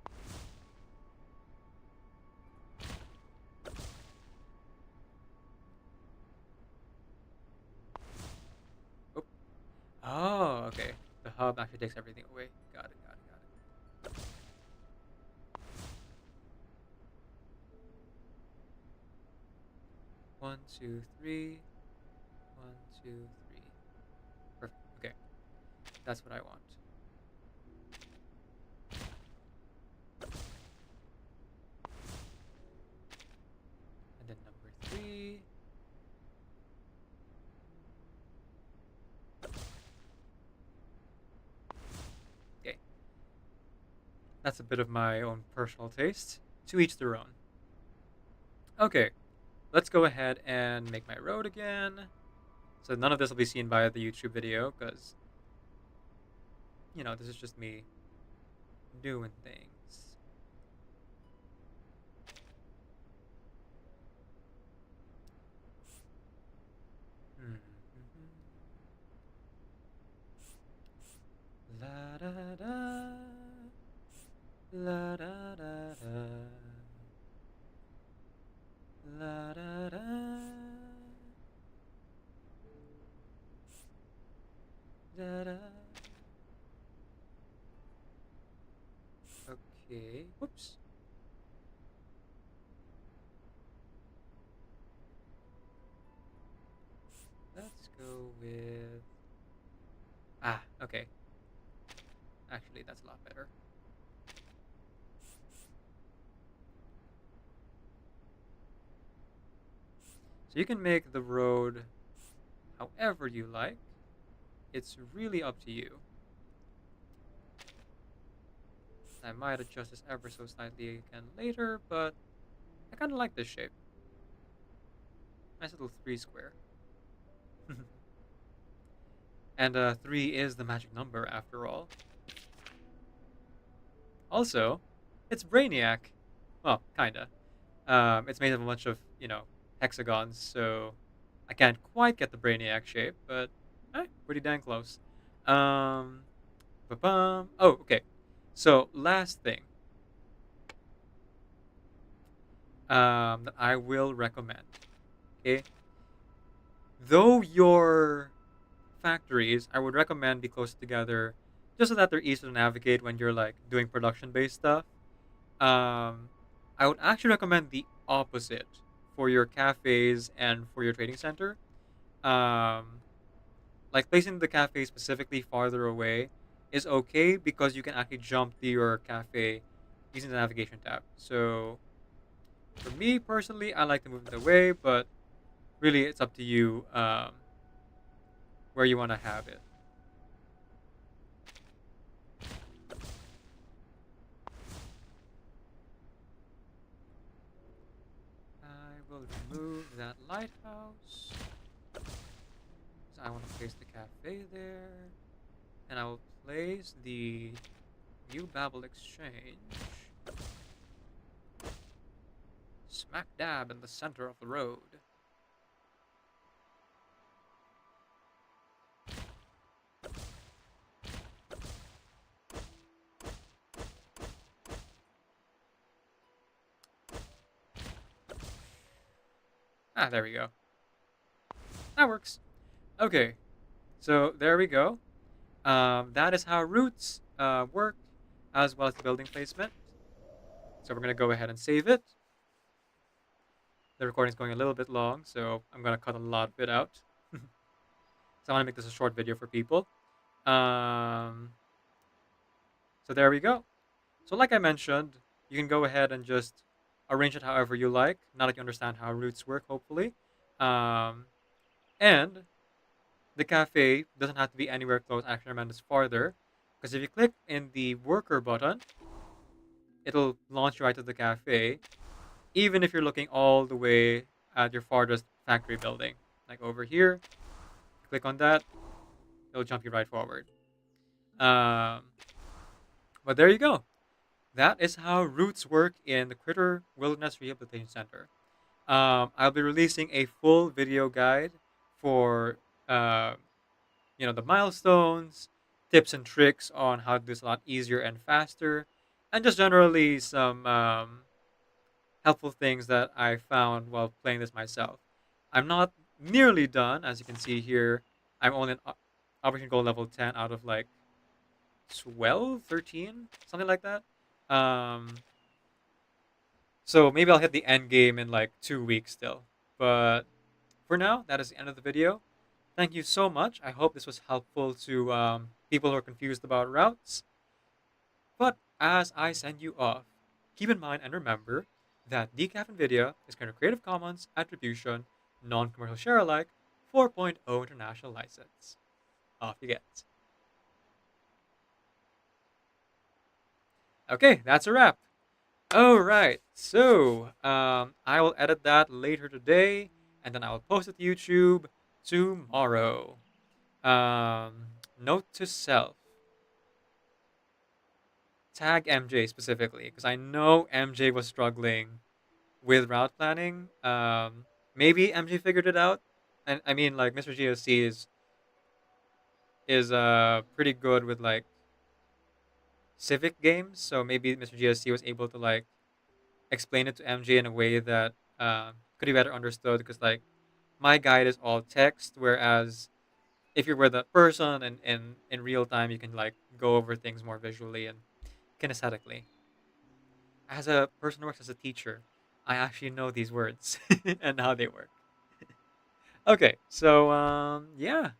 Oh, okay. The hub actually takes everything away. Got it, got it, got it. One, two, three. 1, 2, 3. Perfect. Okay. That's what I want. And then number 3. Okay. That's a bit of my own personal taste. To each their own. Okay. Let's go ahead and make my road again. So none of this will be seen via the YouTube video because, this is just me doing things. La da da, la da da da, la da da, da da. Okay, whoops. Let's go with... okay. Actually, that's a lot better. So you can make the road however you like. It's really up to you. I might adjust this ever so slightly again later, but I kind of like this shape. Nice little 3 square. And 3 is the magic number after all. Also, it's Brainiac. Well, kinda. It's made of a bunch of, hexagons, so I can't quite get the Brainiac shape, but pretty dang close. Ba-bum. Oh, okay. So, last thing that I will recommend. Okay? Though your factories, I would recommend be close together just so that they're easy to navigate when you're like doing production-based stuff. I would actually recommend the opposite for your cafes and for your trading center. Like placing the cafe specifically farther away is okay because you can actually jump to your cafe using the navigation tab. So for me personally, I like to move it away, but really it's up to you where you want to have it. I will remove that lighthouse. So I want to place the cafe there. And I will place the New Babel Exchange smack dab in the center of the road. There we go. That works. Okay, so there we go. That is how routes work, as well as the building placement. So we're going to go ahead and save it. The recording is going a little bit long, so I'm going to cut a lot of it out. So I want to make this a short video for people. So there we go. So like I mentioned, you can go ahead and just arrange it however you like. Now that you understand how roots work, hopefully. Um, and the cafe doesn't have to be anywhere close. I actually recommend it's farther. Because if you click in the worker button, it'll launch you right to the cafe. Even if you're looking all the way at your farthest factory building. Like over here, click on that, it'll jump you right forward. Um, but there you go. That is how roots work in the Critter Wilderness Rehabilitation Center. I'll be releasing a full video guide for uh, the milestones, tips and tricks on how to do this a lot easier and faster, and just generally some helpful things that I found while playing this myself. I'm not nearly done, as you can see here. I'm only in Operation Gold level 10 out of like 12, 13, something like that. Um, so maybe I'll hit the end game in like 2 weeks still. But for now, that is the end of the video. Thank you so much. I hope this was helpful to people who are confused about routes. But as I send you off, keep in mind and remember that Decaf NVIDIA is kind of Creative Commons Attribution, Non-Commercial Share Alike 4.0 International License. Off you get. Okay, that's a wrap. Alright, so I will edit that later today, and then I will post it to YouTube tomorrow. Note to self. Tag MJ specifically, because I know MJ was struggling with route planning. Maybe MJ figured it out. And I mean, like Mr. GOC is pretty good with like civic games, so maybe Mr. GOC was able to like explain it to MJ in a way that could be better understood. Because like my guide is all text, whereas if you're with a person and in real time, you can like go over things more visually and kinesthetically. As a person who works as a teacher, I actually know these words and how they work. Okay, so yeah,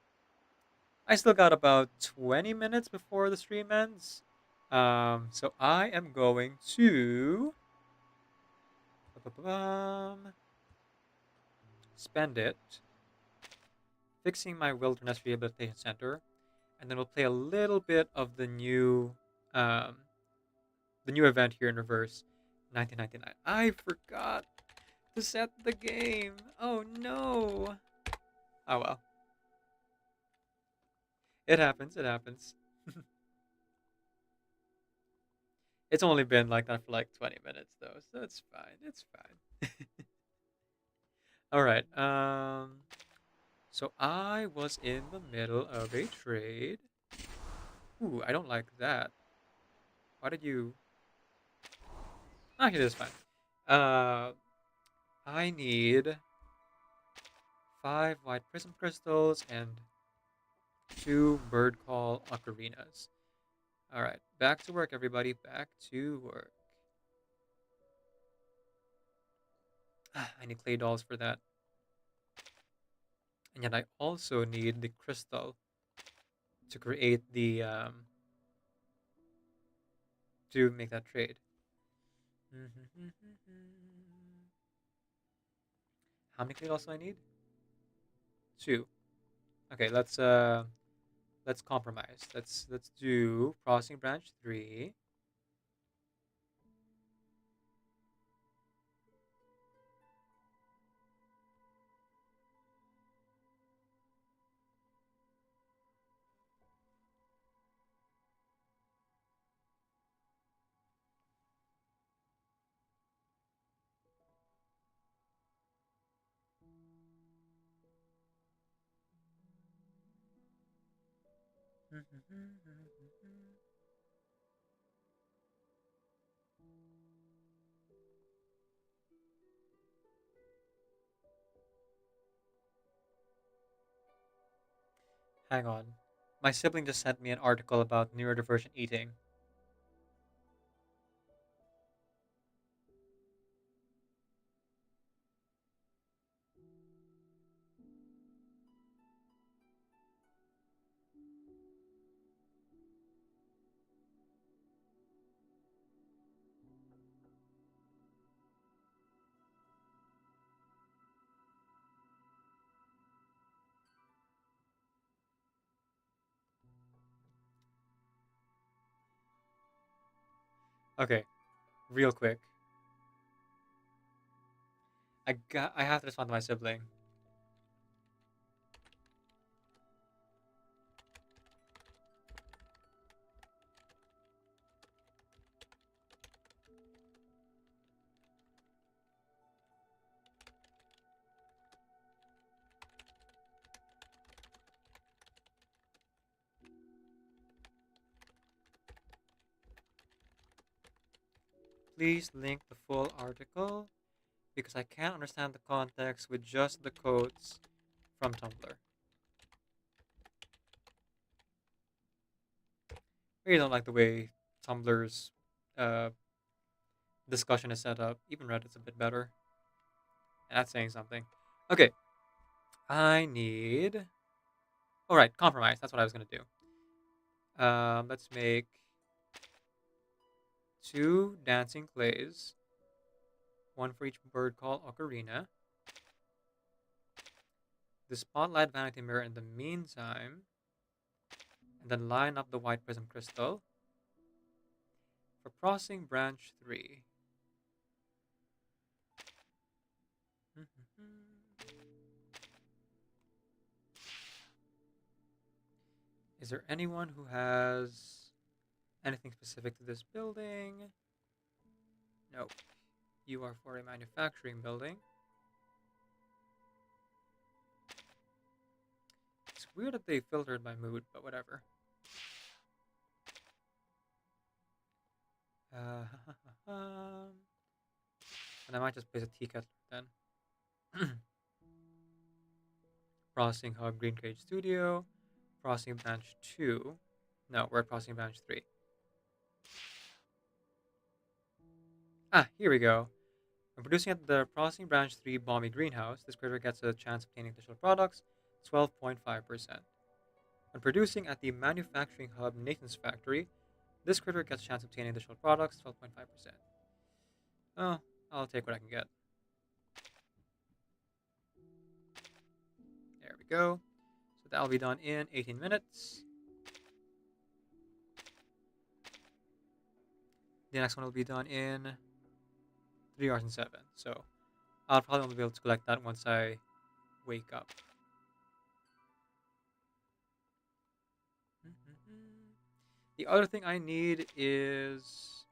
I still got about 20 minutes before the stream ends. So I am going to spend it fixing my wilderness rehabilitation center, and then we'll play a little bit of um, the new event here in reverse, 1999. I forgot to set the game. Oh no. Oh well. It happens. It happens. It's only been like that for like 20 minutes though, so it's fine. It's fine. All right. So I was in the middle of a trade. Ooh, I don't like that. Why did you? Actually, that's fine. I need 5 white prism crystals and 2 bird call ocarinas. All right, back to work, everybody. Back to work. I need clay dolls for that. And yet I also need the crystal to create the to make that trade. How many clay dolls do I need? 2. Okay, let's compromise. Let's do processing branch 3. Hang on. My sibling just sent me an article about neurodivergent eating. Okay, real quick. I have to respond to my sibling. Please link the full article because I can't understand the context with just the quotes from Tumblr. I really don't like the way Tumblr's uh, discussion is set up. Even Reddit's a bit better. And that's saying something. Okay, I need. All right, compromise. That's what I was gonna do. Let's make 2 dancing clays, 1 for each bird called ocarina. The spotlight vanity mirror in the meantime, and then line up the white prism crystal. For processing branch 3. Is there anyone who has anything specific to this building? Nope. You are for a manufacturing building. It's weird that they filtered by mood, but whatever. And I might just place a tea kettle then. Processing hub, Green Cage Studio. Processing branch 2. No, we're at processing branch 3. Ah, here we go. When producing at the processing branch 3 Balmy Greenhouse, this critter gets a chance of obtaining additional products, 12.5%. When producing at the manufacturing hub Nathan's Factory, this critter gets a chance of obtaining additional products, 12.5%. Oh, I'll take what I can get. There we go. So that'll be done in 18 minutes. The next one will be done in 3 hours and 7. So I'll probably only be able to collect that once I wake up. The other thing I need is...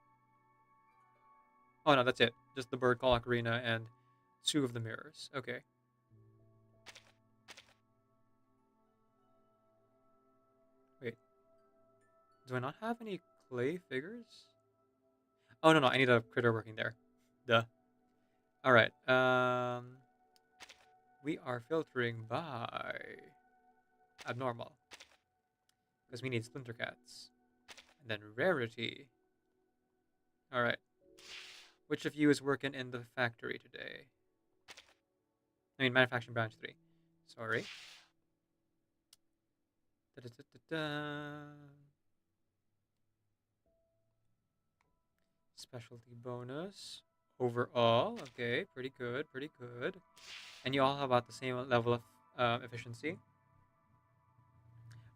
Oh no, that's it. Just the bird call ocarina and 2 of the mirrors. Okay. Wait. Do I not have any clay figures? Oh no, I need a critter working there. Duh. Alright. We are filtering by abnormal. Because we need splinter cats. And then rarity. Alright. Which of you is working in the factory today? I mean, manufacturing branch 3. Sorry. Specialty bonus. Overall, okay, pretty good, pretty good. And you all have about the same level of efficiency.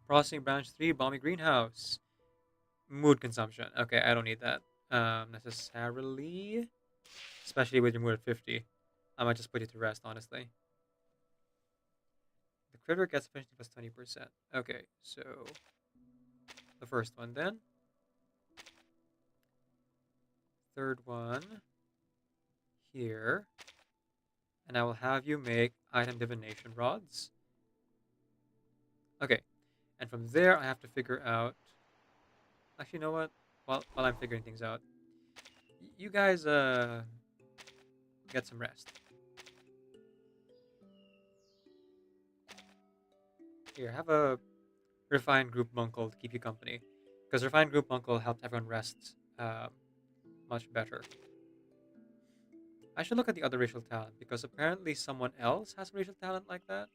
Processing branch 3, Balmy Greenhouse. Mood consumption. Okay, I don't need that necessarily. Especially with your mood at 50. I might just put you to rest, honestly. The critter gets efficiency plus 20%. Okay, so the first one then. Third one here. And I will have you make item divination rods. Okay, and from there I have to figure out... Actually, you know what? While I'm figuring things out, you guys get some rest. Here, have a refined group bunkle to keep you company. Because refined group bunkle helps everyone rest much better. I should look at the other racial talent, because apparently someone else has a racial talent like that.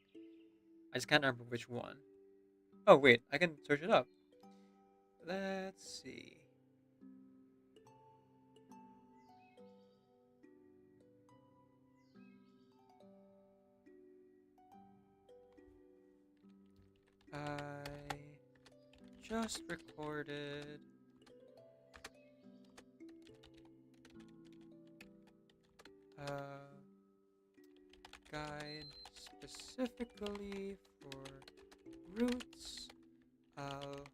I just can't remember which one. Oh, wait, I can search it up. Let's see. I just recorded guide specifically for roots. I'll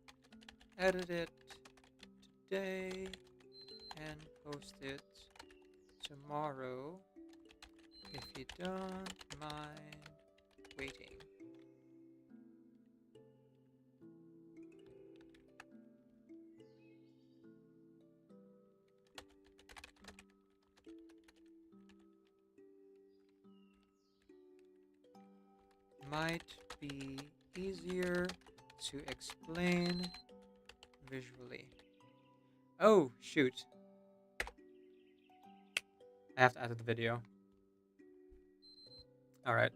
edit it today and post it tomorrow if you don't mind waiting. Might be easier to explain visually. Oh, shoot. I have to edit the video. Alright.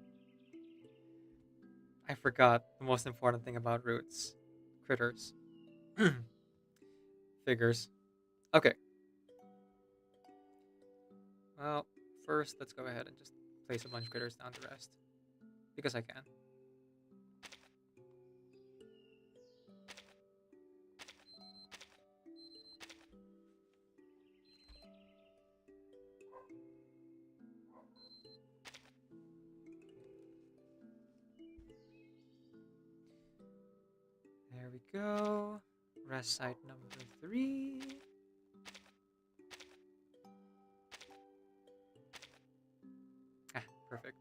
I forgot the most important thing about roots. Critters. Figures. Okay. Well, first let's go ahead and just place a bunch of critters down to rest. Because I can. There we go. Rest site number 3. Ah, perfect.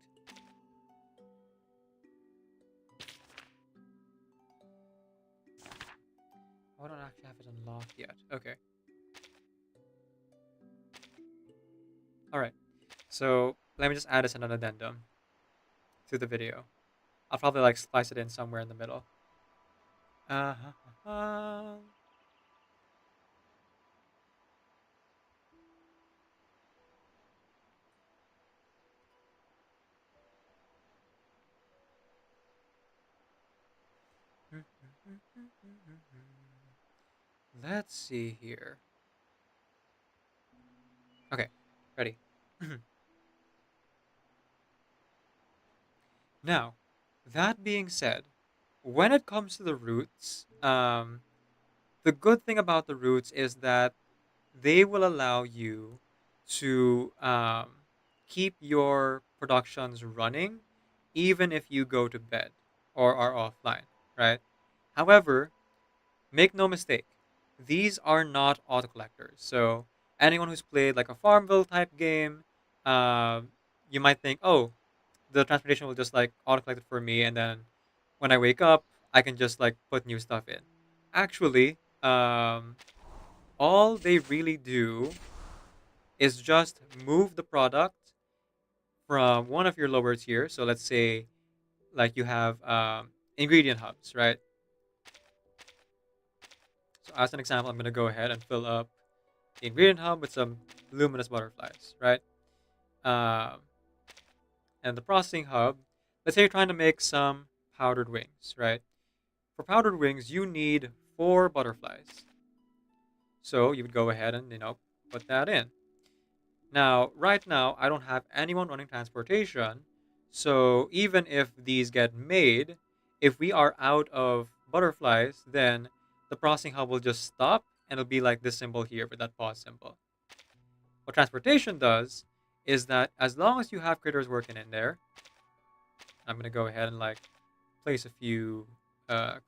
I don't actually have it unlocked yet. Okay. Alright. So, let me just add this as an addendum to the video. I'll probably like splice it in somewhere in the middle. Let's see here. Okay, ready. Now, that being said, when it comes to the roots, the good thing about the roots is that they will allow you to keep your productions running even if you go to bed or are offline, right? However, make no mistake, these are not auto collectors. So anyone who's played like a Farmville type game, you might think, oh, the transportation will just like auto collect it for me, and then when I wake up, I can just like put new stuff in. Actually, all they really do is just move the product from one of your lower tiers. So let's say like you have ingredient hubs, right? So as an example, I'm going to go ahead and fill up the ingredient hub with some luminous butterflies, right? Um, and the processing hub, let's say you're trying to make some powdered wings, right? For powdered wings, you need 4 butterflies. So you would go ahead and, put that in. Now, right now, I don't have anyone running transportation. So even if these get made, if we are out of butterflies, then the processing hub will just stop and it'll be like this symbol here with that pause symbol. What transportation does is that as long as you have critters working in there, I'm going to go ahead and like place a few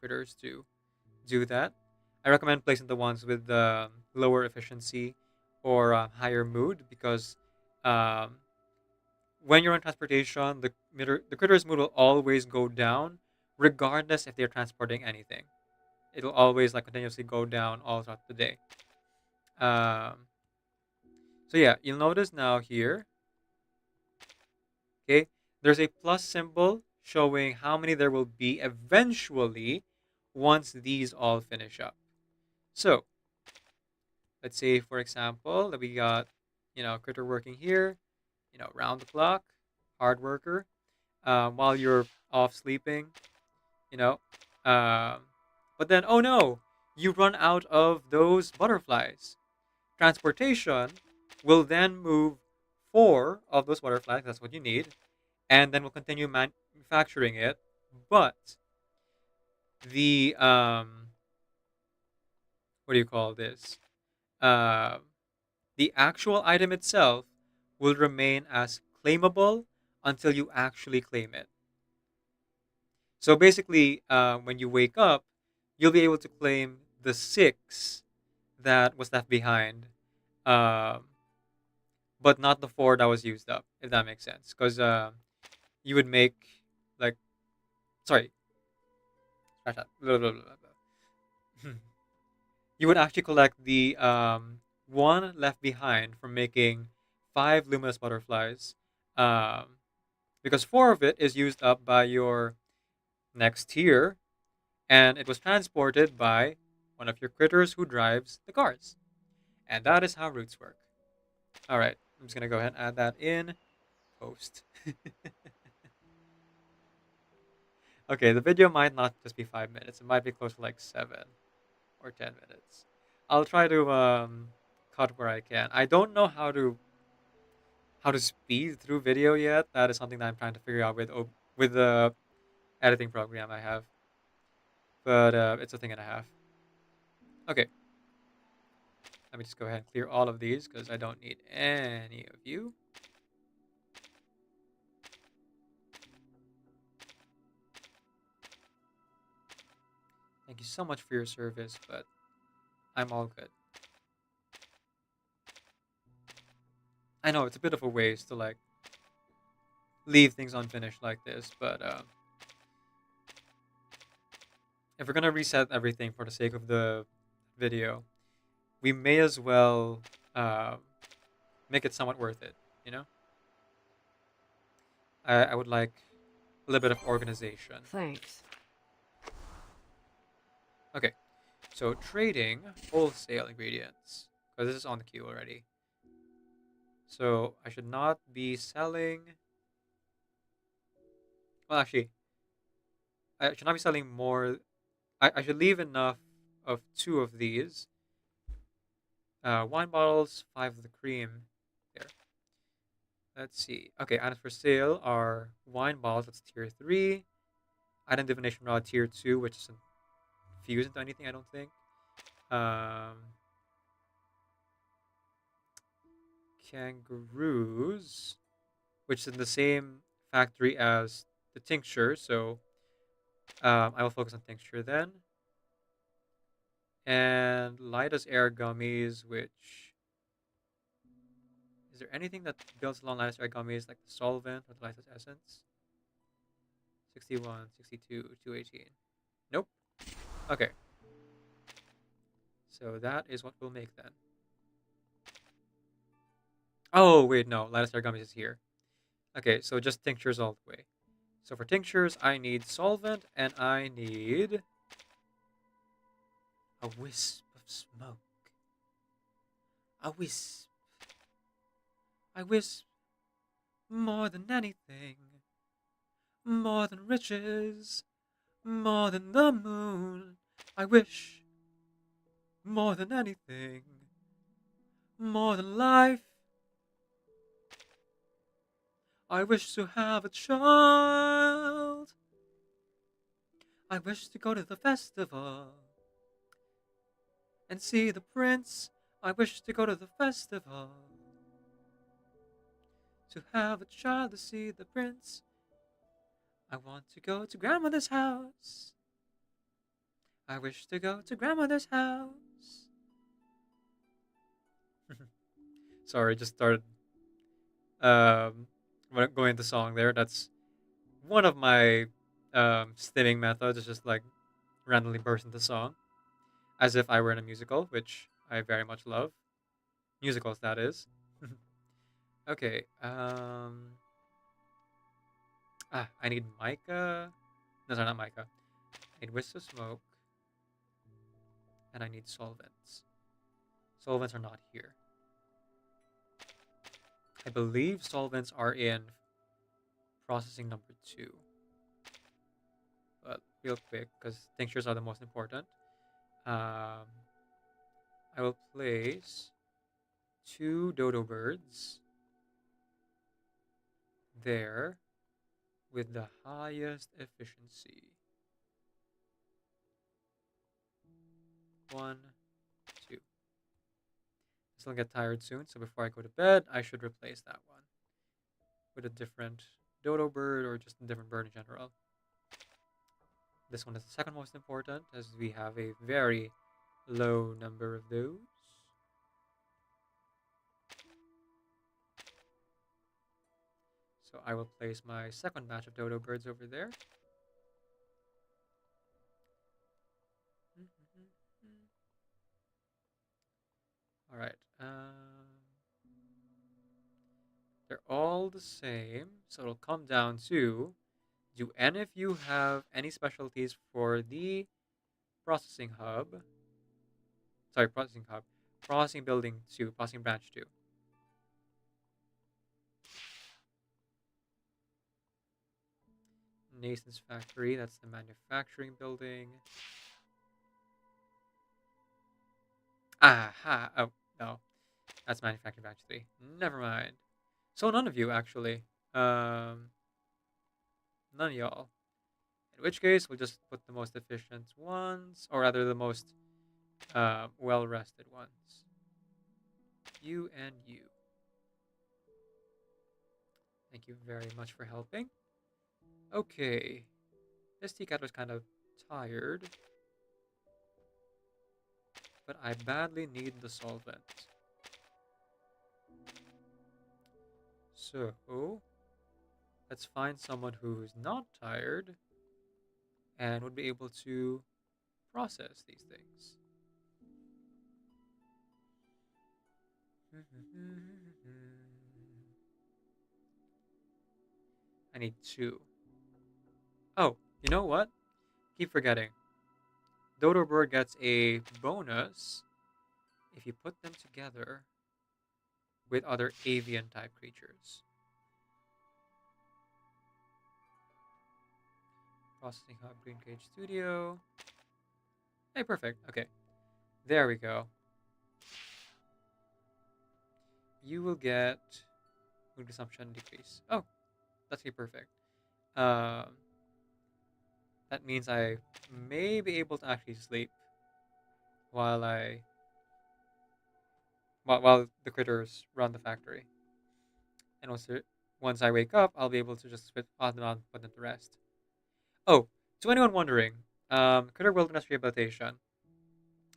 critters to do that. I recommend placing the ones with lower efficiency or higher mood because when you're on transportation, the critter's mood will always go down regardless if they're transporting anything. It'll always like continuously go down all throughout the day. So yeah, you'll notice now here, okay, there's a plus symbol showing how many there will be eventually once these all finish up. So let's say, for example, that we got, critter working here, round the clock, hard worker, while you're off sleeping, you know. But then, oh no, you run out of those butterflies. Transportation will then move 4 of those butterflies, that's what you need, and then we'll continue manufacturing it. But the, what do you call this? The actual item itself will remain as claimable until you actually claim it. So basically, when you wake up, you'll be able to claim the 6 that was left behind, um, but not the 4 that was used up, if that makes sense. Because you would make, like, sorry, scratch that. Blah, blah, blah, blah. You would actually collect the 1 left behind from making 5 luminous butterflies, um, because 4 of it is used up by your next tier, and it was transported by one of your critters who drives the cars. And that is how roots work. All right, I'm just gonna go ahead and add that in post. Okay, the video might not just be 5 minutes; it might be close to like 7 or 10 minutes. I'll try to cut where I can. I don't know how to speed through video yet. That is something that I'm trying to figure out with the editing program I have. But it's a thing and a half. Okay. Let me just go ahead and clear all of these because I don't need any of you. Thank you so much for your service, but I'm all good. I know it's a bit of a waste to like leave things unfinished like this, but if we're gonna reset everything for the sake of the video, we may as well make it somewhat worth it, you know? I would like a little bit of organization. Thanks. Okay, so trading wholesale ingredients, because this is on the queue already. So I should not be selling. Well, actually, I should not be selling more. I should leave enough of 2 of these. Wine bottles, 5 of the cream. There. Let's see. Okay, items for sale are wine bottles. That's tier 3. Item divination rod tier 2, which isn't fused into anything, I don't think. Kangaroos, which is in the same factory as the tincture, so I will focus on tincture then. And light as air gummies, which is there anything that builds along light as air gummies like the solvent or the light as essence? 61, 62, 218. Nope. Okay. So that is what we'll make then. Oh, wait, no. Light as air gummies is here. Okay, so just tinctures all the way. So for tinctures, I need solvent and I need a wisp of smoke. A wisp. I wisp more than anything. More than riches. More than the moon. I wish more than anything. More than life. I wish to have a child. I wish to go to the festival and see the prince. I wish to go to the festival to have a child to see the prince. I want to go to grandmother's house. I wish to go to grandmother's house. Sorry, just started going into song there. That's one of my stimming methods. Is just like randomly burst into song, as if I were in a musical, which I very much love. Musicals, that is. Okay. I need mica. No, sorry, not mica. I need wisp of smoke, and I need solvents. Solvents are not here. I believe solvents are in processing number 2. But real quick, because tinctures are the most important. I will place 2 dodo birds there with the highest efficiency. 1, 2. still get tired soon, so before I go to bed, I should replace that one with a different dodo bird or just a different bird in general. This one is the second most important, as we have a very low number of those. So I will place my second batch of dodo birds over there. All right. They're all the same, so it'll come down to, do any of you have any specialties for the processing hub? Sorry, processing hub. Processing building 2, processing branch 2. Nason's factory, that's the manufacturing building. Aha! Oh, no. That's manufacturing branch 3. Never mind. So none of you, actually. None of y'all. In which case, we'll just put the most efficient ones, or rather the most well-rested ones. You and you. Thank you very much for helping. Okay. This tea-cat was kind of tired, but I badly need the solvent. So, let's find someone who's not tired and would be able to process these things. I need 2. Oh, you know what? Keep forgetting. Dodo Bird gets a bonus if you put them together with other avian type creatures. Processing Hub, Green Cage Studio. Hey, perfect. Okay. There we go. You will get food consumption decrease. Oh, that's perfect. That means I may be able to actually sleep while while the critters run the factory. And also, once I wake up, I'll be able to just put them on, put them to rest. Oh, to anyone wondering, critter wilderness rehabilitation.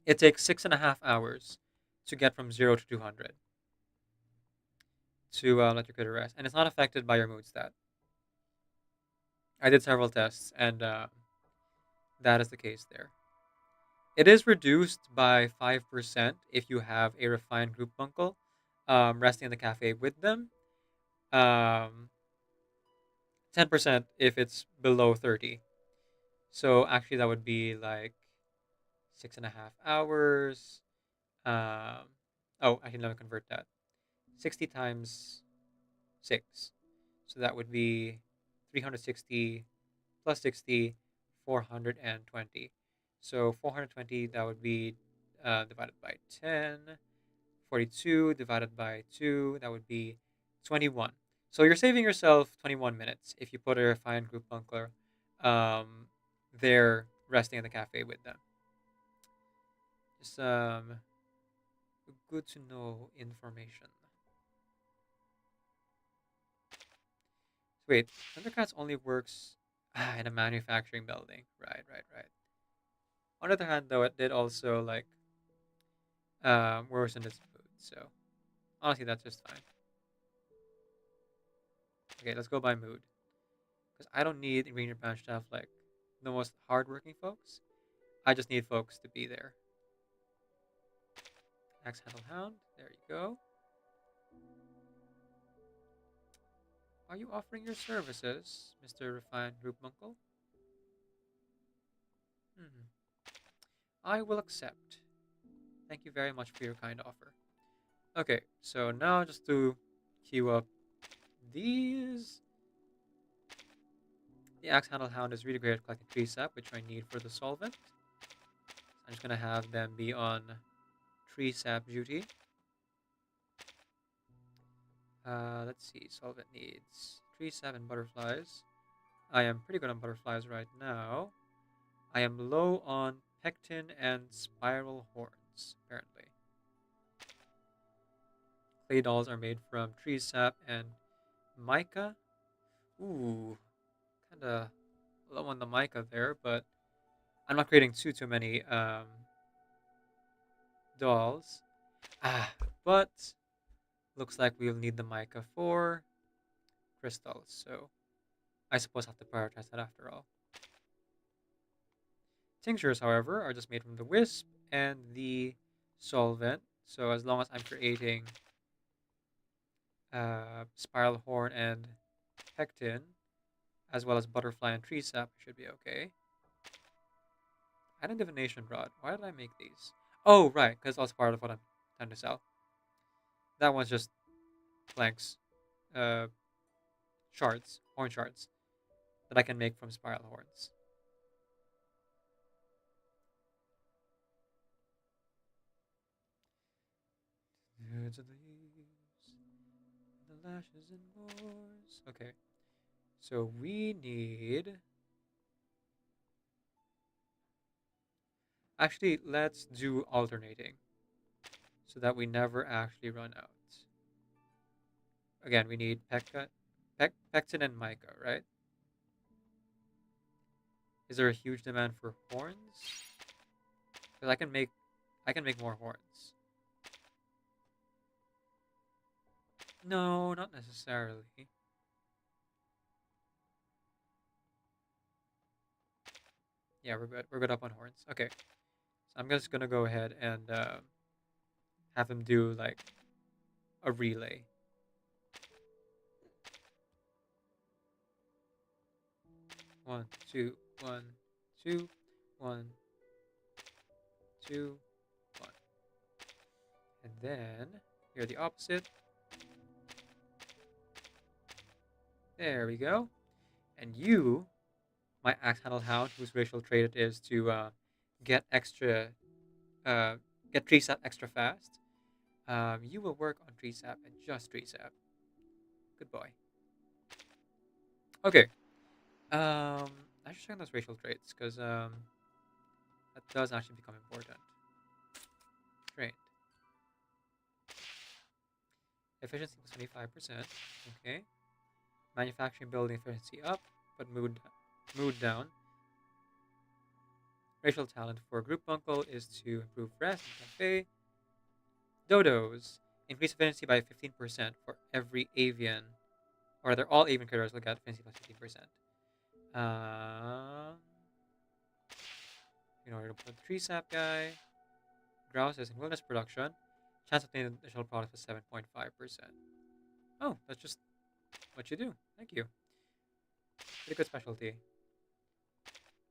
It takes 6.5 hours to get from 0 to 200 to let your critter rest, and it's not affected by your mood stat. I did several tests, and that is the case there. It is reduced by 5% if you have a refined group uncle resting in the cafe with them. 10% if it's below 30. So actually, that would be like 6.5 hours. Oh, I can let me convert that. 60 times 6. So that would be 360 plus 60, 420. So 420, that would be divided by 10. 42 divided by 2, that would be 21. So you're saving yourself 21 minutes if you put a refined group bunkler there resting in the cafe with them. Just good to know information. Wait, Thundercats only works in a manufacturing building. Right. On the other hand, though, it did also like worsen its mood. So honestly, that's just fine. Okay, let's go by mood. Because I don't need ingredient branch to have like the most hardworking folks. I just need folks to be there. Axe Handle Hound, there you go. Are you offering your services, Mr. Refined Group Uncle? I will accept. Thank you very much for your kind offer. Okay, so now just to queue up these. The Axe Handle Hound is really great at collecting tree sap, which I need for the solvent. I'm just going to have them be on tree sap duty. Let's see, solvent needs tree sap and butterflies. I am pretty good on butterflies right now. I am low on pectin and spiral horns, apparently. Clay dolls are made from tree sap and mica. Ooh, kinda low on the mica there, but I'm not creating too many dolls. But looks like we'll need the mica for crystals, so I suppose I have to prioritize that after all. Tinctures, however, are just made from the wisp and the solvent. So as long as I'm creating spiral horn and pectin, as well as butterfly and tree sap, I should be okay. Add a divination rod. Why did I make these? Oh, right, because that's part of what I'm trying to sell. That one's just planks, uh, shards, horn shards, that I can make from spiral horns. Birds of the leaves, the lashes and moors. Okay, so we need. Actually, let's do alternating so that we never actually run out. Again, we need pectin and mica, right? Is there a huge demand for horns? Because I can make more horns. No, not necessarily. Yeah, we're good. We're good up on horns. Okay, so I'm just gonna go ahead and have him do like a relay. One, two, one, two, one, two, one, and then here the opposite. There we go. And you, my axe handle hound, whose racial trait it is to get extra, uh, get tree sap extra fast. You will work on tree sap and just tree sap. Good boy. Okay. I should check on those racial traits because that does actually become important. Trained. Efficiency plus 25%. Okay. Manufacturing building efficiency up, but mood down. Racial talent for group uncle is to improve rest and cafe. Dodos. Increase efficiency by 15% for every avian. Or rather, all avian critters will get efficiency plus 15%. In order to put the tree sap guy. Grouse is in wilderness production. Chance of obtaining additional product is 7.5%. Oh, that's just what you do. Thank you. Pretty good specialty.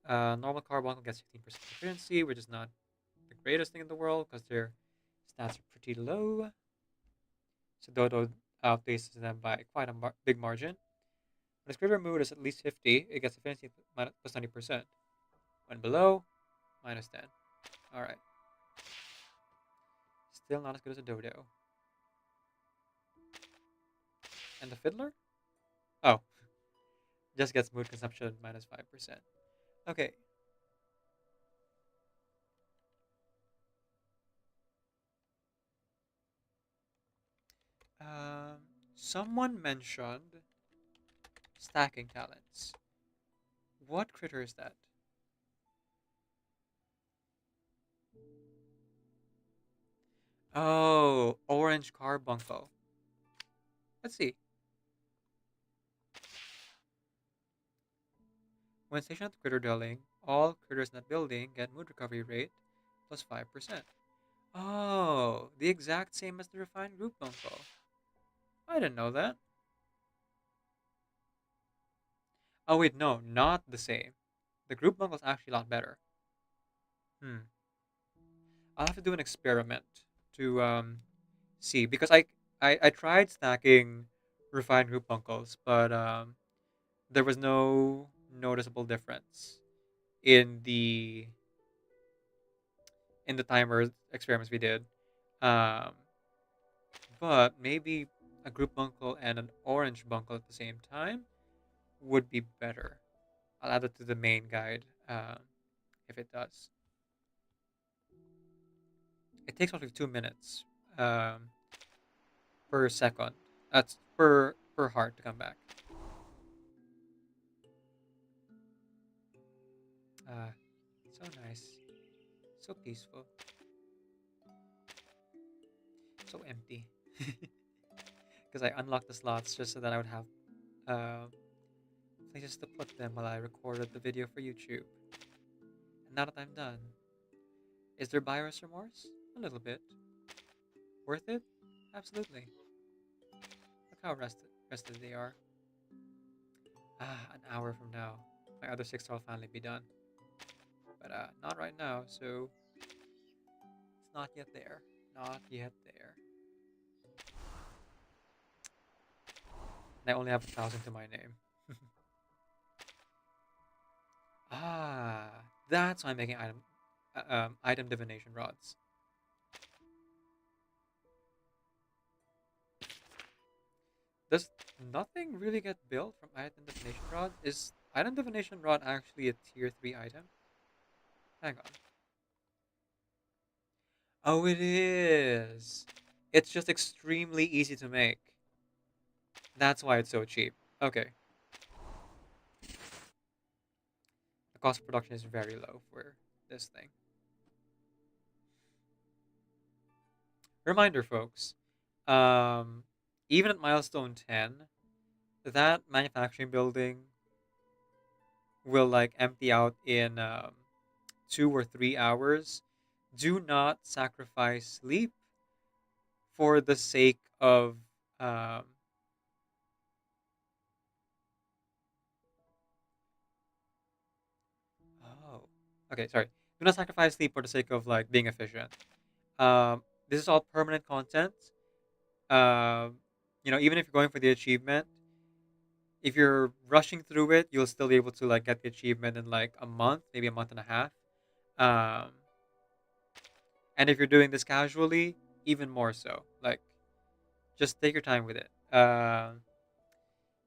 Normal carbuncle gets 15% efficiency, which is not the greatest thing in the world because their stats are pretty low. So Dodo outpaces them by quite a big margin. When its Scrivener mood is at least 50, it gets efficiency plus 90%. When below, minus 10. Alright. Still not as good as a Dodo. And the Fiddler? Oh. Just gets mood consumption minus 5%. Okay. Someone mentioned stacking talents. What critter is that? Oh, orange carbuncle. Let's see. When stationed at the critter dwelling, all critters in that building get mood recovery rate plus 5%. Oh, the exact same as the refined group uncle. I didn't know that. Oh wait, no, not the same. The group uncle is actually a lot better. I'll have to do an experiment to see because I tried stacking refined group uncles, but there was no noticeable difference in the timer experiments we did. Um, but maybe a group bunkle and an orange bunkle at the same time would be better. I'll add it to the main guide if it does. It takes roughly 2 minutes. per second. That's per heart to come back. Ah, so nice, so peaceful, so empty. Because I unlocked the slots just so that I would have places to put them while I recorded the video for YouTube. And now that I'm done, is there buyer's remorse? A little bit. Worth it? Absolutely. Look how rested they are. Ah, an hour from now, my other 6 will finally be done. But not right now, so it's not yet there. Not yet there. And I only have 1,000 to my name. Ah, that's why I'm making item divination rods. Does nothing really get built from item divination rod? Is item divination rod actually a tier 3 item? Hang on. Oh, it is. It's just extremely easy to make. That's why it's so cheap. Okay. The cost of production is very low for this thing. Reminder, folks. Even at milestone 10, that manufacturing building will like empty out in 2 or 3 hours. Do not sacrifice sleep for the sake of um, oh, okay, sorry. Do not sacrifice sleep for the sake of like being efficient. This is all permanent content. Um, even if you're going for the achievement, if you're rushing through it, you'll still be able to like get the achievement in like a month, maybe a month and a half. Um, and if you're doing this casually, even more so. Like, just take your time with it.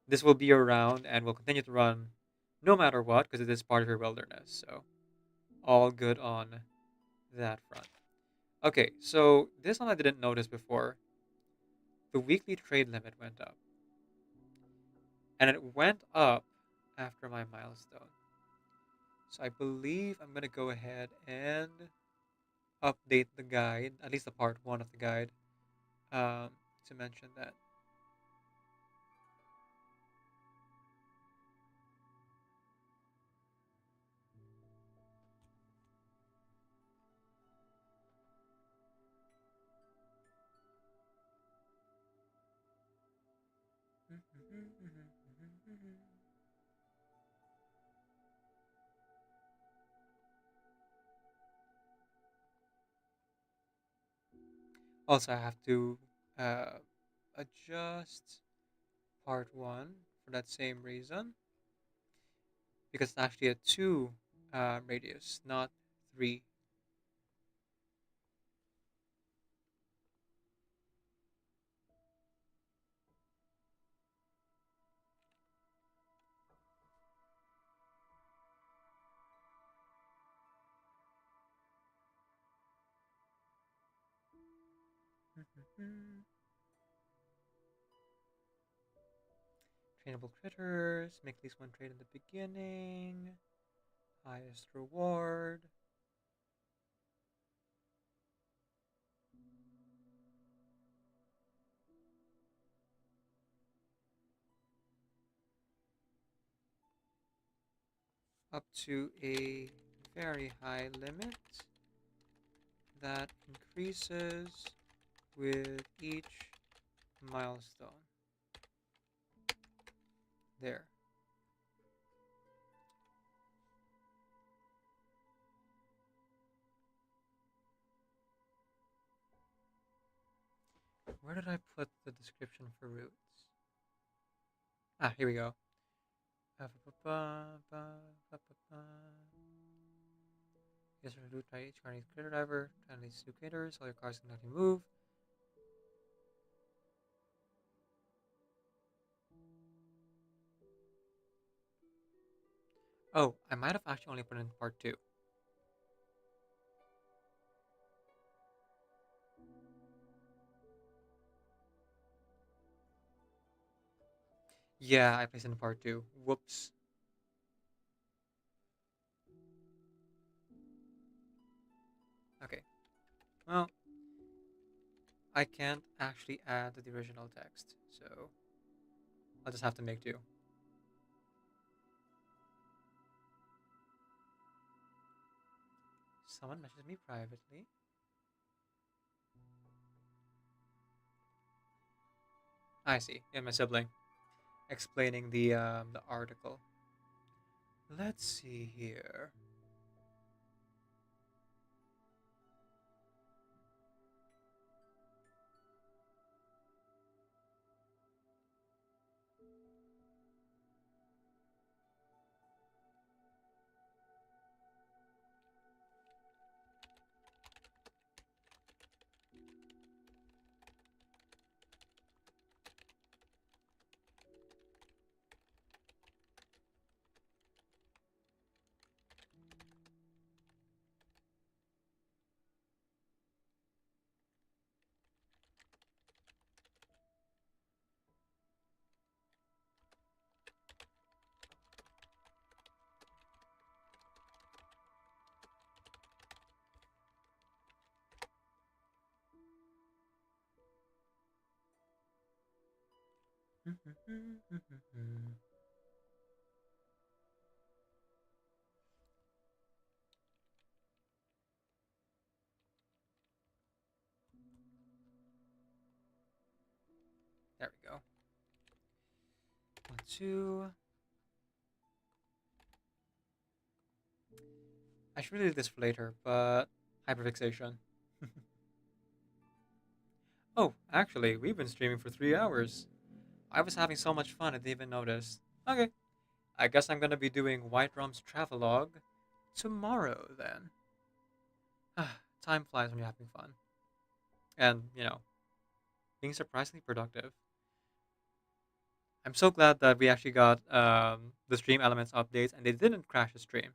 This will be around and will continue to run no matter what because it is part of your wilderness. So, all good on that front. Okay, so this one I didn't notice before. The weekly trade limit went up. And it went up after my milestone. So I believe I'm going to go ahead and update the guide, at least the part 1 of the guide, to mention that. Also, I have to uh, adjust part 1 for that same reason because it's actually a 2 radius, not 3. Trainable critters, make at least 1 trade in the beginning, highest reward. Up to a very high limit that increases with each milestone. There. Where did I put the description for roots? Ah, here we go. Yes, root by each card critter driver. Try these 2 critters. All your cards can actually move. Oh, I might have actually only put in part 2. Yeah, I placed in part 2. Whoops. Okay. Well, I can't actually add the original text, so I'll just have to make do. Someone messaged me privately. I see. Yeah, my sibling explaining the article. Let's see here. There we go. 1, 2. I should really do this for later, but hyperfixation. Oh, actually, we've been streaming for 3 hours. I was having so much fun I didn't even notice. Okay, I guess I'm gonna be doing White Rum's travelogue tomorrow then. Time flies when you're having fun. And, being surprisingly productive. I'm so glad that we actually got the stream elements updates and they didn't crash the stream.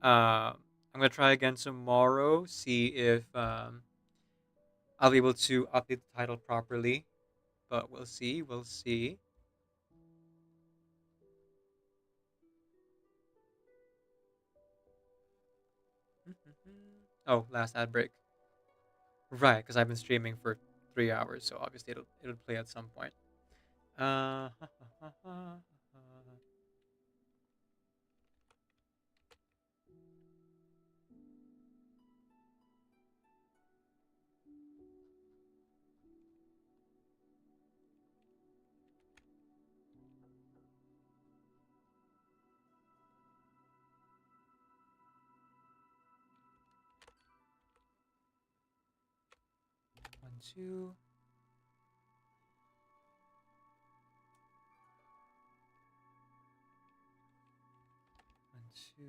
I'm gonna try again tomorrow, see if I'll be able to update the title properly. But we'll see, we'll see. Oh, last ad break. Right, because I've been streaming for 3 hours, so obviously it'll play at some point. Uh, 1, 2. 1, 2.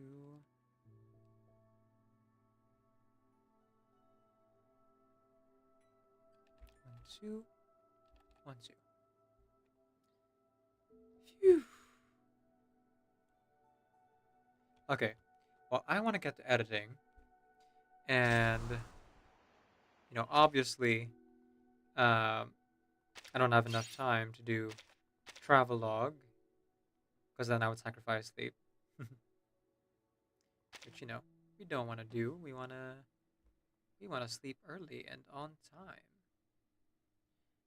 1, 2. 1, 2. Phew. Okay. Well, I want to get to editing, and obviously, I don't have enough time to do travelogue, because then I would sacrifice sleep, which we don't want to do. We want to sleep early and on time.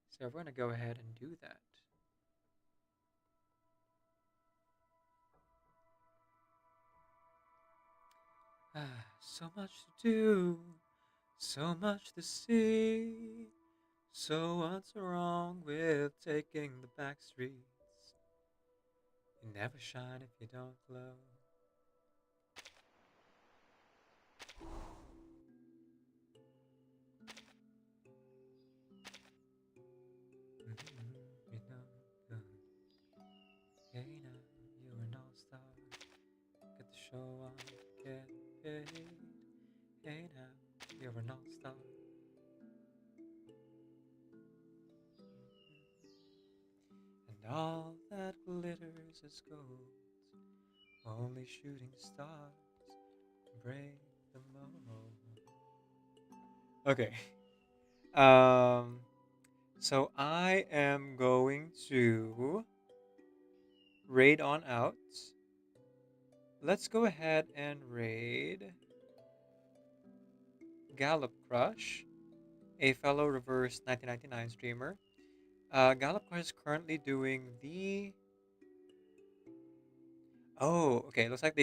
So we're going to go ahead and do that. So much to do, so much to see. So what's wrong with taking the back streets? You never shine if you don't glow. Hey now, you're an all-star. Get the show on, get paid. Hey now, you're an all-star. And all that glitters is gold. Only shooting stars break the mold. Okay. So I am going to raid on out. Let's go ahead and raid Gallop Crush, a fellow reverse 1999 streamer. Gallop Crush is currently doing the. Oh, okay. Looks like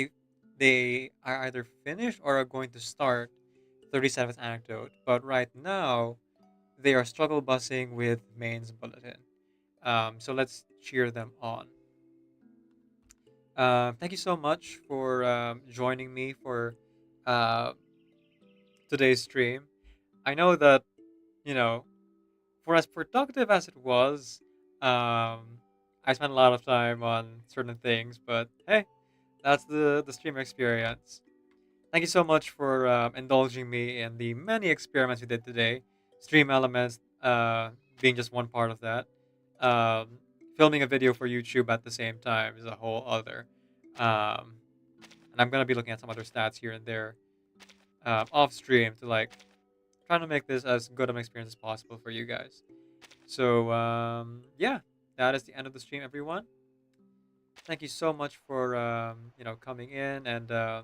they are either finished or are going to start 37th Anecdote. But right now, they are struggle busing with Main's Bulletin. So let's cheer them on. Thank you so much for joining me for uh, today's stream. I know that, you know, for as productive as it was, I spent a lot of time on certain things, but hey, that's the stream experience. Thank you so much for indulging me in the many experiments we did today. Stream elements being just one part of that. Um, Filming a video for YouTube at the same time is a whole other. Um, and I'm gonna be looking at some other stats here and there off stream to like trying to make this as good of an experience as possible for you guys. So yeah, that is the end of the stream, everyone. Thank you so much for coming in and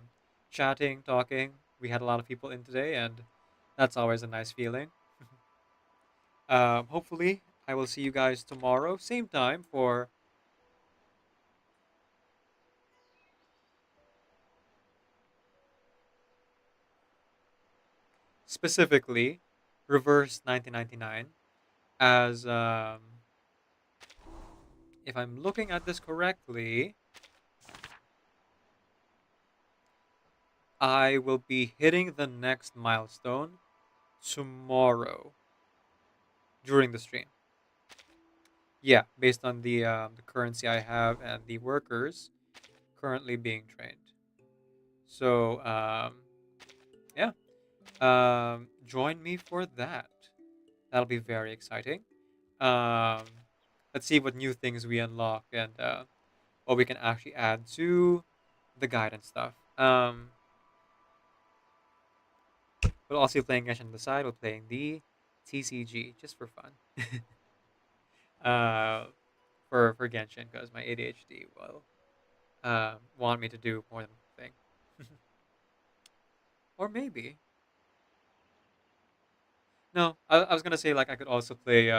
chatting, talking. We had a lot of people in today, and that's always a nice feeling. Hopefully, I will see you guys tomorrow, same time for. Specifically, Reverse 1999 as if I'm looking at this correctly, I will be hitting the next milestone tomorrow during the stream. Yeah, based on the currency I have and the workers currently being trained. So yeah, join me for that. That'll be very exciting. Um, let's see what new things we unlock and what we can actually add to the guide and stuff. We'll also be playing Genshin on the side. We're playing the TCG just for fun. uh, for Genshin because my ADHD will want me to do more than one thing. Or maybe. No, I was gonna say like I could also play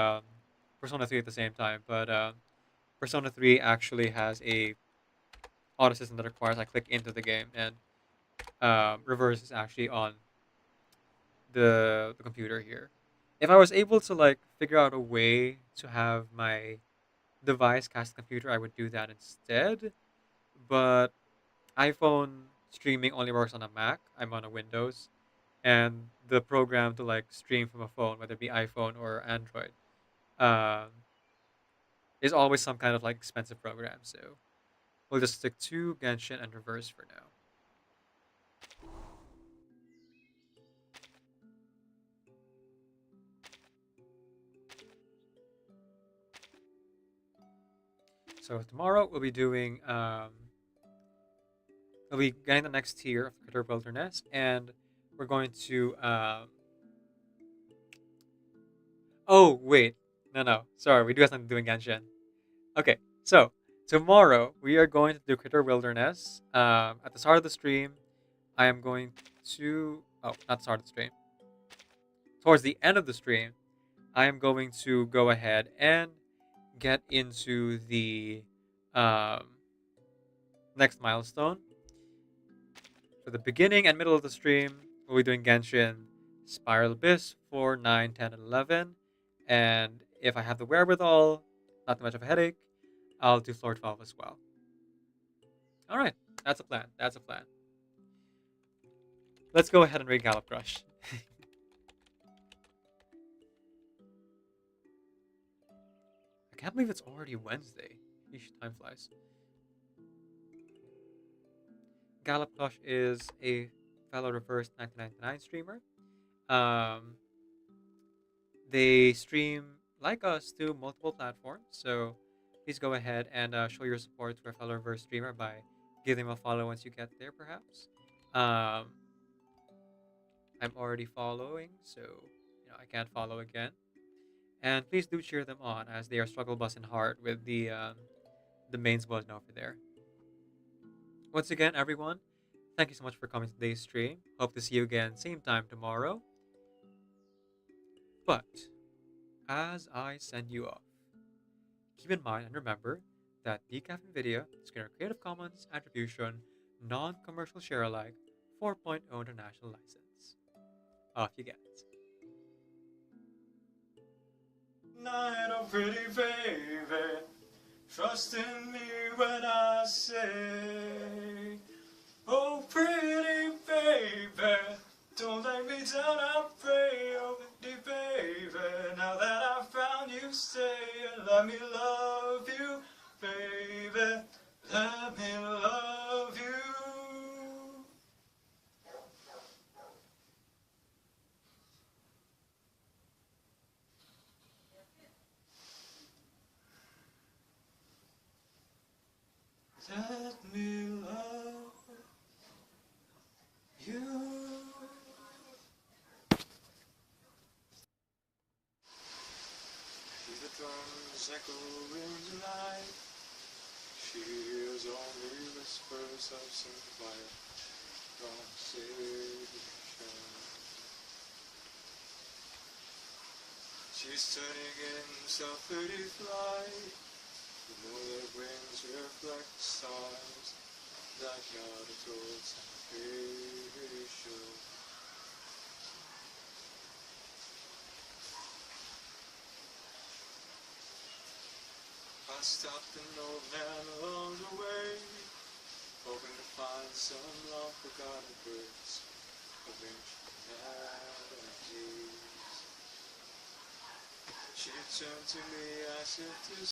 Persona 3 at the same time, but Persona 3 actually has a auto system that requires I click into the game, and reverse is actually on the computer here. If I was able to like figure out a way to have my device cast the computer, I would do that instead. But iPhone streaming only works on a Mac. I'm on a Windows, and the program to like stream from a phone, whether it be iPhone or Android, um, is always some kind of like expensive program. So we'll just stick to Genshin and Reverse for now. So tomorrow we'll be doing we'll be getting the next tier of the Critter Wilderness, and we're going to oh wait, no, sorry, we do have something to do in Genshin. Okay, so tomorrow we are going to do Critter Wilderness. At the start of the stream, I am going to not start of the stream. Towards the end of the stream, I am going to go ahead and get into the um, next milestone. For the beginning and middle of the stream, we'll be doing Genshin Spiral Abyss 4, 9, 10, and 11. And if I have the wherewithal, not too much of a headache, I'll do floor 12 as well. Alright, that's a plan. That's a plan. Let's go ahead and raid Gallop Crush. I can't believe it's already Wednesday. Eesh, time flies. Gallop Crush is a fellow reverse 1999 streamer. They stream like us to multiple platforms, so please go ahead and show your support to our fellow reverse streamer by giving them a follow once you get there, perhaps. I'm already following, so I can't follow again. And please do cheer them on as they are struggle busting hard with the the mains was over there. Once again, everyone, thank you so much for coming to today's stream. Hope to see you again same time tomorrow. But as I send you off, keep in mind and remember that Decaf NVIDIA is a Creative Commons Attribution, non-commercial share alike 4.0 international license. Off you get. Night, oh pretty baby, trust in me when I say, oh pretty baby, don't let me down, I pray, oh pretty baby, now that I found you, stay and let me love you, baby, let me love you. Let me love you. Hear the drums echoing tonight. She hears only whispers of some quiet conversation. She's turning in self-pity flight. The moonlit wings reflect the stars that guide her towards salvation. I stopped an old man along the way, hoping to find some long-forgotten words of ancient melodies. She turned to me as if to